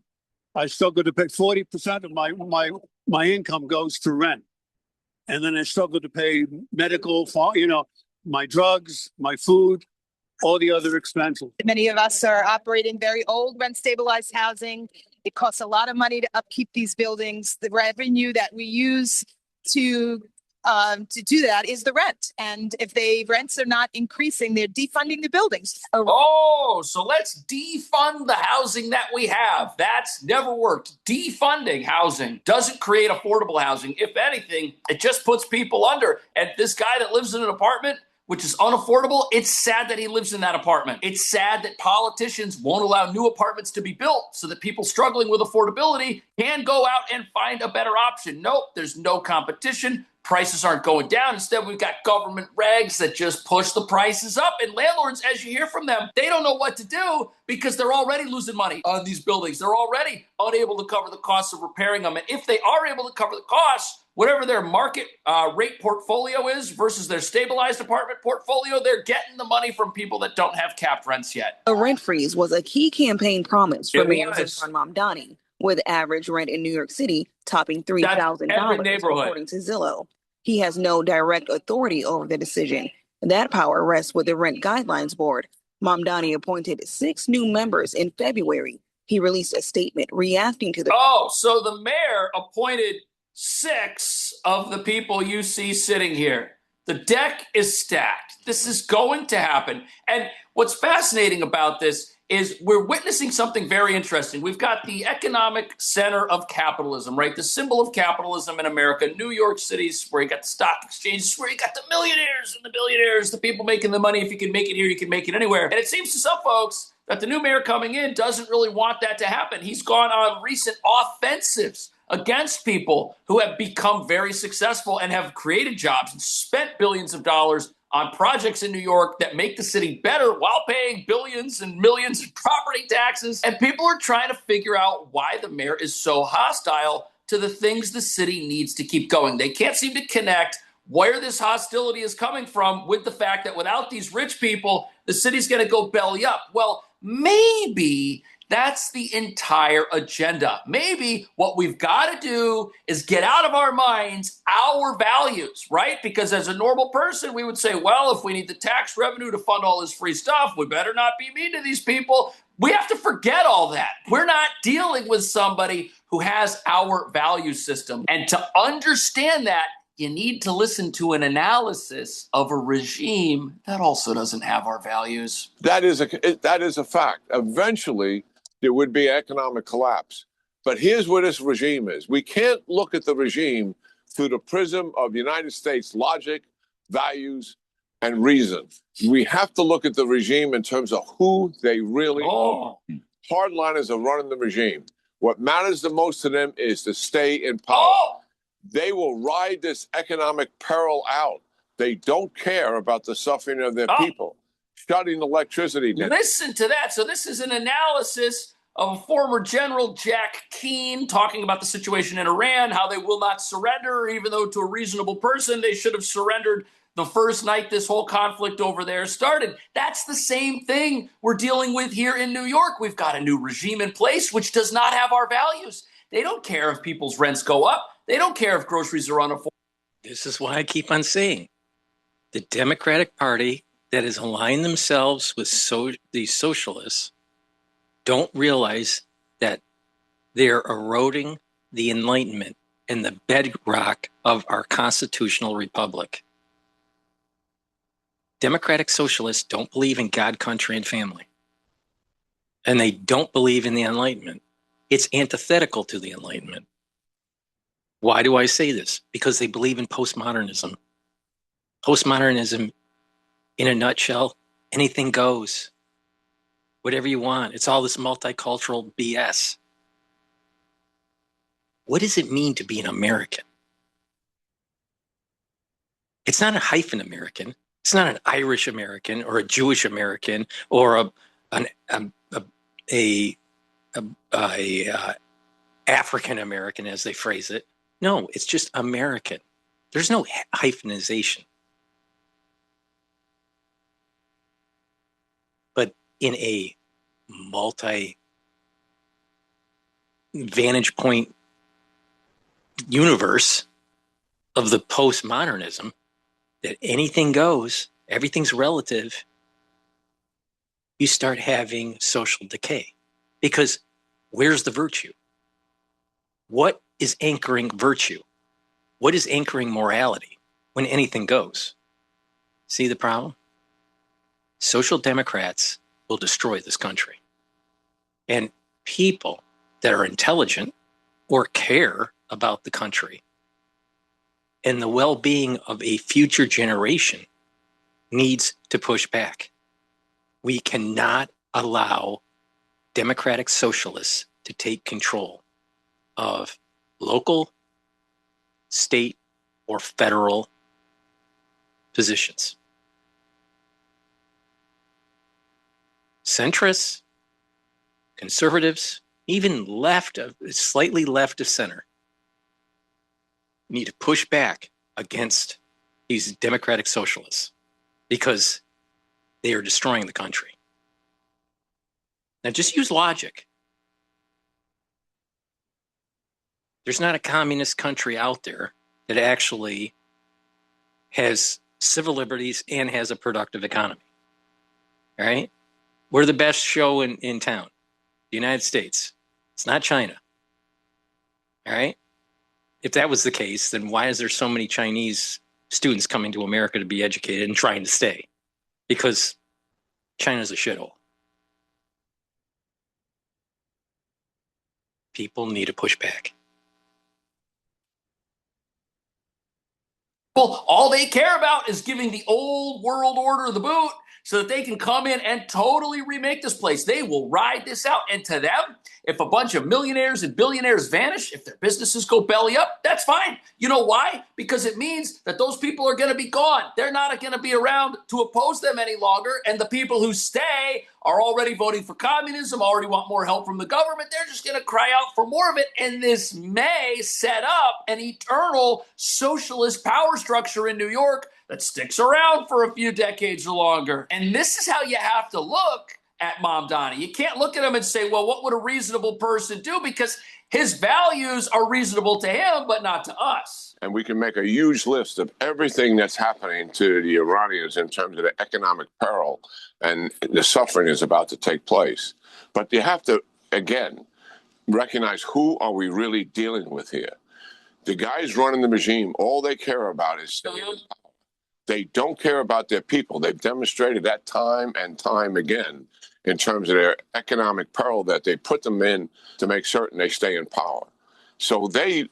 [SPEAKER 23] I still got to pay 40% of my income goes to rent. And then I still got to pay medical, my drugs, my food, all the other expenses.
[SPEAKER 5] Many of us are operating very old rent stabilized housing. It costs a lot of money to upkeep these buildings. The revenue that we use to do that is the rent. And if rents are not increasing, they're defunding the buildings.
[SPEAKER 11] Oh, so let's defund the housing that we have. That's never worked. Defunding housing doesn't create affordable housing. If anything, it just puts people under. And this guy that lives in an apartment, which is unaffordable, it's sad that he lives in that apartment. It's sad that politicians won't allow new apartments to be built so that people struggling with affordability can go out and find a better option. Nope, there's no competition. Prices aren't going down. Instead, we've got government regs that just push the prices up. And landlords, as you hear from them, they don't know what to do because they're already losing money on these buildings. They're already unable to cover the costs of repairing them. And if they are able to cover the costs, whatever their market rate portfolio is versus their stabilized apartment portfolio, they're getting the money from people that don't have capped rents yet.
[SPEAKER 10] A rent freeze was a key campaign promise for Mayor
[SPEAKER 11] was.
[SPEAKER 10] Mamdani, with average rent in New York City topping $3,000
[SPEAKER 11] every neighborhood.
[SPEAKER 10] according to Zillow. He has no direct authority over the decision. That power rests with the Rent Guidelines Board. Mamdani appointed 6 new members in February. He released a statement reacting to the—
[SPEAKER 11] Oh, so the mayor appointed 6 of the people you see sitting here. The deck is stacked. This is going to happen. And what's fascinating about this is we're witnessing something very interesting. We've got the economic center of capitalism, right? The symbol of capitalism in America, New York City's where you got the stock exchanges, where you got the millionaires and the billionaires, the people making the money. If you can make it here, you can make it anywhere. And it seems to some folks that the new mayor coming in doesn't really want that to happen. He's gone on recent offensives against people who have become very successful and have created jobs and spent billions of dollars on projects in New York that make the city better while paying billions and millions in property taxes. And people are trying to figure out why the mayor is so hostile to the things the city needs to keep going. They can't seem to connect where this hostility is coming from with the fact that without these rich people, the city's going to go belly up. Well, maybe that's the entire agenda. Maybe what we've got to do is get out of our minds our values, right? Because as a normal person, we would say, well, if we need the tax revenue to fund all this free stuff, we better not be mean to these people. We have to forget all that. We're not dealing with somebody who has our value system. And to understand that, you need to listen to an analysis of a regime that also doesn't have our values.
[SPEAKER 2] That is a fact. Eventually, there would be economic collapse. But here's what this regime is. We can't look at the regime through the prism of the United States logic, values, and reason. We have to look at the regime in terms of who they really are. Hardliners are running the regime. What matters the most to them is to stay in power. They will ride this economic peril out. They don't care about the suffering of their people. Shutting electricity down.
[SPEAKER 11] Listen to that. So this is an analysis of a former General Jack Keane talking about the situation in Iran, how they will not surrender, even though to a reasonable person, they should have surrendered the first night this whole conflict over there started. That's the same thing we're dealing with here in New York. We've got a new regime in place, which does not have our values. They don't care if people's rents go up. They don't care if groceries are unaffordable.
[SPEAKER 1] This is why I keep on saying the Democratic Party that has aligned themselves with these socialists don't realize that they're eroding the Enlightenment and the bedrock of our constitutional republic. Democratic socialists don't believe in God, country, and family. And they don't believe in the Enlightenment. It's antithetical to the Enlightenment. Why do I say this? Because they believe in postmodernism. Postmodernism, in a nutshell, anything goes. Whatever you want. It's all this multicultural BS. What does it mean to be an American? It's not a hyphen American. It's not an Irish American or a Jewish American or an African American, as they phrase it. No, it's just American. There's no hyphenization. But in a multi-vantage point universe of the postmodernism, that anything goes, everything's relative, you start having social decay. Because where's the virtue? What is anchoring virtue? What is anchoring morality when anything goes? See the problem? Social democrats will destroy this country. And people that are intelligent or care about the country and the well-being of a future generation needs to push back. We cannot allow democratic socialists to take control of local, state, or federal positions. Centrists, conservatives, even slightly left of center, need to push back against these democratic socialists because they are destroying the country. Now just use logic. There's not a communist country out there that actually has civil liberties, and has a productive economy. All right? We're the best show in town, the United States. It's not China. All right? If that was the case, then why is there so many Chinese students coming to America to be educated and trying to stay? Because China's a shithole. People need to push back.
[SPEAKER 11] Well, all they care about is giving the old world order the boot so that they can come in and totally remake this place. They will ride this out. And to them, if a bunch of millionaires and billionaires vanish, if their businesses go belly up, that's fine. You know why? Because it means that those people are going to be gone. They're not going to be around to oppose them any longer. And the people who stay are already voting for communism, already want more help from the government. They're just going to cry out for more of it. And this may set up an eternal socialist power structure in New York that sticks around for a few decades or longer. And this is how you have to look at Mamdani. You can't look at him and say, well, what would a reasonable person do? Because his values are reasonable to him, but not to us.
[SPEAKER 2] And we can make a huge list of everything that's happening to the Iranians in terms of the economic peril and the suffering is about to take place. But you have to, again, recognize who are we really dealing with here. The guys running the regime, all they care about is staying in power. They don't care about their people. They've demonstrated that time and time again in terms of their economic peril that they put them in to make certain they stay in power. So they...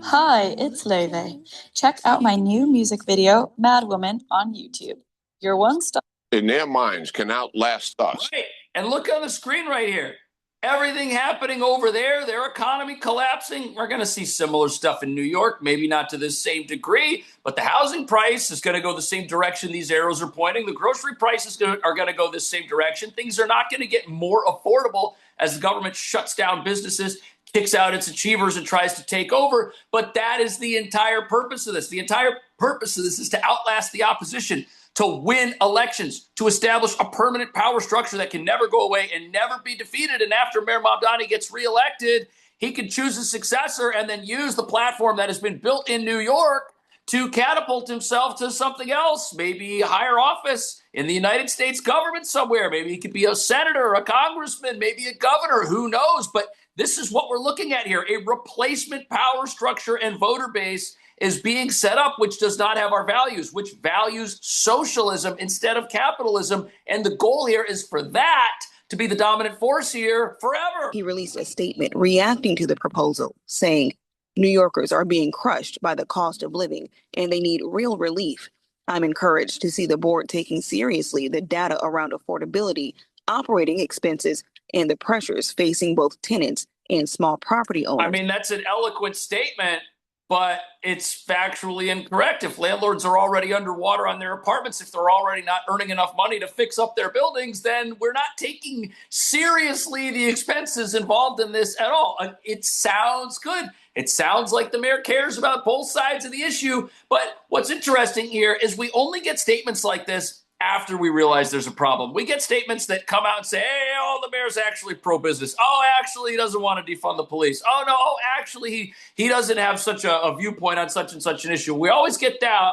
[SPEAKER 9] Hi, it's Leve. Check out my new music video, Mad Woman, on YouTube. Your one-stop...
[SPEAKER 2] in their minds can outlast us.
[SPEAKER 11] Right. And look on the screen right here. Everything happening over there, their economy collapsing. We're going to see similar stuff in New York, maybe not to this same degree, but the housing price is going to go the same direction these arrows are pointing. The grocery prices are going to go the same direction. Things are not going to get more affordable as the government shuts down businesses, kicks out its achievers, and tries to take over. But that is the entire purpose of this. The entire purpose of this is to outlast the opposition, to win elections, to establish a permanent power structure that can never go away and never be defeated. And after Mayor Mamdani gets reelected, he can choose a successor and then use the platform that has been built in New York to catapult himself to something else, maybe a higher office in the United States government somewhere. Maybe he could be a senator, a congressman, maybe a governor, who knows? But this is what we're looking at here. A replacement power structure and voter base is being set up, which does not have our values, which values socialism instead of capitalism. And the goal here is for that to be the dominant force here forever.
[SPEAKER 10] He released a statement reacting to the proposal, saying, New Yorkers are being crushed by the cost of living and they need real relief. I'm encouraged to see the board taking seriously the data around affordability, operating expenses, and the pressures facing both tenants and small property owners.
[SPEAKER 11] I mean, that's an eloquent statement, but it's factually incorrect. If landlords are already underwater on their apartments, if they're already not earning enough money to fix up their buildings, then we're not taking seriously the expenses involved in this at all. It sounds good. It sounds like the mayor cares about both sides of the issue. But what's interesting here is we only get statements like this after we realize there's a problem. We get statements that come out and say, hey, oh, the mayor's actually pro-business. Oh, actually, he doesn't want to defund the police. Oh, no, actually, he doesn't have such a viewpoint on such and such an issue. We always get that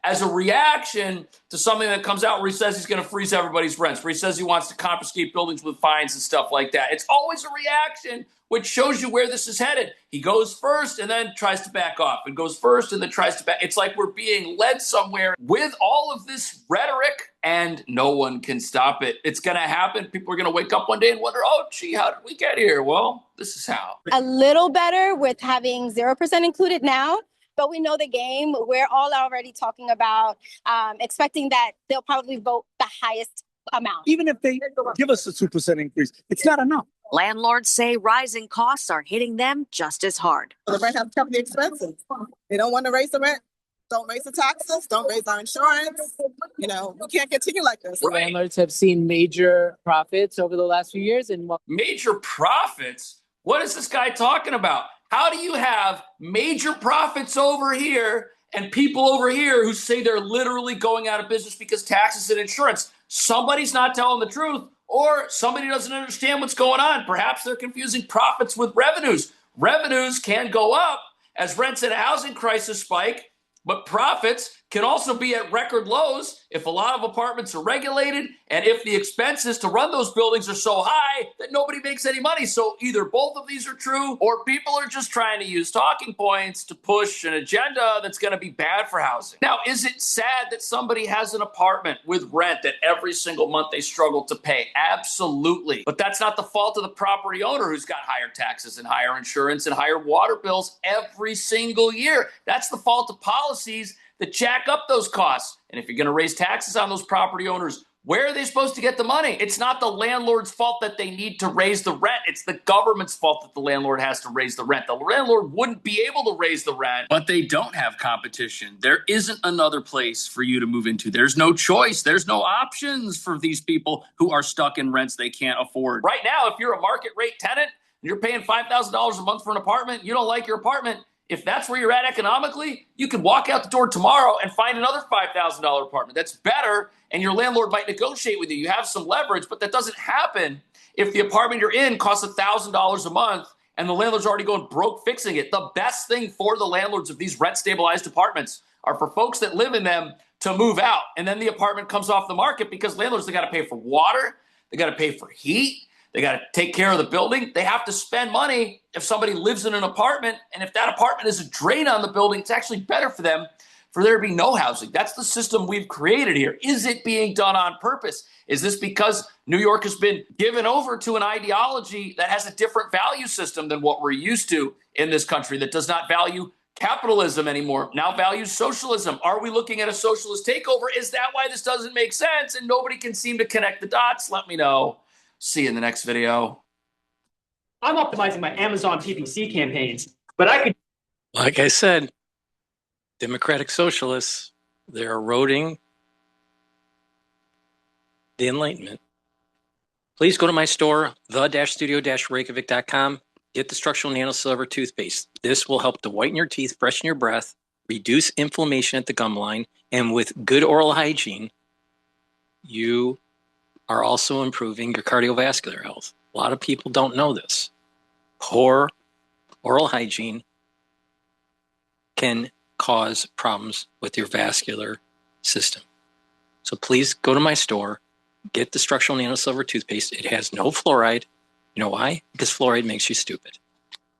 [SPEAKER 11] as a reaction to something that comes out where he says he's going to freeze everybody's rents, where he says he wants to confiscate buildings with fines and stuff like that. It's always a reaction, which shows you where this is headed. He goes first and then tries to back off, and goes first and then tries to back. It's like we're being led somewhere with all of this rhetoric, and no one can stop it. It's going to happen. People are going to wake up one day and wonder, oh, gee, how did we get here? Well, this is how.
[SPEAKER 13] A little better with having 0% included now. But we know the game. We're all already talking about expecting that they'll probably vote the highest amount.
[SPEAKER 14] Even if they give us a 2% increase, it's not enough.
[SPEAKER 15] Landlords say rising costs are hitting them just as hard.
[SPEAKER 26] The rent has to cover the expenses. They don't want to raise the rent. Don't raise the taxes. Don't raise our insurance. You know, we can't continue like this.
[SPEAKER 17] Right. Landlords have seen major profits over the last few years. And
[SPEAKER 11] major profits? What is this guy talking about? How do you have major profits over here and people over here who say they're literally going out of business because taxes and insurance? Somebody's not telling the truth, or somebody doesn't understand what's going on. Perhaps they're confusing profits with revenues. Revenues can go up as rents in a housing crisis spike, But profits can also be at record lows if a lot of apartments are regulated and if the expenses to run those buildings are so high that nobody makes any money. So either both of these are true or people are just trying to use talking points to push an agenda that's going to be bad for housing. Now, is it sad that somebody has an apartment with rent that every single month they struggle to pay? Absolutely. But that's not the fault of the property owner who's got higher taxes and higher insurance and higher water bills every single year. That's the fault of policies that jack up those costs. And if you're going to raise taxes on those property owners, where are they supposed to get the money? It's not the landlord's fault that they need to raise the rent. It's the government's fault that the landlord has to raise the rent. The landlord wouldn't be able to raise the rent, but they don't have competition. There isn't another place for you to move into. There's no choice. There's no options for these people who are stuck in rents they can't afford. Right now, if you're a market rate tenant and you're paying $5,000 a month for an apartment, you don't like your apartment, if that's where you're at economically, you could walk out the door tomorrow and find another $5,000 apartment. That's better, and your landlord might negotiate with you. You have some leverage, but that doesn't happen if the apartment you're in costs $1,000 a month and the landlord's already going broke fixing it. The best thing for the landlords of these rent-stabilized apartments are for folks that live in them to move out, and then the apartment comes off the market because landlords, they got to pay for water, they got to pay for heat, they got to take care of the building. They have to spend money if somebody lives in an apartment. And if that apartment is a drain on the building, it's actually better for them for there to be no housing. That's the system we've created here. Is it being done on purpose? Is this because New York has been given over to an ideology that has a different value system than what we're used to in this country, that does not value capitalism anymore, now values socialism? Are we looking at a socialist takeover? Is that why this doesn't make sense and nobody can seem to connect the dots? Let me know. See you in the next video.
[SPEAKER 3] I'm optimizing my Amazon PPC campaigns, but I could.
[SPEAKER 1] Like I said, democratic socialists, they're eroding the Enlightenment. Please go to my store, the-studio-reykjavik.com. Get the structural nanosilver toothpaste. This will help to whiten your teeth, freshen your breath, reduce inflammation at the gum line, and with good oral hygiene, you are also improving your cardiovascular health. A lot of people don't know this. Poor oral hygiene can cause problems with your vascular system. So please go to my store, get the structural nanosilver toothpaste. It has no fluoride. You know why? Because fluoride makes you stupid.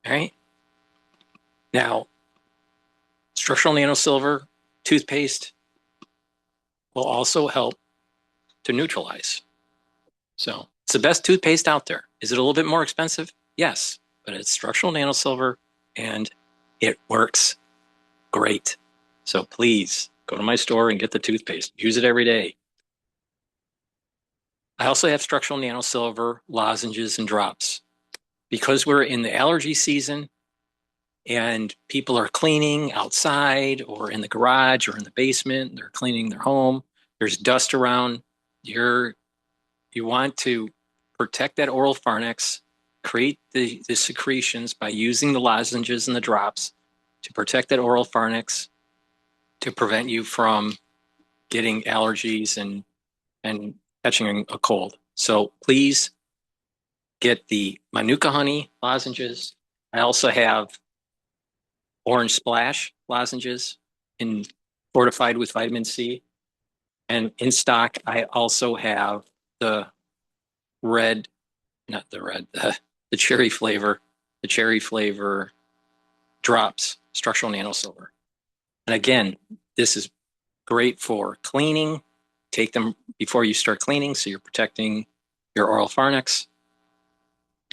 [SPEAKER 1] All right? Now, structural nanosilver toothpaste will also help to neutralize. So it's the best toothpaste out there. Is it a little bit more expensive? Yes, but it's structural nanosilver and it works great. So please go to my store and get the toothpaste. Use it every day. I also have structural nanosilver lozenges and drops. Because we're in the allergy season and people are cleaning outside or in the garage or in the basement, they're cleaning their home, there's dust around, you want to protect that oral pharynx, create the secretions by using the lozenges and the drops to protect that oral pharynx, to prevent you from getting allergies and catching a cold. So please get the Manuka honey lozenges. I also have orange splash lozenges fortified with vitamin C. And in stock, I also have the cherry flavor drops, structural nanosilver. And again, this is great for cleaning. Take them before you start cleaning so you're protecting your oral pharynx.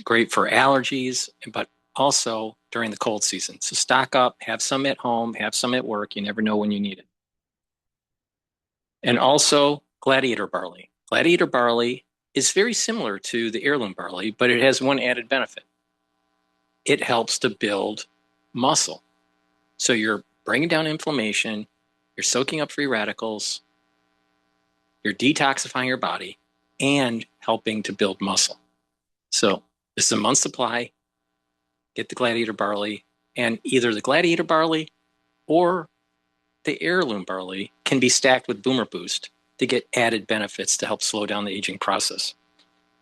[SPEAKER 1] Great for allergies, but also during the cold season. So stock up, have some at home, have some at work. You never know when you need it. And also gladiator barley. Gladiator barley is very similar to the heirloom barley, but it has one added benefit. It helps to build muscle. So you're bringing down inflammation, you're soaking up free radicals, you're detoxifying your body, and helping to build muscle. So this is a month supply. Get the gladiator barley, and either the gladiator barley or the heirloom barley can be stacked with Boomer Boost to get added benefits to help slow down the aging process.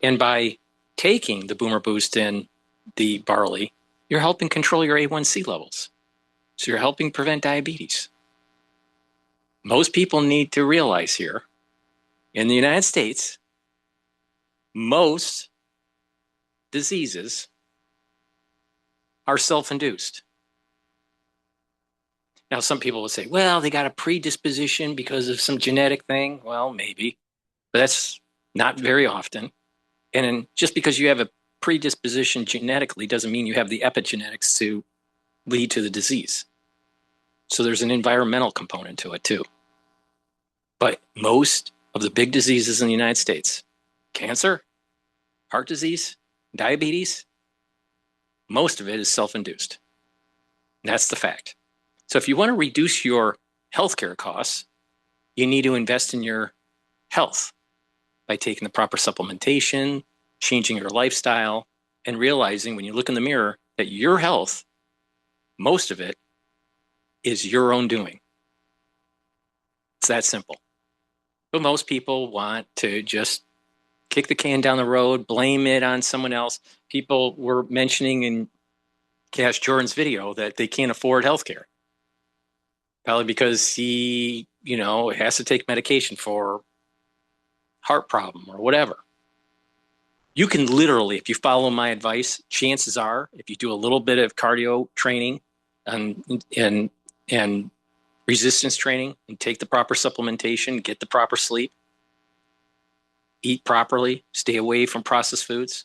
[SPEAKER 1] And by taking the Boomer Boost in the barley, you're helping control your A1C levels. So you're helping prevent diabetes. most people need to realize here, in the United States, most diseases are self-induced. Now, some people will say, well, they got a predisposition because of some genetic thing. Well, maybe, but that's not very often. And just because you have a predisposition genetically doesn't mean you have the epigenetics to lead to the disease. So there's an environmental component to it too. But most of the big diseases in the United States, cancer, heart disease, diabetes, most of it is self-induced. That's the fact. So if you want to reduce your healthcare costs, you need to invest in your health by taking the proper supplementation, changing your lifestyle, and realizing when you look in the mirror that your health, most of it, is your own doing. It's that simple. But most people want to just kick the can down the road, blame it on someone else. People were mentioning in Cash Jordan's video that they can't afford healthcare. Probably because he, has to take medication for heart problem or whatever. You can literally, if you follow my advice, chances are, if you do a little bit of cardio training and resistance training and take the proper supplementation, get the proper sleep, eat properly, stay away from processed foods,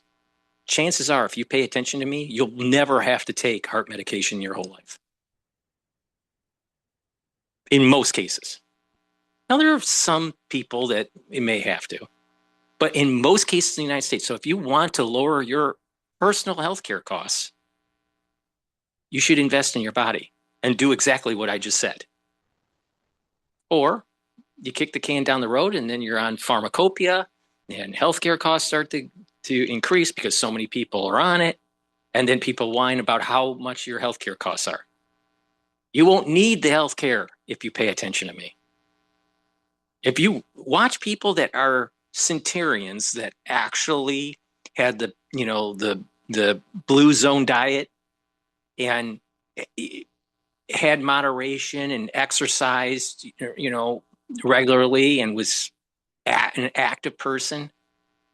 [SPEAKER 1] chances are, if you pay attention to me, you'll never have to take heart medication your whole life. In most cases. Now, there are some people that it may have to, but in most cases in the United States, so if you want to lower your personal healthcare costs, you should invest in your body and do exactly what I just said. Or you kick the can down the road and then you're on pharmacopoeia and healthcare costs start to increase because so many people are on it. And then people whine about how much your healthcare costs are. You won't need the healthcare if you pay attention to me. If you watch people that are centurions that actually had the blue zone diet and had moderation and exercised, regularly and was an active person,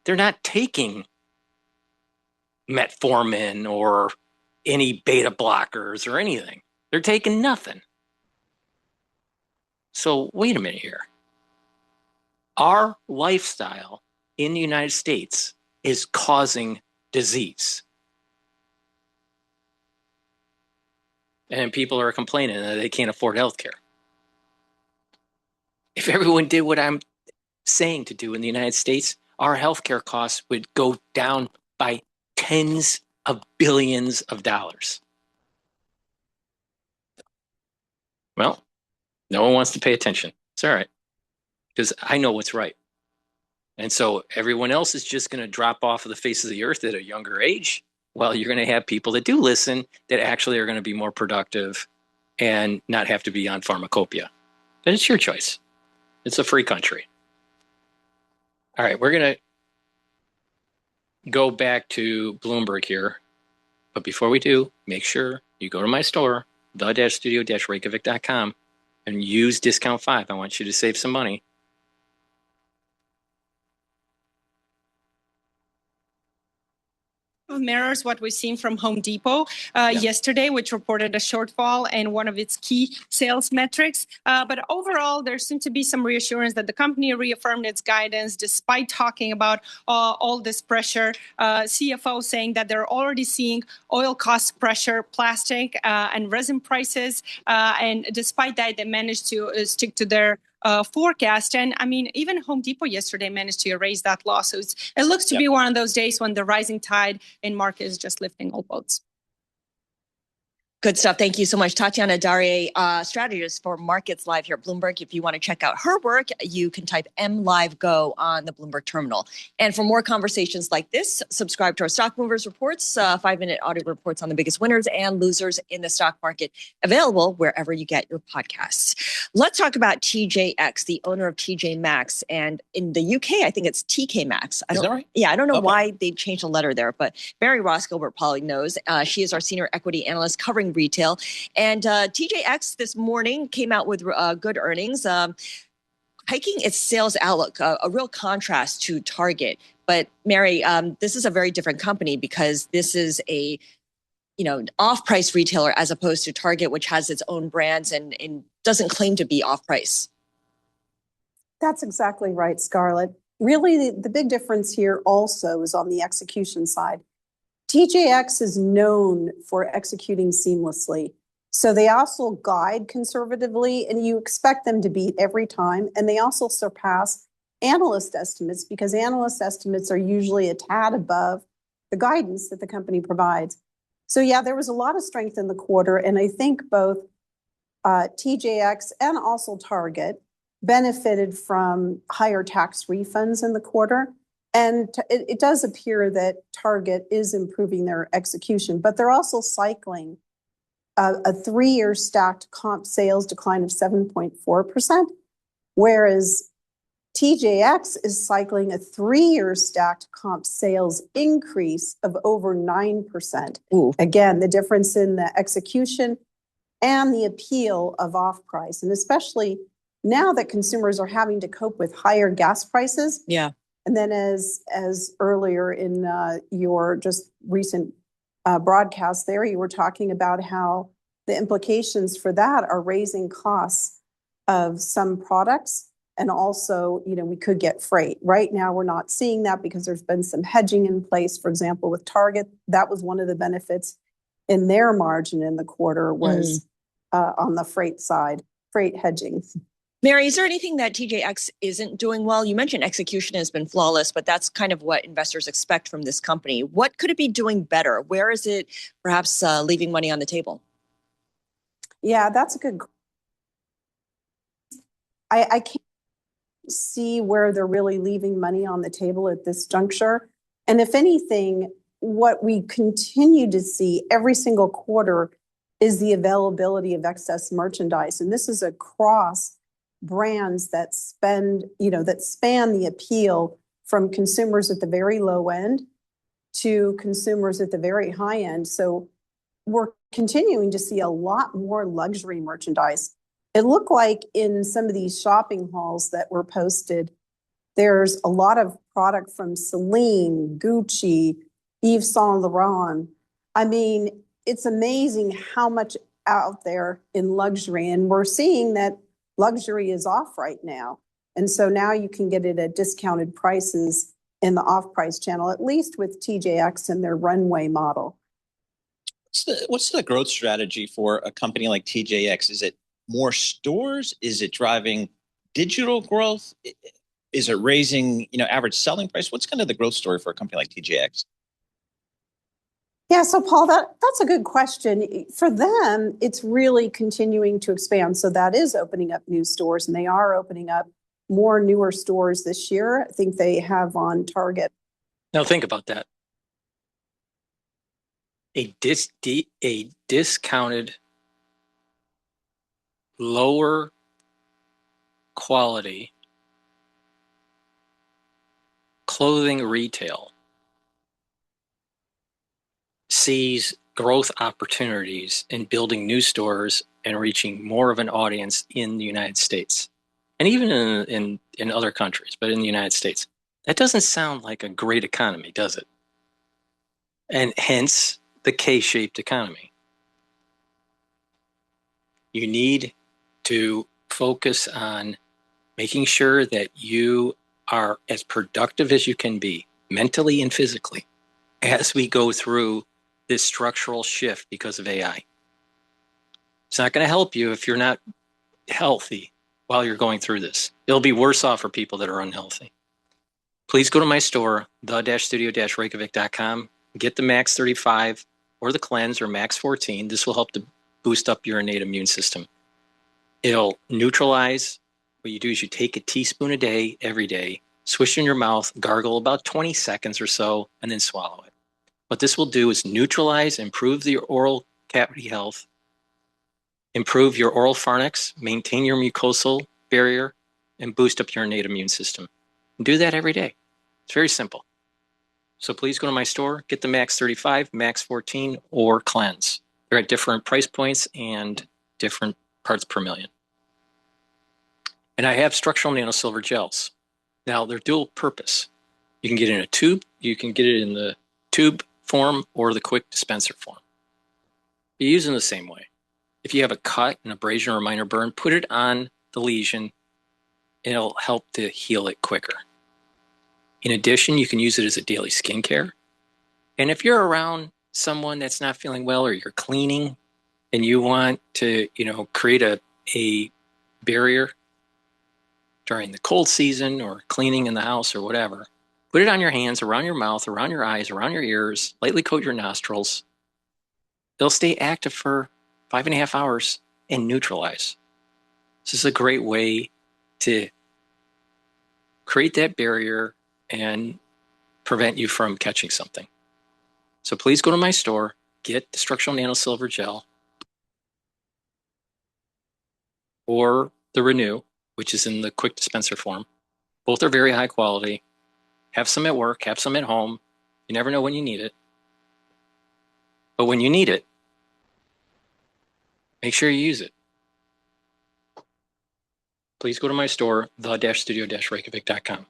[SPEAKER 1] they're not taking metformin or any beta blockers or anything. They're taking nothing. So wait a minute here. Our lifestyle in the United States is causing disease. And people are complaining that they can't afford healthcare. If everyone did what I'm saying to do in the United States, our healthcare costs would go down by tens of billions of dollars. Well, no one wants to pay attention. It's all right, because I know what's right. And so everyone else is just going to drop off of the face of the earth at a younger age. Well, you're going to have people that do listen that actually are going to be more productive and not have to be on pharmacopoeia. But it's your choice. It's a free country. All right, we're going to go back to Bloomberg here. But before we do, make sure you go to my store, the-studio-reykjavik.com, and use discount 5. I want you to save some money.
[SPEAKER 4] Mirrors what we've seen from Home Depot yesterday, which reported a shortfall in one of its key sales metrics. But overall, there seemed to be some reassurance that the company reaffirmed its guidance despite talking about all this pressure. CFO saying that they're already seeing oil cost pressure, plastic and resin prices. And despite that, they managed to stick to their forecast. And I mean, even Home Depot yesterday managed to erase that loss. So it looks to be one of those days when the rising tide in market is just lifting all boats.
[SPEAKER 18] Good stuff. Thank you so much. Tatiana Darie, strategist for Markets Live here at Bloomberg. If you want to check out her work, you can type MLiveGo on the Bloomberg terminal. And for more conversations like this, subscribe to our Stock Movers Reports, 5-minute audio reports on the biggest winners and losers in the stock market, available wherever you get your podcasts. Let's talk about TJX, the owner of TJ Maxx. And in the UK, I think it's TK Maxx. Is that right? Yeah, I don't know why they changed the letter there, but Barry Ross, Gilbert probably knows. She is our senior equity analyst covering in retail. And TJX this morning came out with good earnings, hiking its sales outlook, a real contrast to Target. But Mary, this is a very different company because this is a off-price retailer as opposed to Target, which has its own brands and doesn't claim to be off-price.
[SPEAKER 6] That's exactly right, Scarlett. Really, the big difference here also is on the execution side. TJX is known for executing seamlessly. So they also guide conservatively, and you expect them to beat every time. And they also surpass analyst estimates because analyst estimates are usually a tad above the guidance that the company provides. So yeah, there was a lot of strength in the quarter. And I think both TJX and also Target benefited from higher tax refunds in the quarter. And it does appear that Target is improving their execution, but they're also cycling a 3-year stacked comp sales decline of 7.4%, whereas TJX is cycling a 3-year stacked comp sales increase of over 9%.
[SPEAKER 18] Ooh.
[SPEAKER 6] Again, the difference in the execution and the appeal of off-price, and especially now that consumers are having to cope with higher gas prices.
[SPEAKER 18] Yeah.
[SPEAKER 6] And then as earlier in your just recent broadcast there, you were talking about how the implications for that are raising costs of some products. And also, we could get freight. Right now, we're not seeing that because there's been some hedging in place. For example, with Target, that was one of the benefits in their margin in the quarter was on the freight side, freight hedging.
[SPEAKER 18] Mary, is there anything that TJX isn't doing well? You mentioned execution has been flawless, but that's kind of what investors expect from this company. What could it be doing better? Where is it perhaps leaving money on the table?
[SPEAKER 6] Yeah, that's a good question. I can't see where they're really leaving money on the table at this juncture. And if anything, what we continue to see every single quarter is the availability of excess merchandise. And this is across brands that span the appeal from consumers at the very low end to consumers at the very high end. So we're continuing to see a lot more luxury merchandise. It looked like in some of these shopping hauls that were posted, there's a lot of product from Celine, Gucci, Yves Saint Laurent. I mean, it's amazing how much out there in luxury. And we're seeing that luxury is off right now. And so now you can get it at discounted prices in the off-price channel, at least with TJX and their runway model.
[SPEAKER 7] What's the growth strategy for a company like TJX? Is it more stores? Is it driving digital growth? Is it raising, average selling price? What's kind of the growth story for a company like TJX?
[SPEAKER 6] Yeah, so Paul, that's a good question. For them, it's really continuing to expand. So that is opening up new stores, and they are opening up more newer stores this year. I think they have on target.
[SPEAKER 1] Now think about that. A discounted, lower quality clothing retail sees growth opportunities in building new stores and reaching more of an audience in the United States, and even in other countries, but in the United States. That doesn't sound like a great economy, does it? And hence the K-shaped economy. You need to focus on making sure that you are as productive as you can be, mentally and physically, as we go through this structural shift because of AI. It's not going to help you if you're not healthy while you're going through this. It'll be worse off for people that are unhealthy. Please go to my store, the-studio-reykjavik.com, get the Max 35 or the Cleanse or Max 14. This will help to boost up your innate immune system. It'll neutralize. What you do is you take a teaspoon a day, every day, swish in your mouth, gargle about 20 seconds or so, and then swallow it. What this will do is neutralize, improve the oral cavity health, improve your oral pharynx, maintain your mucosal barrier, and boost up your innate immune system. And do that every day. It's very simple. So please go to my store, get the Max 35, Max 14, or Cleanse. They're at different price points and different parts per million. And I have structural nanosilver gels. Now, they're dual purpose. You can get it in a tube, you can get it in the tube form or the quick dispenser form. You use them the same way. If you have a cut, an abrasion, or a minor burn, put it on the lesion and it'll help to heal it quicker. In addition, you can use it as a daily skincare. And if you're around someone that's not feeling well or you're cleaning and you want to, create a barrier during the cold season or cleaning in the house or whatever, put it on your hands, around your mouth, around your eyes, around your ears, lightly coat your nostrils. They'll stay active for 5.5 hours and neutralize. This is a great way to create that barrier and prevent you from catching something. So please go to my store, get the structural nanosilver gel or the Renew, which is in the quick dispenser form. Both are very high quality. Have some at work, have some at home. You never know when you need it. But when you need it, make sure you use it. Please go to my store, the-studio-reykjavik.com.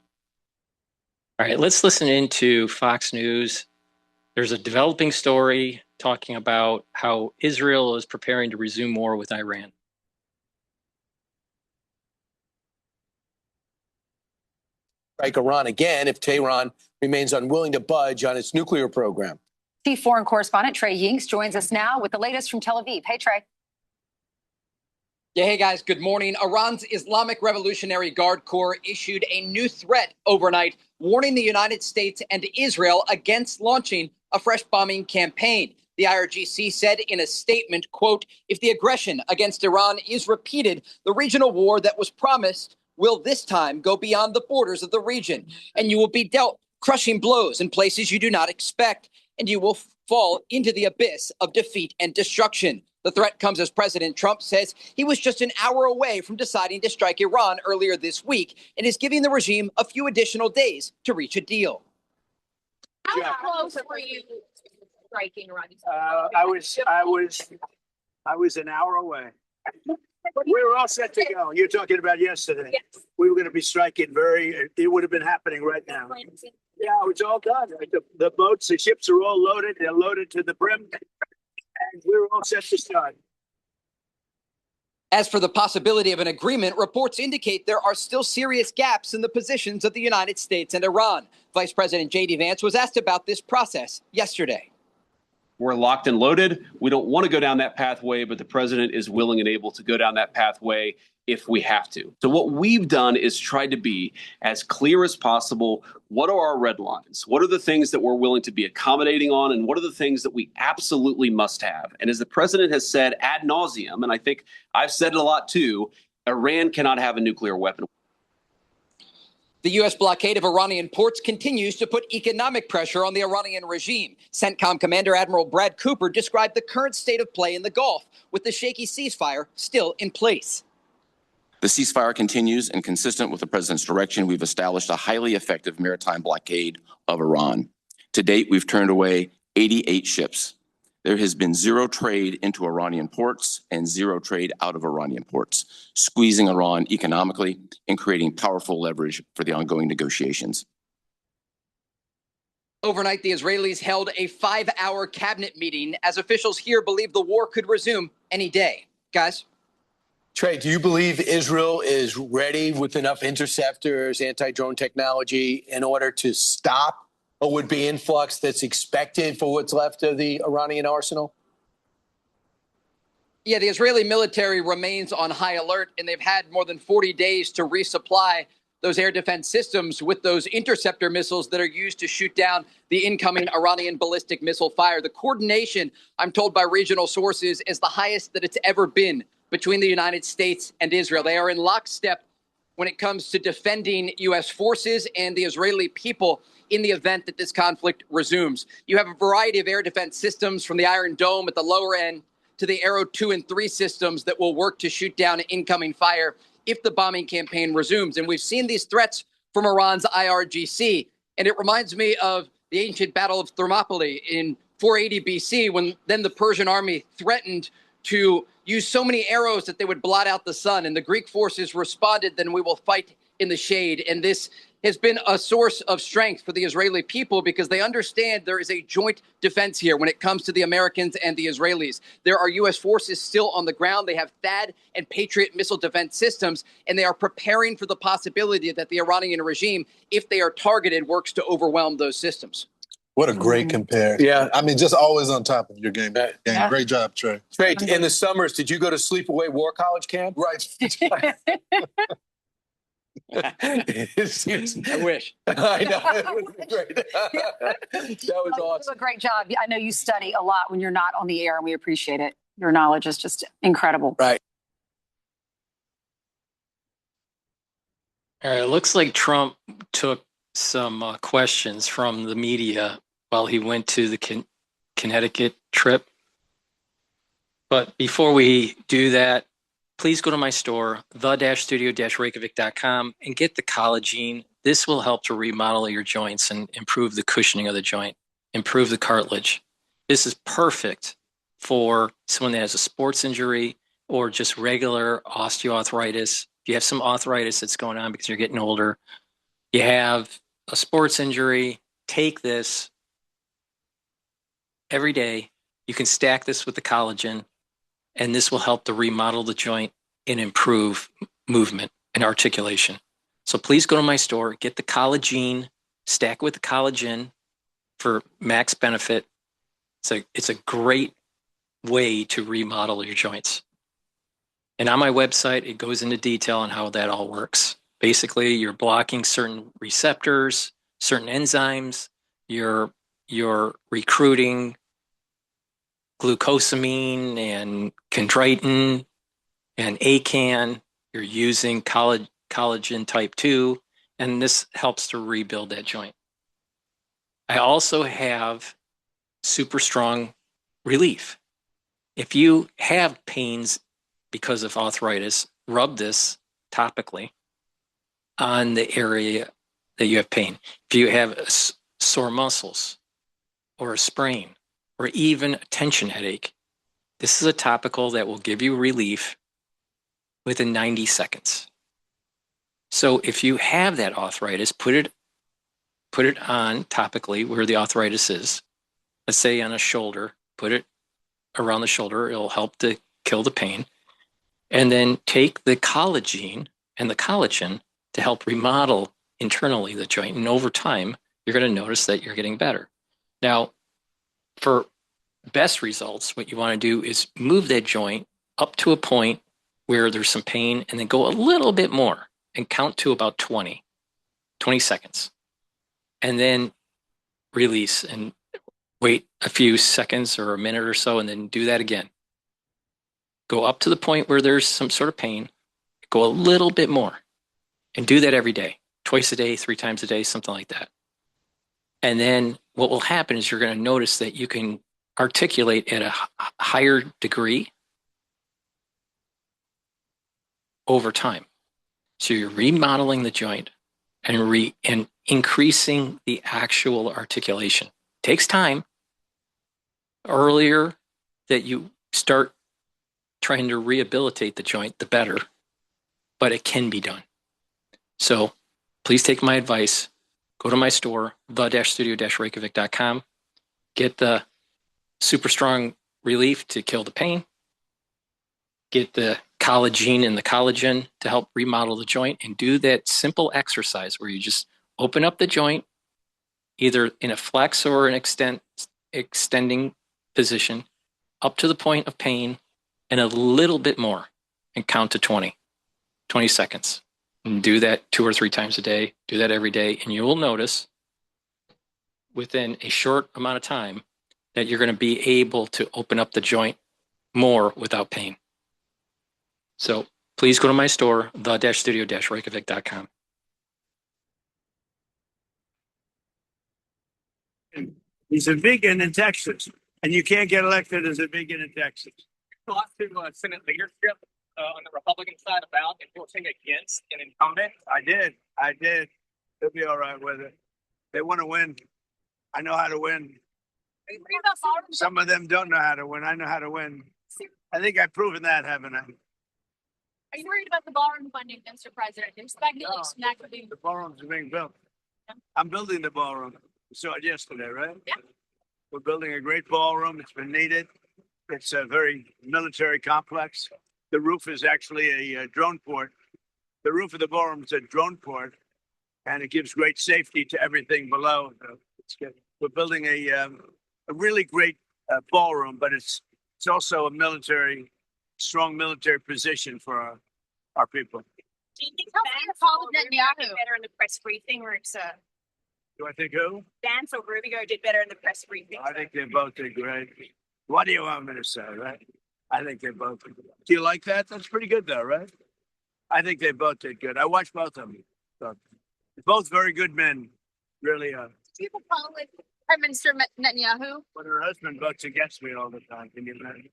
[SPEAKER 1] All right, let's listen into Fox News. There's a developing story talking about how Israel is preparing to resume war with Iran.
[SPEAKER 8] Strike Iran again if Tehran remains unwilling to budge on its nuclear program.
[SPEAKER 15] Chief Foreign Correspondent Trey Yinks joins us now with the latest from Tel Aviv. Hey, Trey.
[SPEAKER 12] Yeah, hey guys, good morning. Iran's Islamic Revolutionary Guard Corps issued a new threat overnight, warning the United States and Israel against launching a fresh bombing campaign. The IRGC said in a statement, quote, if the aggression against Iran is repeated, the regional war that was promised will this time go beyond the borders of the region, and you will be dealt crushing blows in places you do not expect, and you will fall into the abyss of defeat and destruction. The threat comes as President Trump says he was just an hour away from deciding to strike Iran earlier this week and is giving the regime a few additional days to reach a deal.
[SPEAKER 15] How close were you to striking Iran?
[SPEAKER 23] I was an hour away. We were all set to go. You're talking about yesterday.
[SPEAKER 15] Yes.
[SPEAKER 23] We were going to be striking it would have been happening right now. Yeah, it's all done. The boats, the ships are all loaded. They're loaded to the brim. And we were all set to start.
[SPEAKER 12] As for the possibility of an agreement, reports indicate there are still serious gaps in the positions of the United States and Iran. Vice President J.D. Vance was asked about this process yesterday.
[SPEAKER 19] We're locked and loaded. We don't want to go down that pathway, but the president is willing and able to go down that pathway if we have to. So what we've done is tried to be as clear as possible. What are our red lines? What are the things that we're willing to be accommodating on? And what are the things that we absolutely must have? And as the president has said ad nauseum, and I think I've said it a lot too, Iran cannot have a nuclear weapon.
[SPEAKER 12] The U.S. blockade of Iranian ports continues to put economic pressure on the Iranian regime. CENTCOM Commander Admiral Brad Cooper described the current state of play in the Gulf, with the shaky ceasefire still in place.
[SPEAKER 20] The ceasefire continues, and consistent with the president's direction, we've established a highly effective maritime blockade of Iran. To date, we've turned away 88 ships. There has been zero trade into Iranian ports and zero trade out of Iranian ports, squeezing Iran economically and creating powerful leverage for the ongoing negotiations.
[SPEAKER 12] Overnight, the Israelis held a 5-hour cabinet meeting as officials here believe the war could resume any day. Guys?
[SPEAKER 8] Trey, do you believe Israel is ready with enough interceptors, anti-drone technology in order to stop a would-be influx that's expected for what's left of the Iranian arsenal?
[SPEAKER 12] Yeah, the Israeli military remains on high alert, and they've had more than 40 days to resupply those air defense systems with those interceptor missiles that are used to shoot down the incoming Iranian ballistic missile fire. The coordination, I'm told by regional sources, is the highest that it's ever been between the United States and Israel. They are in lockstep when it comes to defending U.S. forces and the Israeli people in the event that this conflict resumes. You have a variety of air defense systems from the Iron Dome at the lower end to the Arrow 2 and 3 systems that will work to shoot down incoming fire if the bombing campaign resumes. And we've seen these threats from Iran's IRGC. And it reminds me of the ancient Battle of Thermopylae in 480 BC, when then the Persian army threatened to use so many arrows that they would blot out the sun. And the Greek forces responded, then we will fight in the shade. And this has been a source of strength for the Israeli people because they understand there is a joint defense here when it comes to the Americans and the Israelis. There are U.S. forces still on the ground. They have THAAD and Patriot missile defense systems, and they are preparing for the possibility that the Iranian regime, if they are targeted, works to overwhelm those systems.
[SPEAKER 5] What a great compare.
[SPEAKER 8] Yeah.
[SPEAKER 5] I mean, just always on top of your game.
[SPEAKER 8] Yeah.
[SPEAKER 5] Great job, Trey.
[SPEAKER 8] Trey, in the summers, did you go to Sleepaway War College camp?
[SPEAKER 5] Right.
[SPEAKER 12] I wish.
[SPEAKER 8] I know. It was great. That was
[SPEAKER 15] You
[SPEAKER 8] awesome.
[SPEAKER 15] do a great job. I know you study a lot when you're not on the air, and we appreciate it. Your knowledge is just incredible.
[SPEAKER 8] Right.
[SPEAKER 1] All right, it looks like Trump took some questions from the media while he went to the Connecticut trip. But before we do that, please go to my store, the-studio-reykjavik.com, and get the collagen. This will help to remodel your joints and improve the cushioning of the joint, improve the cartilage. This is perfect for someone that has a sports injury or just regular osteoarthritis. If you have some arthritis that's going on because you're getting older, you have a sports injury, take this every day. You can stack this with the collagen, and this will help to remodel the joint and improve movement and articulation. So please go to my store, get the collagen, stack with the collagen for max benefit. It's a great way to remodel your joints. And on my website, it goes into detail on how that all works. Basically, you're blocking certain receptors, certain enzymes, you're recruiting glucosamine and chondroitin and ACAN. You're using collagen type 2, and this helps to rebuild that joint. I also have super strong relief. If you have pains because of arthritis, rub this topically on the area that you have pain. If you have sore muscles or a sprain or even a tension headache, this is a topical that will give you relief within 90 seconds. So if you have that arthritis, put it on topically where the arthritis is. Let's say on a shoulder, put it around the shoulder. It'll help to kill the pain. And then take the collagen and the collagen to help remodel internally the joint. And over time, you're going to notice that you're getting better. Now, for best results, what you want to do is move that joint up to a point where there's some pain and then go a little bit more and count to about 20 seconds. And then release and wait a few seconds or a minute or so and then do that again. Go up to the point where there's some sort of pain, go a little bit more, and do that every day, twice a day, 3 times a day, something like that. And then what will happen is you're going to notice that you can articulate at a higher degree over time. So you're remodeling the joint and increasing the actual articulation. Takes time. Earlier that you start trying to rehabilitate the joint, the better, but it can be done. So please take my advice. Go to my store, the-studio-reykjavik.com. Get the super strong relief to kill the pain. Get the collagen and the collagen to help remodel the joint, and do that simple exercise where you just open up the joint, either in a flex or an extending position, up to the point of pain, and a little bit more, and count to 20 seconds. And do that 2 or 3 times a day. Do that every day, and you will notice within a short amount of time that you're going to be able to open up the joint more without pain. So please go to my store, the-studio-reykjavik.com.
[SPEAKER 23] He's a vegan in Texas, and you can't get elected as a vegan in Texas.
[SPEAKER 3] Talk to Senate leadership on the Republican side about endorsing against an incumbent?
[SPEAKER 23] I did. They'll be all right with it. They want to win. I know how to win. Some of them don't know how to win. I know how to win. I think I've proven that, haven't I?
[SPEAKER 9] Are you worried about the ballroom funding, Mr. President? There's speculation that could be.
[SPEAKER 23] The ballrooms are being built. I'm building the ballroom. You saw it yesterday, right?
[SPEAKER 9] Yeah.
[SPEAKER 23] We're building a great ballroom. It's been needed. It's a very military complex. The roof is actually a drone port. The roof of the ballroom is a drone port, and it gives great safety to everything below. It's good. We're building a really great ballroom, but it's also a strong military position for our people.
[SPEAKER 9] Do you think Paul Netanyahu did better in the press briefing, or it's
[SPEAKER 23] Do I think who?
[SPEAKER 9] Vance or Rubio did better in the press briefing?
[SPEAKER 23] I think they both did great. What do you want me to say, right? I think they both did. Do you like that? That's pretty good, though, right? I think they both did good. I watched both of them. So, both very good men, really are.
[SPEAKER 9] Do you have a problem with Prime Minister Netanyahu?
[SPEAKER 23] But her husband votes against me all the time. Can you imagine?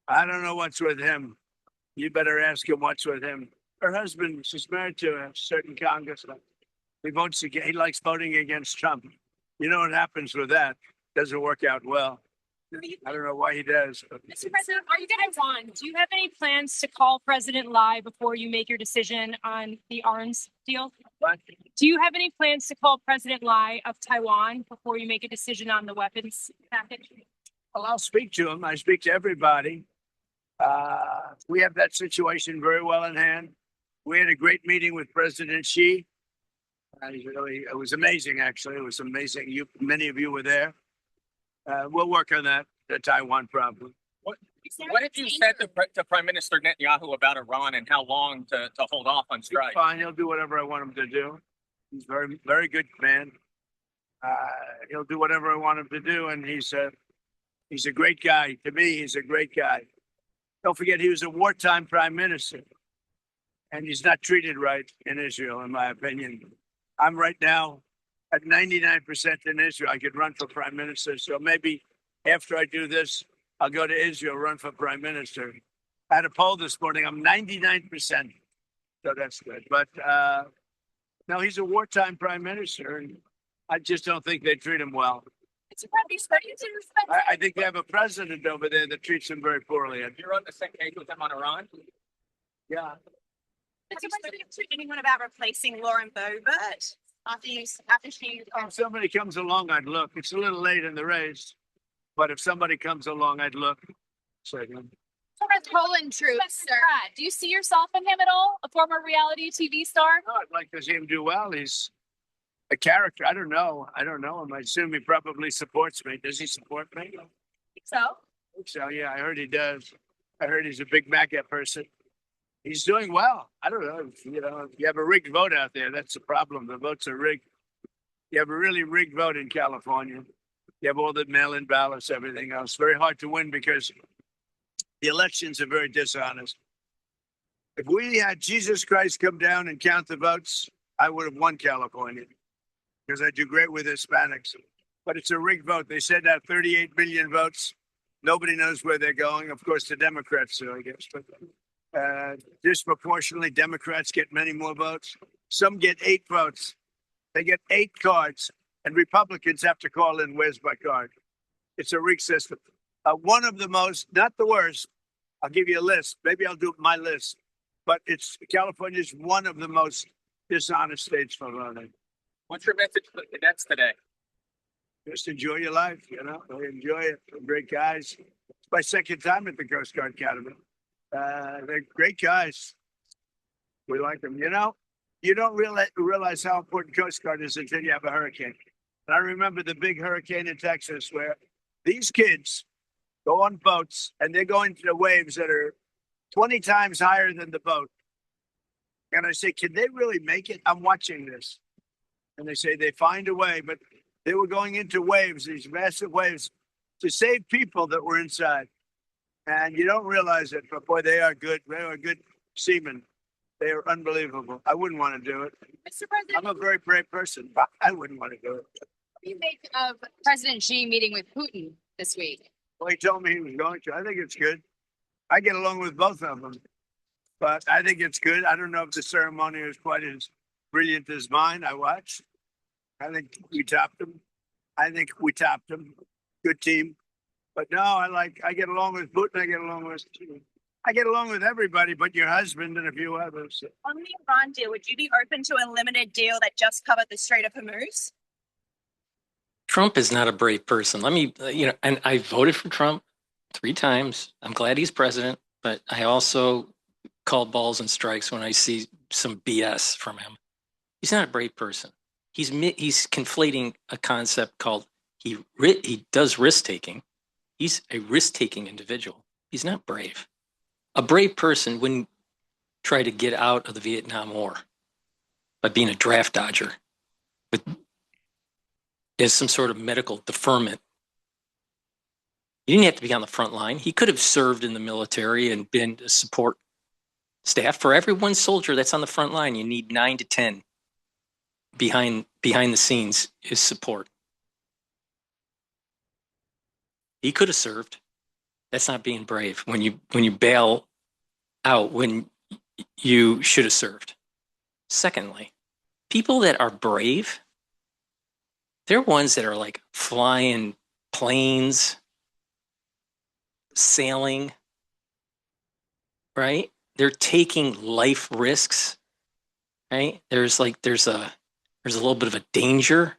[SPEAKER 23] I don't know what's with him. You better ask him what's with him. Her husband, she's married to a certain congressman. He votes against. He likes voting against Trump. You know what happens with that? Doesn't work out well. I don't know why he does. But.
[SPEAKER 9] Mr. President, are you going to Taiwan? Do you have any plans to call President Lai before you make your decision on the arms deal?
[SPEAKER 23] What?
[SPEAKER 9] Do you have any plans to call President Lai of Taiwan before you make a decision on the weapons package?
[SPEAKER 23] Well, I'll speak to him. I speak to everybody. We have that situation very well in hand. We had a great meeting with President-Xi. It was amazing, actually. It was amazing. Many of you were there. We'll work on that, the Taiwan problem.
[SPEAKER 3] What have you said to Prime Minister Netanyahu about Iran and how long to hold off on strike?
[SPEAKER 23] He's fine. He'll do whatever I want him to do. He's very, very good man. He'll do whatever I want him to do, and he's a great guy. To me, he's a great guy. Don't forget, he was a wartime prime minister, and he's not treated right in Israel, in my opinion. I'm right now at 99% in Israel. I could run for prime minister. So maybe after I do this, I'll go to Israel, run for prime minister. I had a poll this morning. I'm 99%. So that's good. But no, he's a wartime prime minister. And I just don't think they treat him well. I think they have a president over there that treats him very poorly.
[SPEAKER 3] You're on the same page with him on Iran?
[SPEAKER 23] Yeah.
[SPEAKER 9] Have you spoken to anyone about replacing Lauren Boebert? After she,
[SPEAKER 23] if somebody comes along, I'd look. It's a little late in the race, but if somebody comes along, I'd look. Second.
[SPEAKER 9] Poland troops. Do you see yourself in him at all? A former reality TV star?
[SPEAKER 23] No, I'd like to see him do well. He's a character. I don't know him. I assume he probably supports me. Does he support me? I
[SPEAKER 9] think so.
[SPEAKER 23] So yeah, I heard he does. I heard he's a big MAGA person. He's doing well. I don't know. If you have a rigged vote out there, that's the problem. The votes are rigged. You have a really rigged vote in California. You have all the mail-in ballots, everything else. Very hard to win because the elections are very dishonest. If we had Jesus Christ come down and count the votes, I would have won California because I do great with Hispanics. But it's a rigged vote. They said that 38 million votes. Nobody knows where they're going. Of course, the Democrats do, I guess. But disproportionately, Democrats get many more votes. Some get 8 votes. They get 8 cards, and Republicans have to call in, where's my card? It's a rigged system. One of the most, not the worst, I'll give you a list. Maybe I'll do my list. But California's one of the most dishonest states for voting.
[SPEAKER 3] What's your message to the cadets today?
[SPEAKER 23] Just enjoy your life, enjoy it. They're great guys. It's my second time at the Coast Guard Academy. They're great guys. We like them. You don't realize how important Coast Guard is until you have a hurricane. And I remember the big hurricane in Texas where these kids go on boats and they're going to the waves that are 20 times higher than the boat. And I say, can they really make it? I'm watching this. And they say they find a way, but they were going into waves, these massive waves, to save people that were inside. And you don't realize it, but boy, they are good. They are good seamen. They are unbelievable. I wouldn't want to do it.
[SPEAKER 9] Mr. President,
[SPEAKER 23] I'm a very brave person, but I wouldn't want to do it.
[SPEAKER 9] What do you make of President-Xi meeting with Putin this week?
[SPEAKER 23] Well, he told me he was going to. I think it's good. I get along with both of them, but I think it's good. I don't know if the ceremony is quite as brilliant as mine. I watched. I think we topped them. good team. But no, I get along with Putin. I get along with everybody, but your husband and a few others.
[SPEAKER 2] On the Iran deal, would you be open to a limited deal that just covered the Strait of Hormuz?
[SPEAKER 1] Trump is not a brave person. Let me, and I voted for Trump 3 times. I'm glad he's president, but I also call balls and strikes when I see some BS from him. He's not a brave person. He's conflating a concept called he does risk taking. He's a risk taking individual. He's not brave. A brave person wouldn't try to get out of the Vietnam War by being a draft dodger as some sort of medical deferment. He didn't have to be on the front line. He could have served in the military and been a support staff. For every one soldier that's on the front line, you need 9 to 10 behind the scenes is support. He could have served. That's not being brave. When you bail out when you should have served. Secondly, people that are brave, they're ones that are like flying planes, sailing, right? They're taking life risks, right? There's a little bit of a danger,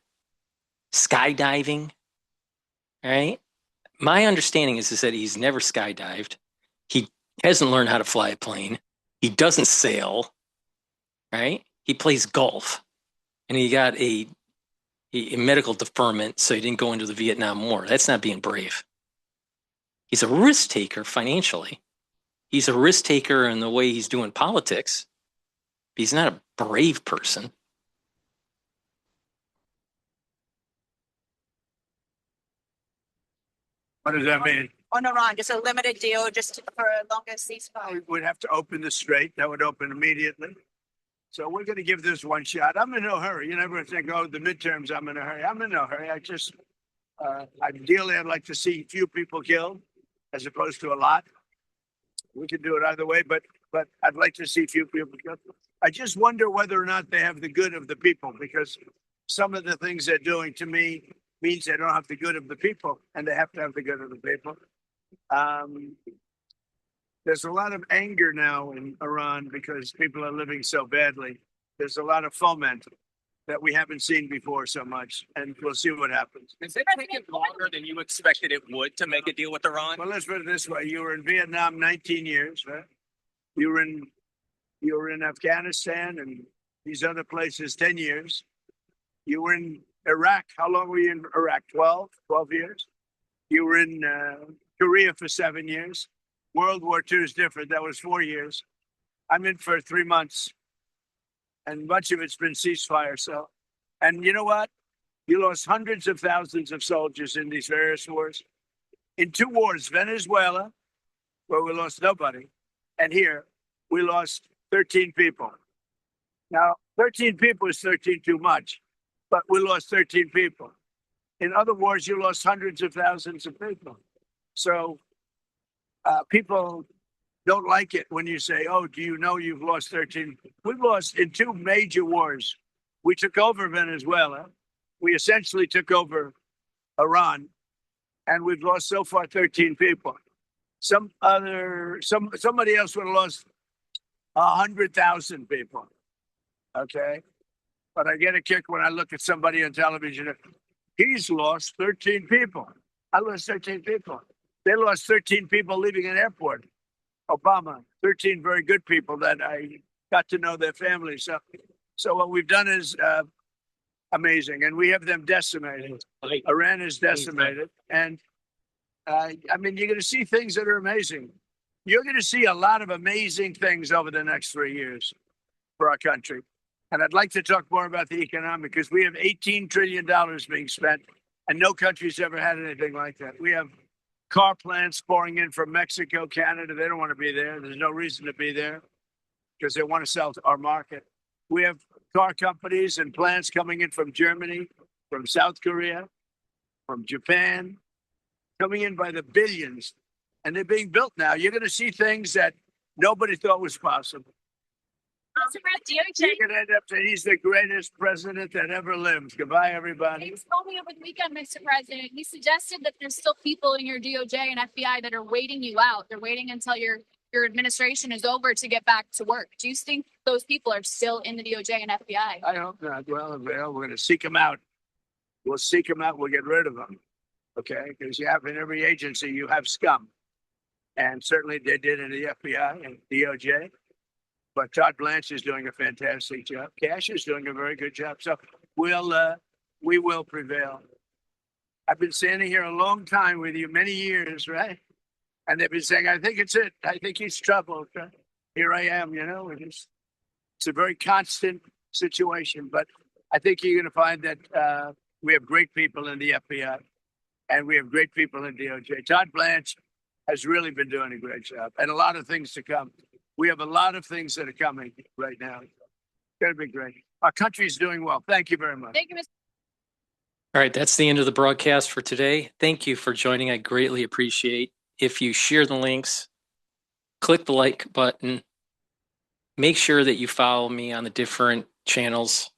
[SPEAKER 1] skydiving, right? My understanding is that he's never skydived. He hasn't learned how to fly a plane. He doesn't sail, right? He plays golf, and he got a medical deferment, so he didn't go into the Vietnam War. That's not being brave. He's a risk taker financially. He's a risk taker in the way he's doing politics. But he's not a brave person.
[SPEAKER 23] What does that mean?
[SPEAKER 2] On Iran, just a limited deal, just for a longer ceasefire.
[SPEAKER 23] We'd have to open the strait. That would open immediately. So we're going to give this one shot. I'm in no hurry. You never think, oh, the midterms, I'm in a hurry. I'm in no hurry. Ideally, I'd like to see few people killed as opposed to a lot. We can do it either way, but I'd like to see few people killed. I just wonder whether or not they have the good of the people, because some of the things they're doing to me means they don't have the good of the people, and they have to have the good of the people. There's a lot of anger now in Iran because people are living so badly. There's a lot of foment that we haven't seen before so much, and we'll see what happens.
[SPEAKER 3] Is it taking longer than you expected it would to make a deal with Iran?
[SPEAKER 23] Well, let's put it this way. You were in Vietnam 19 years, right? You were in Afghanistan and these other places 10 years. You were in Iraq. How long were you in Iraq? 12 years. You were in Korea for 7 years. World War II is different. That was 4 years. I'm in for 3 months. And much of it's been ceasefire. So, and you know what? You lost hundreds of thousands of soldiers in these various wars. In 2 wars, Venezuela, where we lost nobody, and here, we lost 13 people. Now, 13 people is 13 too much, but we lost 13 people. In other wars, you lost hundreds of thousands of people. So people don't like it when you say, oh, do you know you've lost 13? We've lost in 2 major wars. We took over Venezuela. We essentially took over Iran, and we've lost so far 13 people. Somebody else would have lost 100,000 people. Okay. But I get a kick when I look at somebody on television. He's lost 13 people. I lost 13 people. They lost 13 people leaving an airport. Obama, 13 very good people that I got to know their families. So what we've done is amazing, and we have them decimated. Iran is decimated, and I mean, you're going to see things that are amazing. You're going to see a lot of amazing things over the next 3 years for our country. And I'd like to talk more about the economic, because we have $18 trillion being spent, and no country's ever had anything like that. We have car plants pouring in from Mexico, Canada. They don't want to be there. There's no reason to be there because they want to sell to our market. We have car companies and plants coming in from Germany, from South Korea, from Japan, coming in by the billions. And they're being built now. You're going to see things that nobody thought was possible.
[SPEAKER 9] DOJ.
[SPEAKER 23] You're gonna end up saying he's the greatest president that ever lived. Goodbye, everybody.
[SPEAKER 9] He told me over the weekend, Mr. President, he suggested that there's still people in your DOJ and FBI that are waiting you out. They're waiting until your administration is over to get back to work. Do you think those people are still in the DOJ and FBI?
[SPEAKER 23] I hope not. Well, we're going to seek them out. We'll seek them out. We'll get rid of them. Okay? Because you have in every agency, you have scum. And certainly they did in the FBI and DOJ. But Todd Blanche is doing a fantastic job. Cash is doing a very good job. So we will prevail. I've been standing here a long time with you, many years, right? And they've been saying, I think it's it. I think he's trouble. Here I am, you know. It's a very constant situation. But I think you're going to find that we have great people in the FBI and we have great people in DOJ. Todd Blanche has really been doing a great job and a lot of things to come. We have a lot of things that are coming right now. It's going to be great. Our country is doing well. Thank you very much.
[SPEAKER 9] Thank you, Mr.
[SPEAKER 1] All right, that's the end of the broadcast for today. Thank you for joining. I greatly appreciate if you share the links, click the like button, make sure that you follow me on the different channels,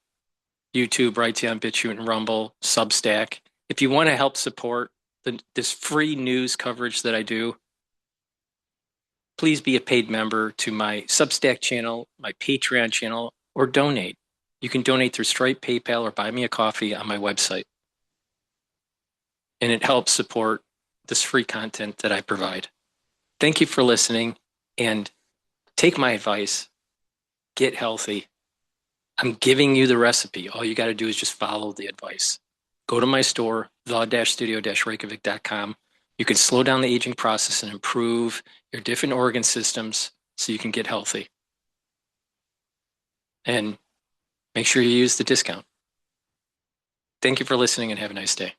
[SPEAKER 1] YouTube, Brighteon, Bitchute, and Rumble, Substack. If you want to help support this free news coverage that I do, please be a paid member to my Substack channel, my Patreon channel, or donate. You can donate through Stripe, PayPal, or buy me a coffee on my website. And it helps support this free content that I provide. Thank you for listening, and take my advice. Get healthy. I'm giving you the recipe. All you got to do is just follow the advice. Go to my store, the-studio-reykjavik.com. You can slow down the aging process and improve your different organ systems so you can get healthy. And make sure you use the discount. Thank you for listening and have a nice day.